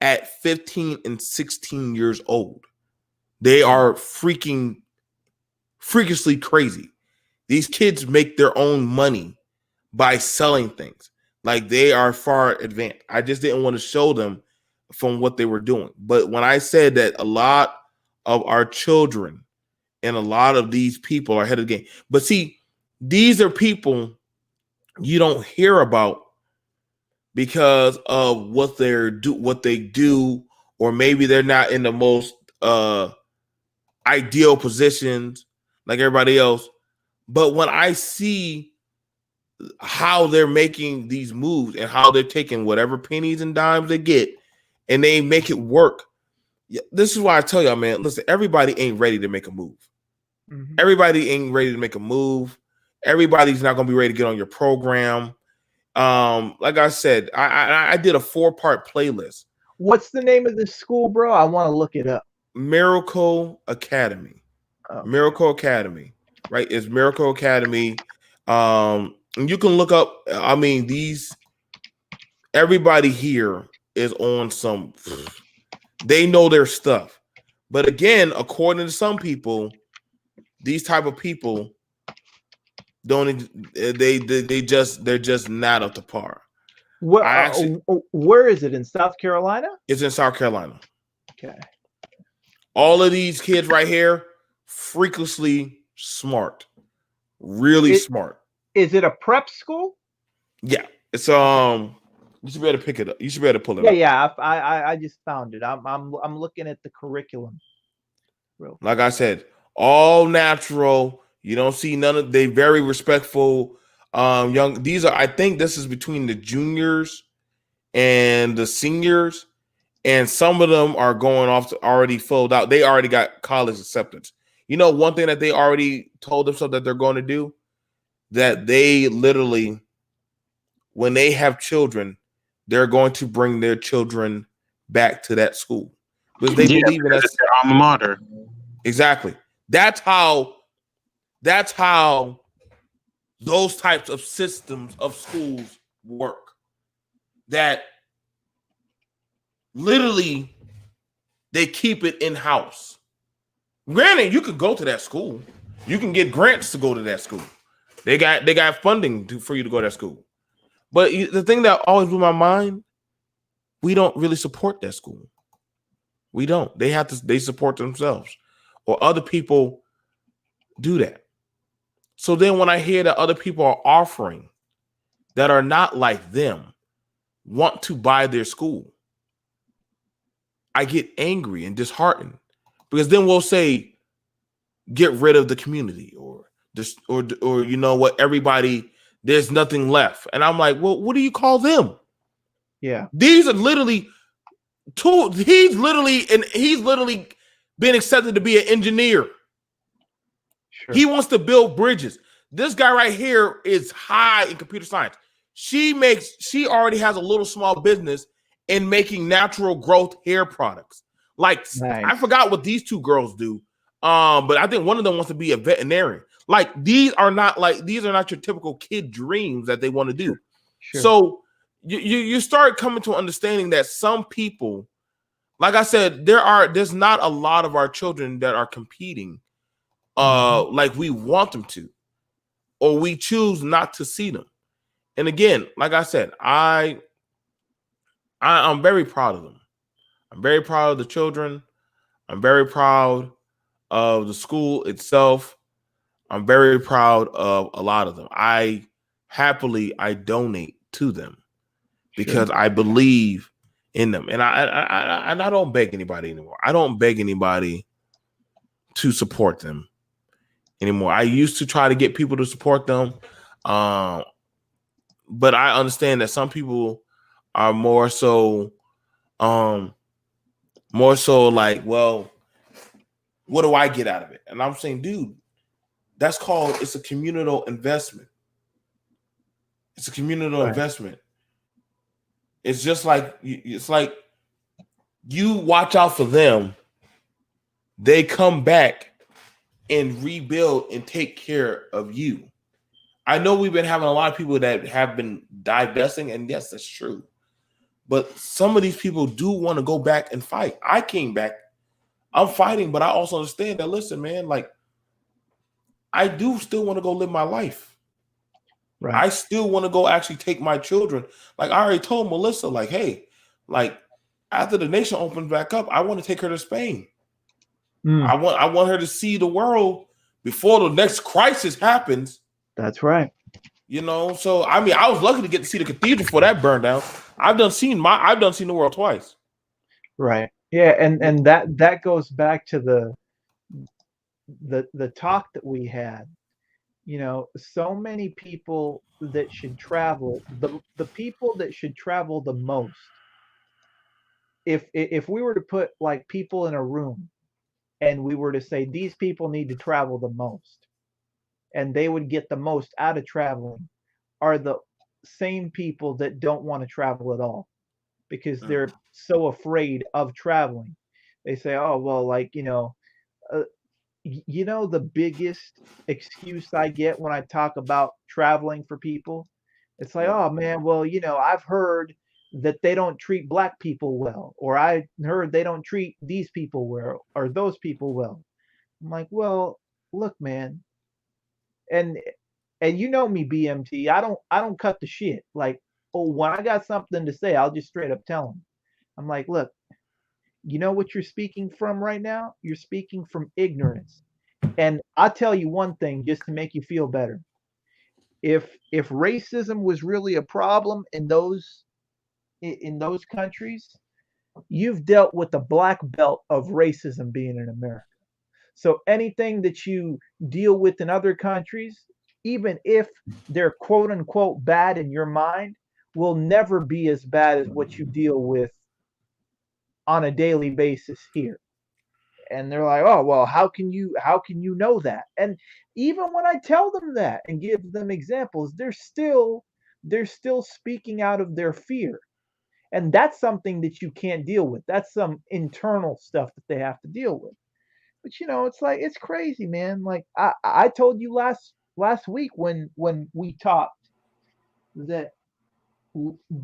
at 15 and 16 years old. They are freakishly crazy. These kids make their own money by selling things. Like, they are far advanced. I just didn't want to show them from what they were doing. But when I said that a lot of our children and a lot of these people are ahead of the game. But see, these are people you don't hear about because of what they do, or maybe they're not in the most ideal positions like everybody else. But when I see how they're making these moves and how they're taking whatever pennies and dimes they get and they make it work, this is why I tell y'all, man, listen, everybody ain't ready to make a move. Mm-hmm. Everybody ain't ready to make a move. Everybody's not going to be ready to get on your program. Like I said, I did a 4-part playlist. What's the name of this school, bro? I want to look it up. Miracle Academy. Miracle Academy, right? It's Miracle Academy. And you can look up, I mean, everybody here is on some, they know their stuff. But again, according to some people, these type of people they're just not up to par. Where is it? In South Carolina? It's in South Carolina. Okay. All of these kids right here, freakishly smart, really smart. Is it a prep school? Yeah, it's you should be able to pick it up. You should be able to pull it up. Yeah. I just found it. I'm looking at the curriculum. Like I said, all natural. You don't see none of. They very respectful. Young. These are. I think this is between the juniors and the seniors, and some of them are going off to already filled out. They already got college acceptance. You know, one thing that they already told themselves that they're going to do, that they literally, when they have children, they're going to bring their children back to that school because they believe in that alma mater. Exactly. That's how those types of systems of schools work. That literally they keep it in-house. Granted, you could go to that school. You can get grants to go to that school. They got funding for you to go to that school. But the thing that always blew my mind, we don't really support that school. We don't. They support themselves. Or other people do that. So then when I hear that other people are offering that are not like them want to buy their school, I get angry and disheartened, because then we'll say, get rid of the community, or you know what, everybody, there's nothing left. And I'm like, well, what do you call them? Yeah. These are literally he's literally been accepted to be an engineer. Sure. He wants to build bridges. This guy right here is high in computer science. She already has a little small business in making natural growth hair products. Like, nice. I forgot what these two girls do. But I think one of them wants to be a veterinarian. Like, these are not your typical kid dreams that they want to do. Sure. So you start coming to understanding that some people, like I said, there's not a lot of our children that are competing like we want them to, or we choose not to see them. And again, like I said, I'm very proud of them. I'm very proud of the children. I'm very proud of the school itself. I'm very proud of a lot of them. I donate to them because I believe in them. And I don't beg anybody anymore. I don't beg anybody to support them anymore. I used to try to get people to support them. But I understand that some people are more so like, well, what do I get out of it? And I'm saying, dude, it's a communal investment. It's a communal investment. It's just like, you watch out for them. They come back and rebuild and take care of you. I know we've been having a lot of people that have been divesting, and yes, that's true. But some of these people do want to go back and fight. I came back. I'm fighting, but I also understand that, listen, man, like, I do still want to go live my life. Right. I still want to go actually take my children. Like, I already told Melissa, like, hey, like, after the nation opens back up, I want to take her to Spain. I want her to see the world before the next crisis happens. That's right. You know, so I mean, I was lucky to get to see the cathedral before that burned down. I've done seen the world twice. Right. Yeah, and that goes back to the talk that we had. You know, so many people that should travel, the people that should travel the most. If we were to put like people in a room and we were to say these people need to travel the most and they would get the most out of traveling, are the same people that don't want to travel at all because they're so afraid of traveling. They say, oh, well, like, the biggest excuse I get when I talk about traveling for people, it's like, oh man, well, I've heard that they don't treat black people well, or I heard they don't treat these people well or those people well. I'm like, well, look, man, and you know me, BMT, I don't cut the shit. Like, oh, when I got something to say, I'll just straight up tell them. I'm like, look, you know what you're speaking from right now? You're speaking from ignorance. And I'll tell you one thing just to make you feel better. If racism was really a problem in those countries, you've dealt with the black belt of racism being in America. So anything that you deal with in other countries, even if they're quote unquote bad in your mind, will never be as bad as what you deal with on a daily basis here. And they're like, oh, well, how can you know that? And even when I tell them that and give them examples, they're still speaking out of their fear. And that's something that you can't deal with. That's some internal stuff that they have to deal with. But it's like, it's crazy, man. Like I told you last week when we talked that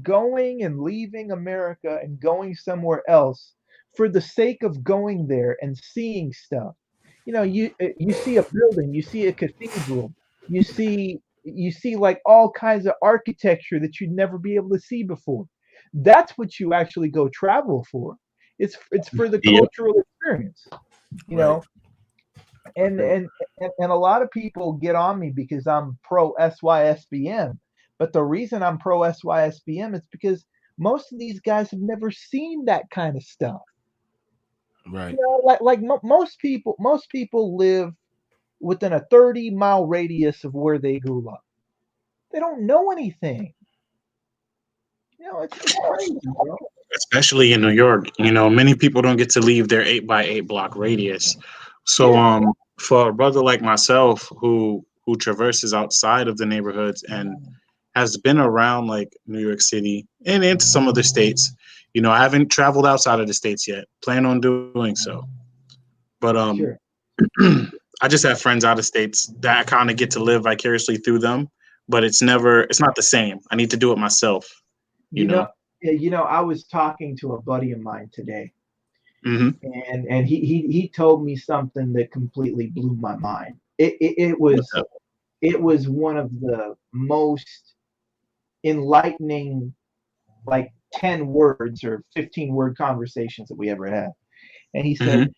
going and leaving America and going somewhere else for the sake of going there and seeing stuff. You see a building, you see a cathedral, you see like all kinds of architecture that you'd never be able to see before. That's what you actually go travel for. It's for the cultural experience, know. And a lot of people get on me because I'm pro SYSBM. But the reason I'm pro SYSBM is because most of these guys have never seen that kind of stuff. Right. Most people live within a 30-mile radius of where they grew up. They don't know anything. It's crazy, bro. Especially in New York, many people don't get to leave their 8x8 block radius. So, for a brother like myself who traverses outside of the neighborhoods and has been around like New York City and into some other states, I haven't traveled outside of the states yet. Plan on doing so, but Sure. I just have friends out of states that I kind of get to live vicariously through them. But it's not the same. I need to do it myself. You know. I was talking to a buddy of mine today, mm-hmm. and he told me something that completely blew my mind. It was one of the most enlightening, like 10 words or 15-word conversations that we ever had. And he said,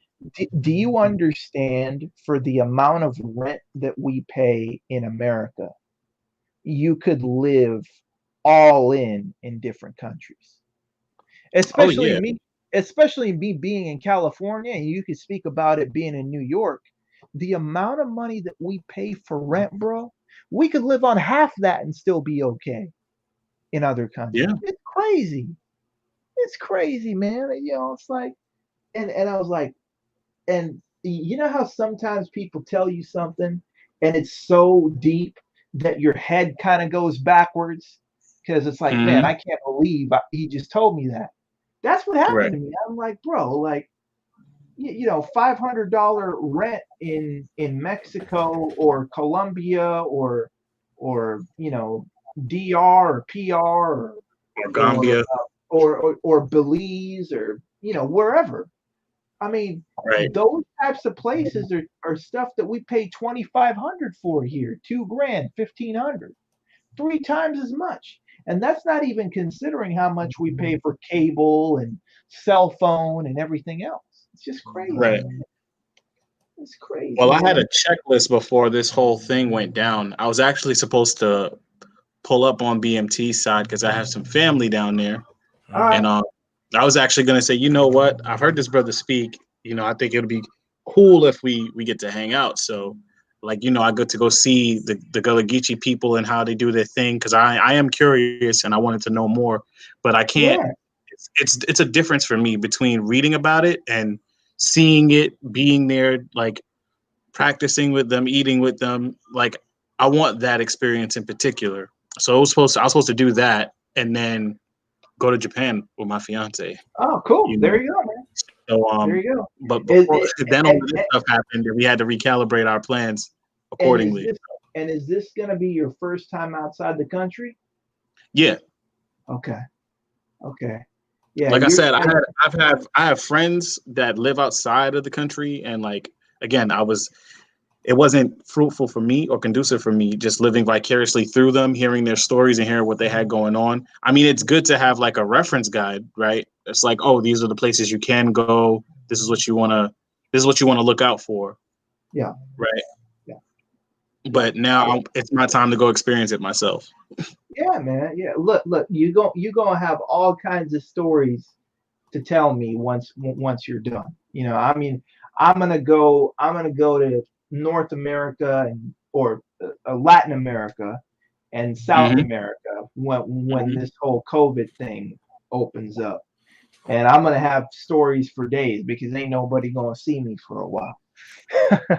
do you understand, for the amount of rent that we pay in America, you could live all in different countries, especially me being in California, and you could speak about it being in New York. The amount of money that we pay for rent, bro, we could live on half that and still be okay in other countries. Yeah. It's crazy, man. It's like, and I was like, and you know how sometimes people tell you something and it's so deep that your head kind of goes backwards because it's like, man, I can't believe he just told me that. That's what happened to me. I'm like, bro, like, $500 rent in Mexico or Colombia or DR or PR or Gambia or Belize or wherever. I mean, those types of places are stuff that we pay $2,500 for here, $2,000, $1,500, 3 times as much. And that's not even considering how much we pay for cable and cell phone and everything else. It's just crazy. Right. Man. It's crazy. Well, I had a checklist before this whole thing went down. I was actually supposed to pull up on BMT's side because I have some family down there. And I was actually going to say, you know what? I've heard this brother speak. I think it'll be cool if we get to hang out. So, I get to go see the Gullah Geechee people and how they do their thing because I am curious and I wanted to know more. But I can't. Yeah. It's a difference for me between reading about it and seeing it, being there, like practicing with them, eating with them. Like I want that experience in particular. So I was supposed to do that and then go to Japan with my fiance. Oh, cool. There you go, man. So there you go. But before then all this stuff happened, we had to recalibrate our plans accordingly. Is this gonna be your first time outside the country? Yeah. Okay. Yeah. Like I said, I have friends that live outside of the country, and like again, it wasn't fruitful for me or conducive for me just living vicariously through them, hearing their stories and hearing what they had going on. I mean, it's good to have like a reference guide, right? It's like, oh, these are the places you can go. This is what you want to look out for. Yeah. Right. Yeah. But now it's my time to go experience it myself. Yeah, man. Yeah. Look, you're gonna have all kinds of stories to tell me once you're done. I mean, I'm gonna go to North America or Latin America and South America when this whole COVID thing opens up. and I'm gonna have stories for days because ain't nobody gonna see me for a while.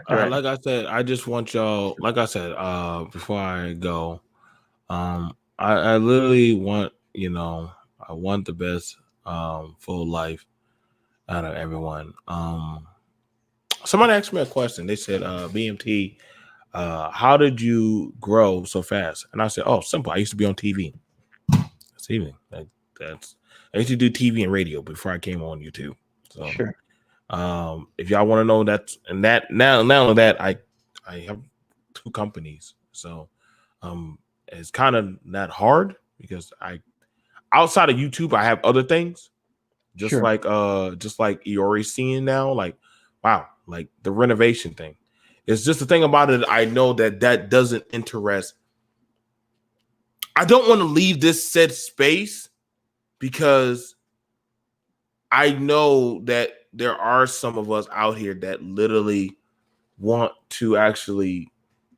Like I said, I just want y'all. Like I said, before I go, I literally want I want the best full life out of everyone. Somebody asked me a question. They said, BMT, how did you grow so fast? And I said, oh, simple. I used to be on TV. That's evening. I used to do TV and radio before I came on YouTube. So, sure. If y'all want to know now only that I have 2 companies, so it's kind of not hard because outside of YouTube I have other things, just like Iori seeing now, like wow, like the renovation thing. It's just the thing about it. I know that doesn't interest. I don't want to leave this said space because I know that there are some of us out here that literally want to actually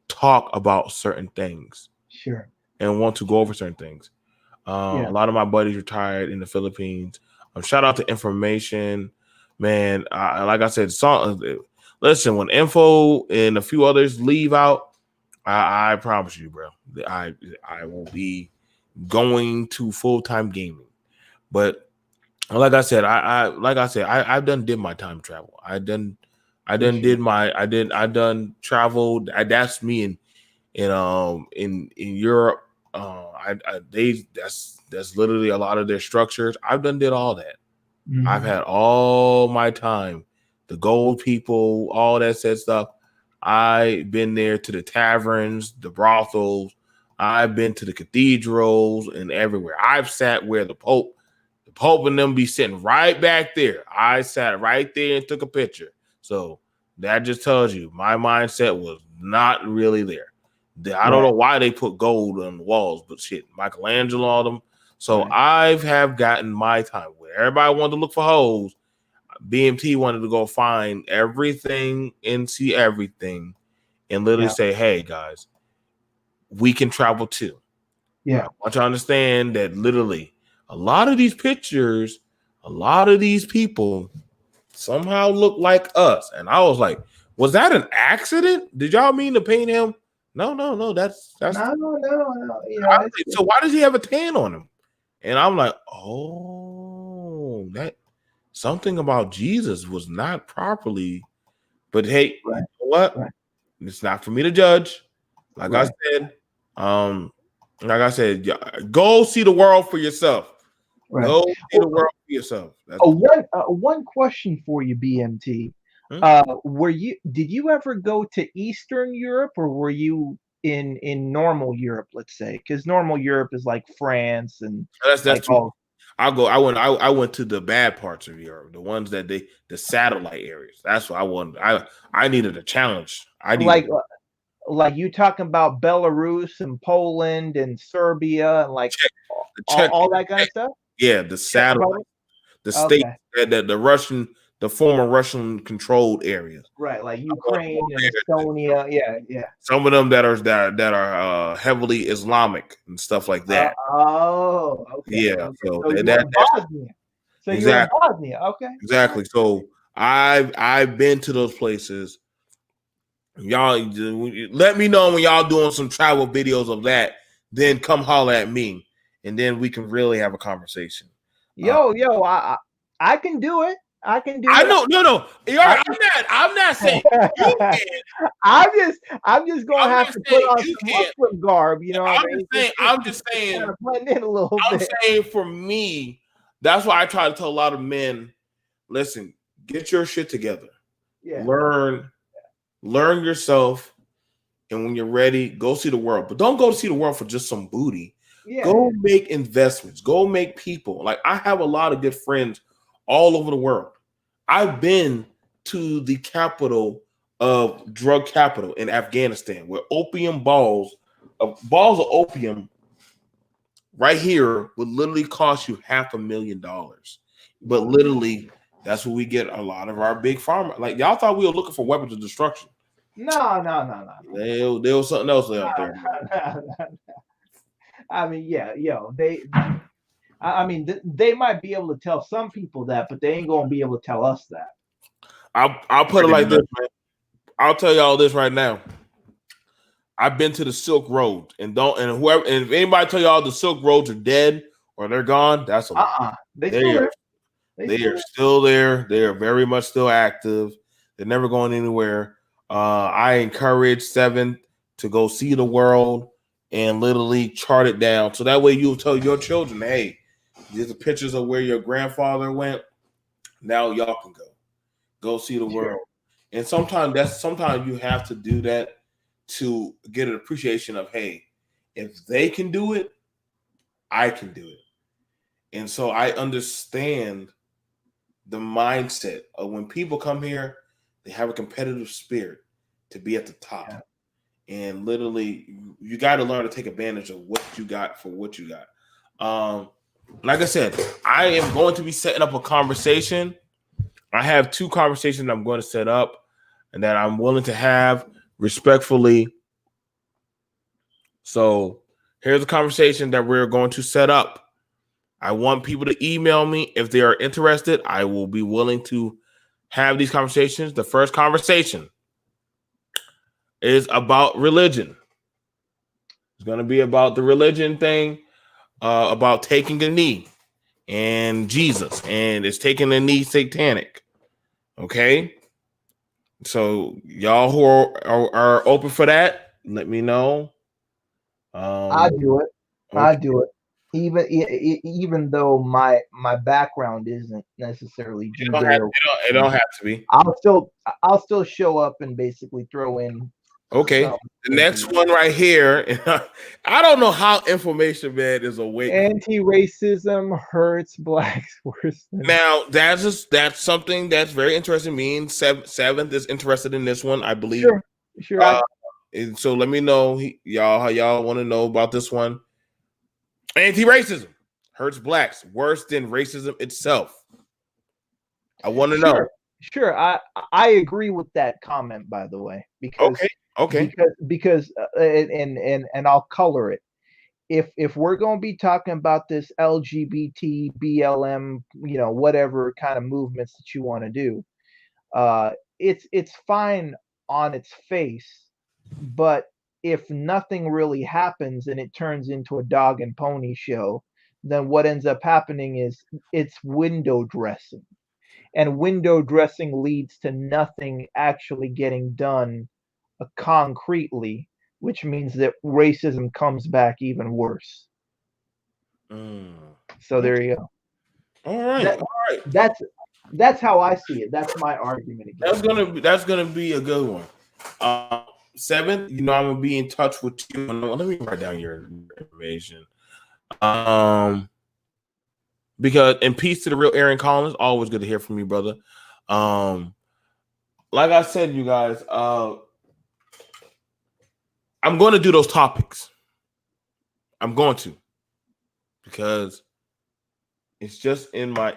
talk about certain things. Sure. And want to go over certain things. A lot of my buddies retired in the Philippines. Shout out to Information, man. Like I said, listen, when Info and a few others leave out, I promise you, bro, I will be going to full-time gaming. But like I said, I've did my time travel. I done traveled. That's me in Europe. That's literally a lot of their structures. I've did all that. Mm-hmm. I've had all my time, the gold people, all that said stuff. I've been there to the taverns, the brothels. I've been to the cathedrals and everywhere. I've sat where the Pope and them be sitting right back there. I sat right there and took a picture. So that just tells you my mindset was not really there. I don't know why they put gold on the walls, but shit, Michelangelo, all them. So I have gotten my time where everybody wanted to look for holes. BMT wanted to go find everything and see everything and literally say, hey, guys, we can travel too. Yeah. I want you to understand that literally a lot of these pictures, a lot of these people somehow look like us. And I was like, was that an accident? Did y'all mean to paint him? No. That's no. So why does he have a tan on him? And I'm like, oh, that something about Jesus was not properly. But hey, you know what? It's not for me to judge. Like I said, go see the world for yourself. Go see the world for yourself. One question for you, BMT. Did you ever go to Eastern Europe, or were you in normal Europe, let's say? Because normal Europe is like France and that's true. I went to the bad parts of Europe, the ones that the satellite areas. That's what I wanted. I needed a challenge. Like you talking about Belarus and Poland and Serbia and like all that kind of stuff? Yeah, the satellite, the state that the former Russian controlled areas. Right, like Ukraine and Estonia. Yeah. Some of them that are heavily Islamic and stuff like that. Yeah. So you're in Bosnia. So exactly. You're in Bosnia. Okay. Exactly. So I've been to those places. Y'all let me know when y'all doing some travel videos of that. Then come holler at me, and then we can really have a conversation. Yo, I can do it. I can do. I know, no. I'm not saying you can. I'm just gonna have to put on some Muslim garb. You know, I'm just saying. Kind of blend in a little bit. I'm saying for me, that's why I try to tell a lot of men, listen, get your shit together. Yeah. Learn yourself, and when you're ready, go see the world. But don't go to see the world for just some booty. Yeah. Go make investments. Go make people. Like I have a lot of good friends all over the world. I've been to the capital of drug capital in Afghanistan, where balls of opium right here would literally cost you $500,000. But literally, that's where we get a lot of our big pharma. Like y'all thought we were looking for weapons of destruction. No. There was something else out there. I mean, I mean, they might be able to tell some people that, but they ain't gonna be able to tell us that. I'll put it like this, man. I'll tell y'all this right now. I've been to the Silk Road, and if anybody tell y'all the Silk Roads are dead or they're gone, that's a lie. They are still there. They are very much still active. They're never going anywhere. I encourage 7th to go see the world and literally chart it down, so that way you'll tell your children, "Hey, these are pictures of where your grandfather went. Now y'all can go see the world." And sometimes you have to do that to get an appreciation of, hey, if they can do it, I can do it. And so I understand the mindset of when people come here, they have a competitive spirit to be at the top. Yeah. And literally, you got to learn to take advantage of what you got for what you got. Like I said, I am going to be setting up a conversation. I have 2 conversations I'm going to set up and that I'm willing to have respectfully. So here's a conversation that we're going to set up. I want people to email me if they are interested. I will be willing to have these conversations. The first conversation is about religion. It's going to be about the religion thing, about taking a knee and Jesus, and it's taking a knee satanic. Okay? So y'all who are open for that, let me know. I do it. Okay. I do it. Even though my background isn't necessarily Judeo, it don't have to be. I'll still show up and basically throw in. Okay, the next one right here. I don't know how Information Man is awake. Anti-racism hurts blacks worse than. Now that's something that's very interesting. Me and 7th is interested in this one, I believe. Sure. And so let me know, y'all, how y'all want to know about this one. Anti-racism hurts blacks worse than racism itself. I want to know. Sure, I agree with that comment, by the way, because because and I'll color it. If we're going to be talking about this LGBT, BLM, whatever kind of movements that you want to do, it's fine on its face, but if nothing really happens and it turns into a dog and pony show, then what ends up happening is it's window dressing. And window dressing leads to nothing actually getting done concretely, which means that racism comes back even worse. So there you go. All right. That's how I see it. That's my argument again. That's gonna be a good one. 7th, I'm gonna be in touch with you. Let me write down your information. Because in peace to the real Aaron Collins, always good to hear from you, brother. Like I said, you guys, I'm going to do those topics. I'm going to, because it's just in me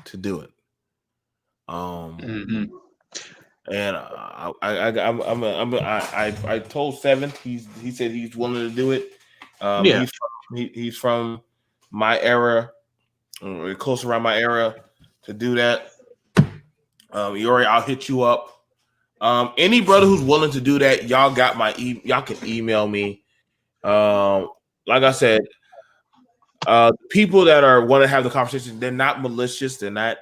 to do it. And I told 7th, he said he's willing to do it. He's from my era, close around my era, to do that. I'll hit you up. Any brother who's willing to do that, y'all got my y'all can email me. Like I said, people that want to have the conversation, they're not malicious. They're not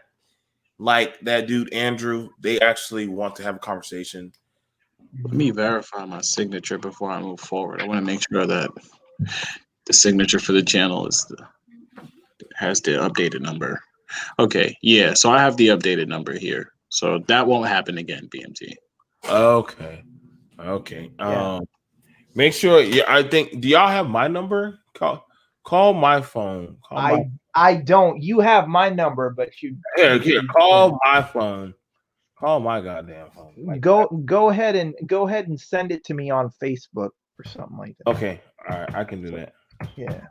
like that dude Andrew. They actually want to have a conversation. Let me verify my signature before I move forward. I want to make sure that the signature for the channel has the updated number. Okay, yeah. So I have the updated number here. So that won't happen again, BMT. Okay. Yeah. Make sure. Yeah, I think. Do y'all have my number? Call my phone. I don't. You have my number, but you. Yeah. Call my phone. Call my goddamn phone. Go ahead and send it to me on Facebook or something like that. Okay. All right. I can do that. Yeah.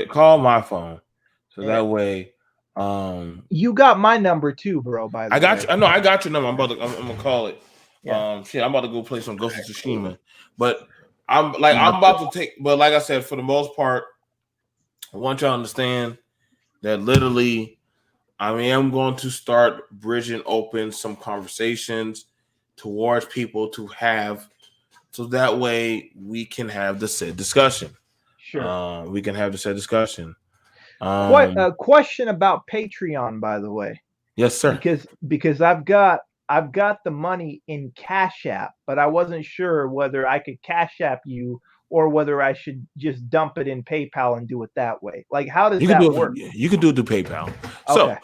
Call my phone, so that way. You got my number too, bro. By the way, I got you. I know. I got your number. I'm gonna call it. Yeah. I'm about to go play some Ghost of Tsushima, but I'm about to take. But like I said, for the most part, I want y'all to understand that literally I am going to start bridging open some conversations towards people to have, so that way we can have the said discussion. Sure. We can have the said discussion. A question about Patreon, by the way. Yes, sir. Because I've got the money in Cash App, but I wasn't sure whether I could Cash App you or whether I should just dump it in PayPal and do it that way. Like, how does that work? You can do it through PayPal. Okay.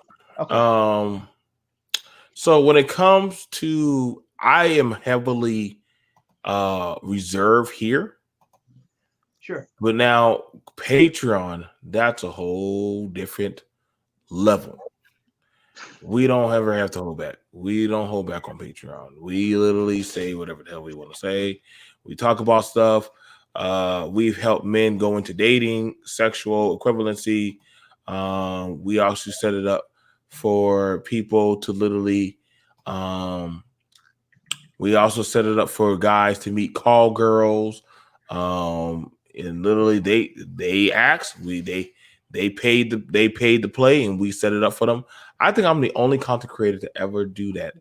So when it comes to, I am heavily reserved here. Sure. But now Patreon, that's a whole different level. We don't ever have to hold back. We don't hold back on Patreon. We literally say whatever the hell we want to say. We talk about stuff. We've helped men go into dating, sexual equivalency. We also set it up for people to literally, we also set it up for guys to meet call girls. And literally they asked, they paid the play, and we set it up for them. I think I'm the only content creator to ever do that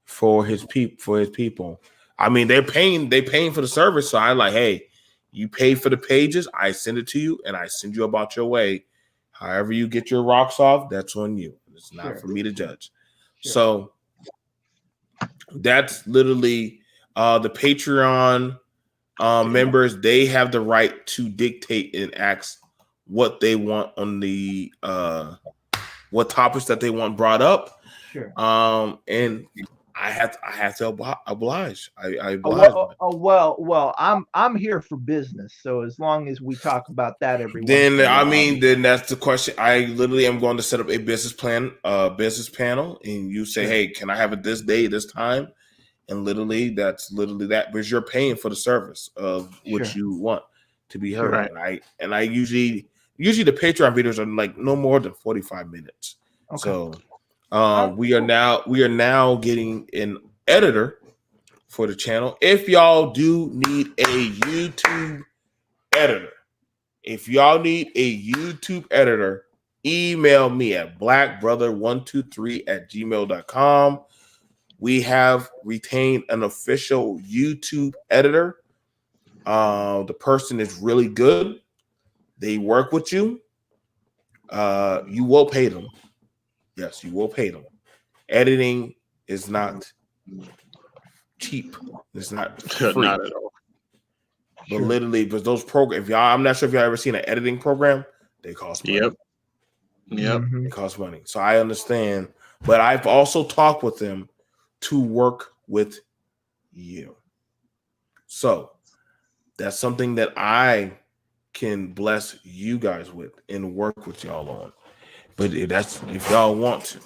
for his people. I mean, they're paying for the service, so I like, hey, you pay for the pages, I send it to you, and I send you about your way. However you get your rocks off, that's on you. It's not for me to judge. Sure. So that's literally the Patreon members. They have the right to dictate and ask what they want on the what topics that they want brought up. Sure. And I have to oblige. I oblige. Well, I'm here for business. So as long as we talk about that every then then that's the question. I literally am going to set up a business plan, business panel, and you say, hey, can I have it this day, this time? And literally that's literally that, because you're paying for the service of what you want to be heard. Right. And I usually the Patreon videos are like no more than 45 minutes. Okay. So we are now getting an editor for the channel. If y'all do need a YouTube editor, email me at blackbrother123@gmail.com. We have retained an official YouTube editor. The person is really good. They work with you. You will pay them. Yes, you will pay them. Editing is not cheap. It's not free. Not at all. But literally, because those programs, I'm not sure if y'all ever seen an editing program. They cost money. Yep. It costs money. So I understand. But I've also talked with them to work with you. So that's something that I can bless you guys with and work with y'all on. But that's if y'all want to.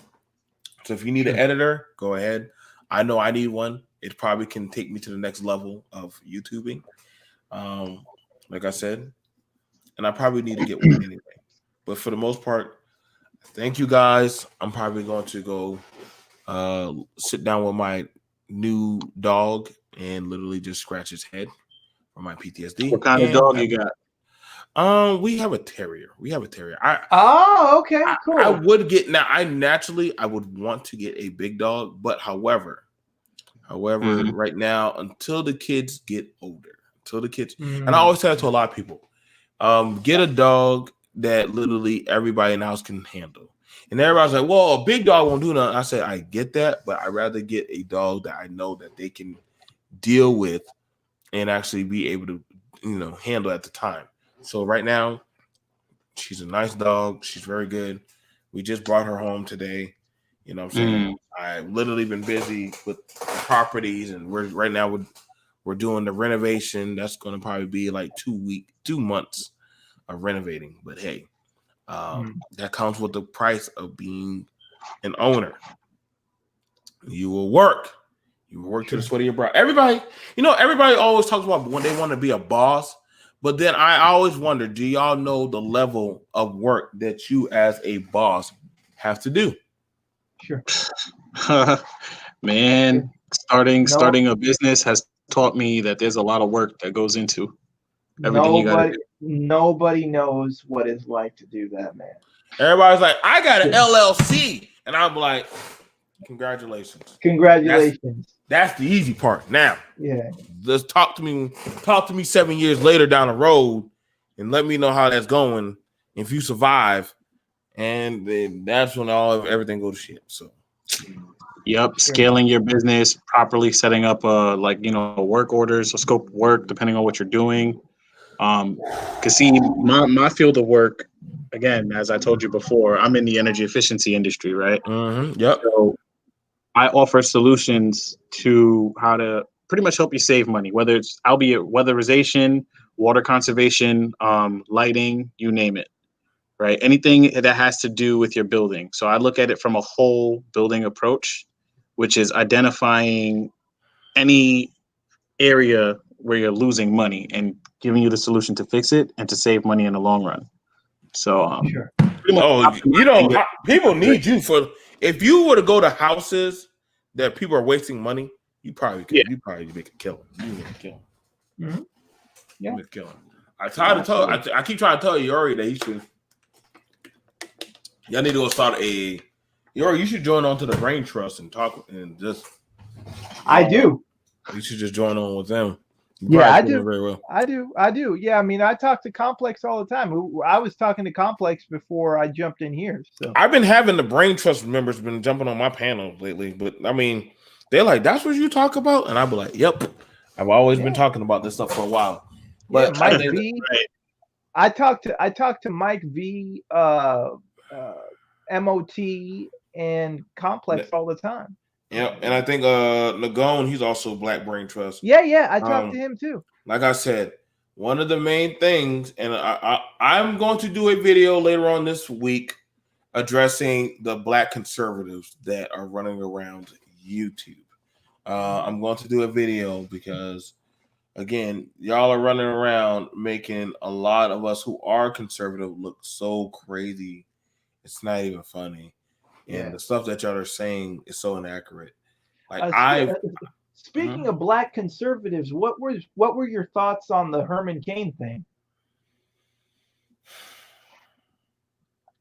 So if you need an editor, go ahead. I know I need one. It probably can take me to the next level of YouTubing. Like I said, and I probably need to get one anyway. But for the most part, thank you guys. I'm probably going to go sit down with my new dog and literally just scratch his head for my PTSD. What kind of dog you got? We have a terrier. Okay, cool. I would get I would want to get a big dog, but however, right now, until the kids get older, and I always tell it to a lot of people, get a dog that literally everybody in the house can handle. And everybody's like, well, a big dog won't do nothing. I said, I get that, but I'd rather get a dog that I know that they can deal with and actually be able to, handle at the time. So right now, she's a nice dog. She's very good. We just brought her home today. You know what I'm saying? I've literally been busy with properties, and we're doing the renovation. That's going to probably be like 2 months of renovating. But hey, that comes with the price of being an owner. You will work to the sweat of your brow. Everybody always talks about when they want to be a boss, but then I always wonder, do y'all know the level of work that you as a boss have to do? Sure. Man, starting a business has taught me that there's a lot of work that goes into everything you got to do. Nobody knows what it's like to do that, man. Everybody's like, I got an LLC, and I'm like, congratulations. That's the easy part. Now, let's talk to me 7 years later down the road, and let me know how that's going. If you survive, and then that's when everything goes to shit. So, yep, scaling your business properly, setting up work orders, a scope of work, depending on what you're doing. Cause see, my field of work, again, as I told you before, I'm in the energy efficiency industry, right? Mm-hmm. Yep. So I offer solutions to how to pretty much help you save money, whether it's albeit weatherization, water conservation, lighting, you name it, right? Anything that has to do with your building. So I look at it from a whole building approach, which is identifying any area where you're losing money and giving you the solution to fix it and to save money in the long run. So, people need you for. If you were to go to houses that people are wasting money, you probably could. You probably make a kill. You make a kill. Mm-hmm. Yeah, make a kill. I keep trying to tell Yori that he should. Y'all need to go start Yori, you should join on to the Brain Trust and talk and just. I do. You should just join on with them. I do. Very well. I do. Yeah, I mean, I talk to Complex all the time. I was talking to Complex before I jumped in here. So I've been having the Brain Trust members been jumping on my panel lately, but I mean, they're like, "That's what you talk about," and I'll be like, "Yep, I've always been talking about this stuff for a while." But Mike V, I talked to Mike V, MOT, and Complex all the time. Yeah, and I think Nagone, he's also Black Brain Trust. Yeah, I talked to him too. Like I said, one of the main things, and I'm going to do a video later on this week addressing the Black conservatives that are running around YouTube. I'm going to do a video because, again, y'all are running around making a lot of us who are conservative look so crazy. It's not even funny. And the stuff that y'all are saying is so inaccurate. Like speaking of Black conservatives, what were your thoughts on the Herman Cain thing?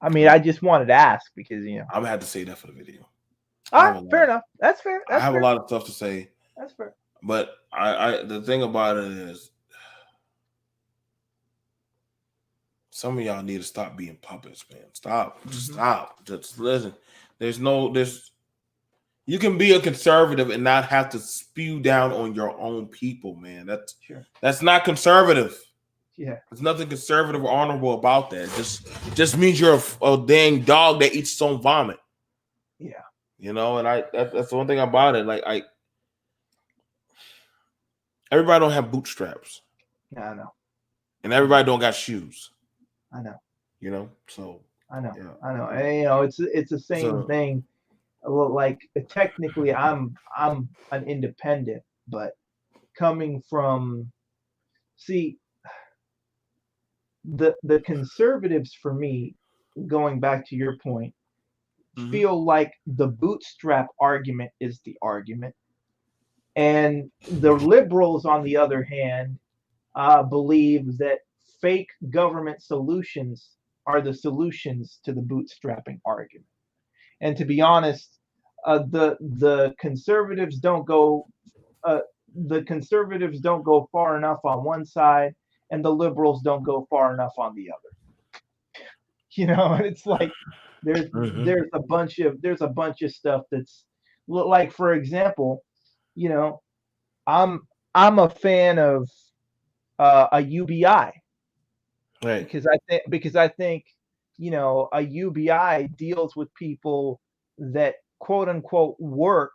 I mean, I just wanted to ask because I'm gonna have to say that for the video. All right, fair enough. That's fair. I have a lot of stuff to say. That's fair. But the thing about it is, some of y'all need to stop being puppets, man. Stop. Just stop. Just listen. You can be a conservative and not have to spew down on your own people, man. That's not conservative. Yeah. There's nothing conservative or honorable about that. Just means you're a dang dog that eats its own vomit. Yeah. And that's the one thing about it. Like everybody don't have bootstraps. Yeah, I know. And everybody don't got shoes. I know. So I know. Yeah. I know. And it's the same thing. Like technically I'm an independent, but coming from the conservatives, for me, going back to your point, feel like the bootstrap argument is the argument, and the liberals, on the other hand, believe that fake government solutions are the solutions to the bootstrapping argument. And to be honest, the conservatives don't go far enough on one side, and the liberals don't go far enough on the other. It's like there's a bunch of stuff that's like, for example, I'm a fan of a UBI, right? Because I think a UBI deals with people that quote unquote work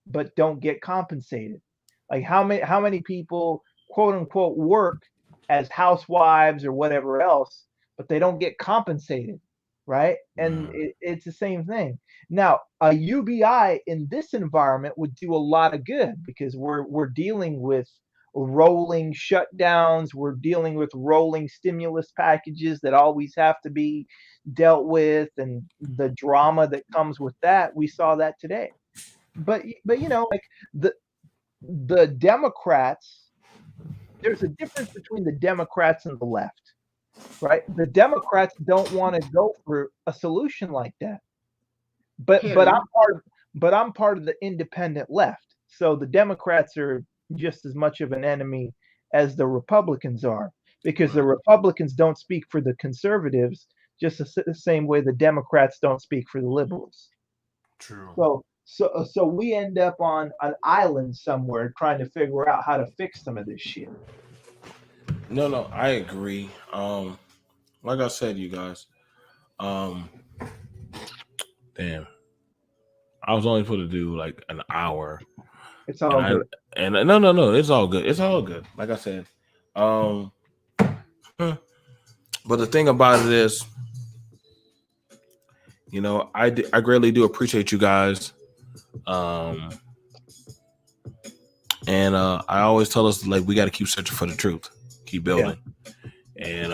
but don't get compensated. Like how many people quote unquote work as housewives or whatever else, but they don't get compensated, right? And it's the same thing. Now, a UBI in this environment would do a lot of good because we're dealing with rolling shutdowns, we're dealing with rolling stimulus packages that always have to be dealt with, and the drama that comes with that. We saw that today. But like the Democrats there's a difference between the Democrats and the left, right? The Democrats don't want to go for a solution like that, but I'm part of the independent left. So the Democrats are just as much of an enemy as the Republicans are, because the Republicans don't speak for the conservatives just the same way the Democrats don't speak for the liberals. True. So we end up on an island somewhere trying to figure out how to fix some of this shit. No, I agree. Like I said, you guys, damn, I was only supposed to do like an hour. It's all good. And no, it's all good. It's all good. Like I said, but the thing about it is, you know, I greatly do appreciate you guys. And I always tell us, like, we got to keep searching for the truth, keep building. Yeah. And,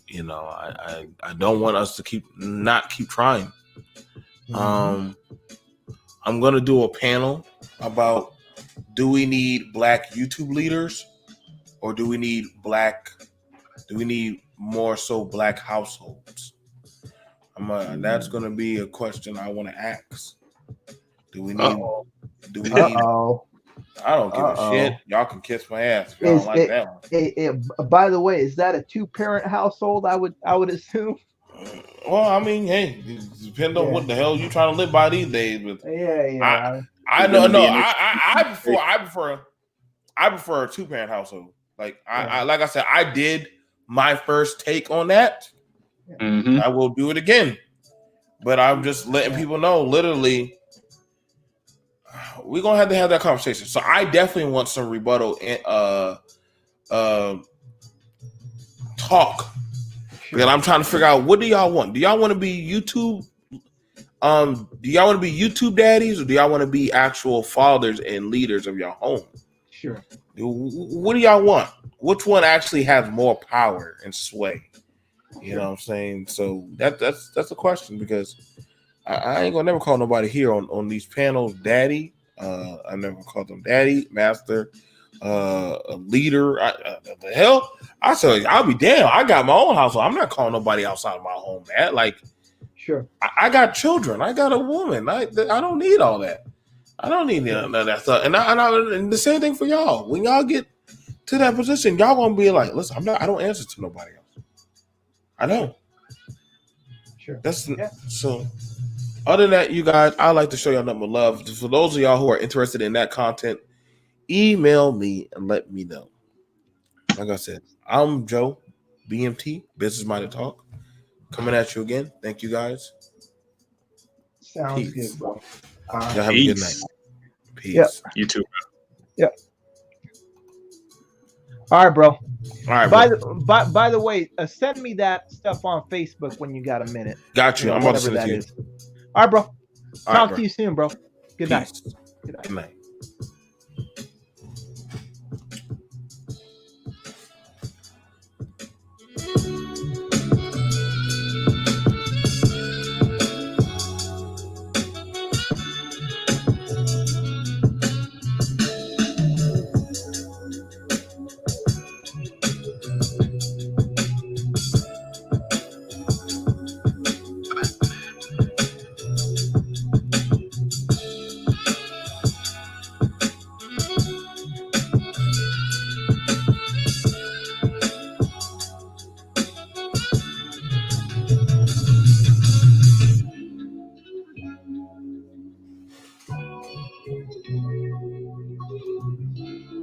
you know, I don't want us to not keep trying. I'm going to do a panel about, do we need Black YouTube leaders, or do we need more so Black households? That's going to be a question I want to ask. Do we need? I don't give a shit. Y'all can kiss my ass if y'all don't like that one. By the way, is that a 2-parent household? I would assume. Well, I mean, hey, it depends on what the hell you trying to live by these days. But I know. No, I prefer a 2-parent household. Like like I said, I did my first take on that. Mm-hmm. I will do it again, but I'm just letting people know. Literally, we're gonna have to have that conversation. So I definitely want some rebuttal talk. Because I'm trying to figure out, what do y'all want? Do y'all want to be YouTube? Do y'all want to be YouTube daddies, or do y'all want to be actual fathers and leaders of your home? Sure. What do y'all want? Which one actually has more power and sway? You know what I'm saying? So that's a question, because I ain't gonna never call nobody here on these panels daddy. I never called them daddy, master, a leader. The hell? I said, I'll be damned. I got my own household. I'm not calling nobody outside of my home that. Like, sure. I got children. I got a woman. I don't need all that. I don't need none of that stuff. And the same thing for y'all. When y'all get to that position, y'all gonna be like, listen, I don't answer to nobody else. I don't. Sure. So. Other than that, you guys, I'd like to show y'all nothing but love. For those of y'all who are interested in that content, email me and let me know. Like I said, I'm Joe, BMT, Business Minded Talk, coming at you again. Thank you, guys. Sounds good, bro. Y'all have a good night. Peace. Yep. You too. Yep. All right, bro. All right. By the way, send me that stuff on Facebook when you got a minute. Got you. I'm about to send it to you. All right, bro. Talk to you soon, bro. Good night. Good night.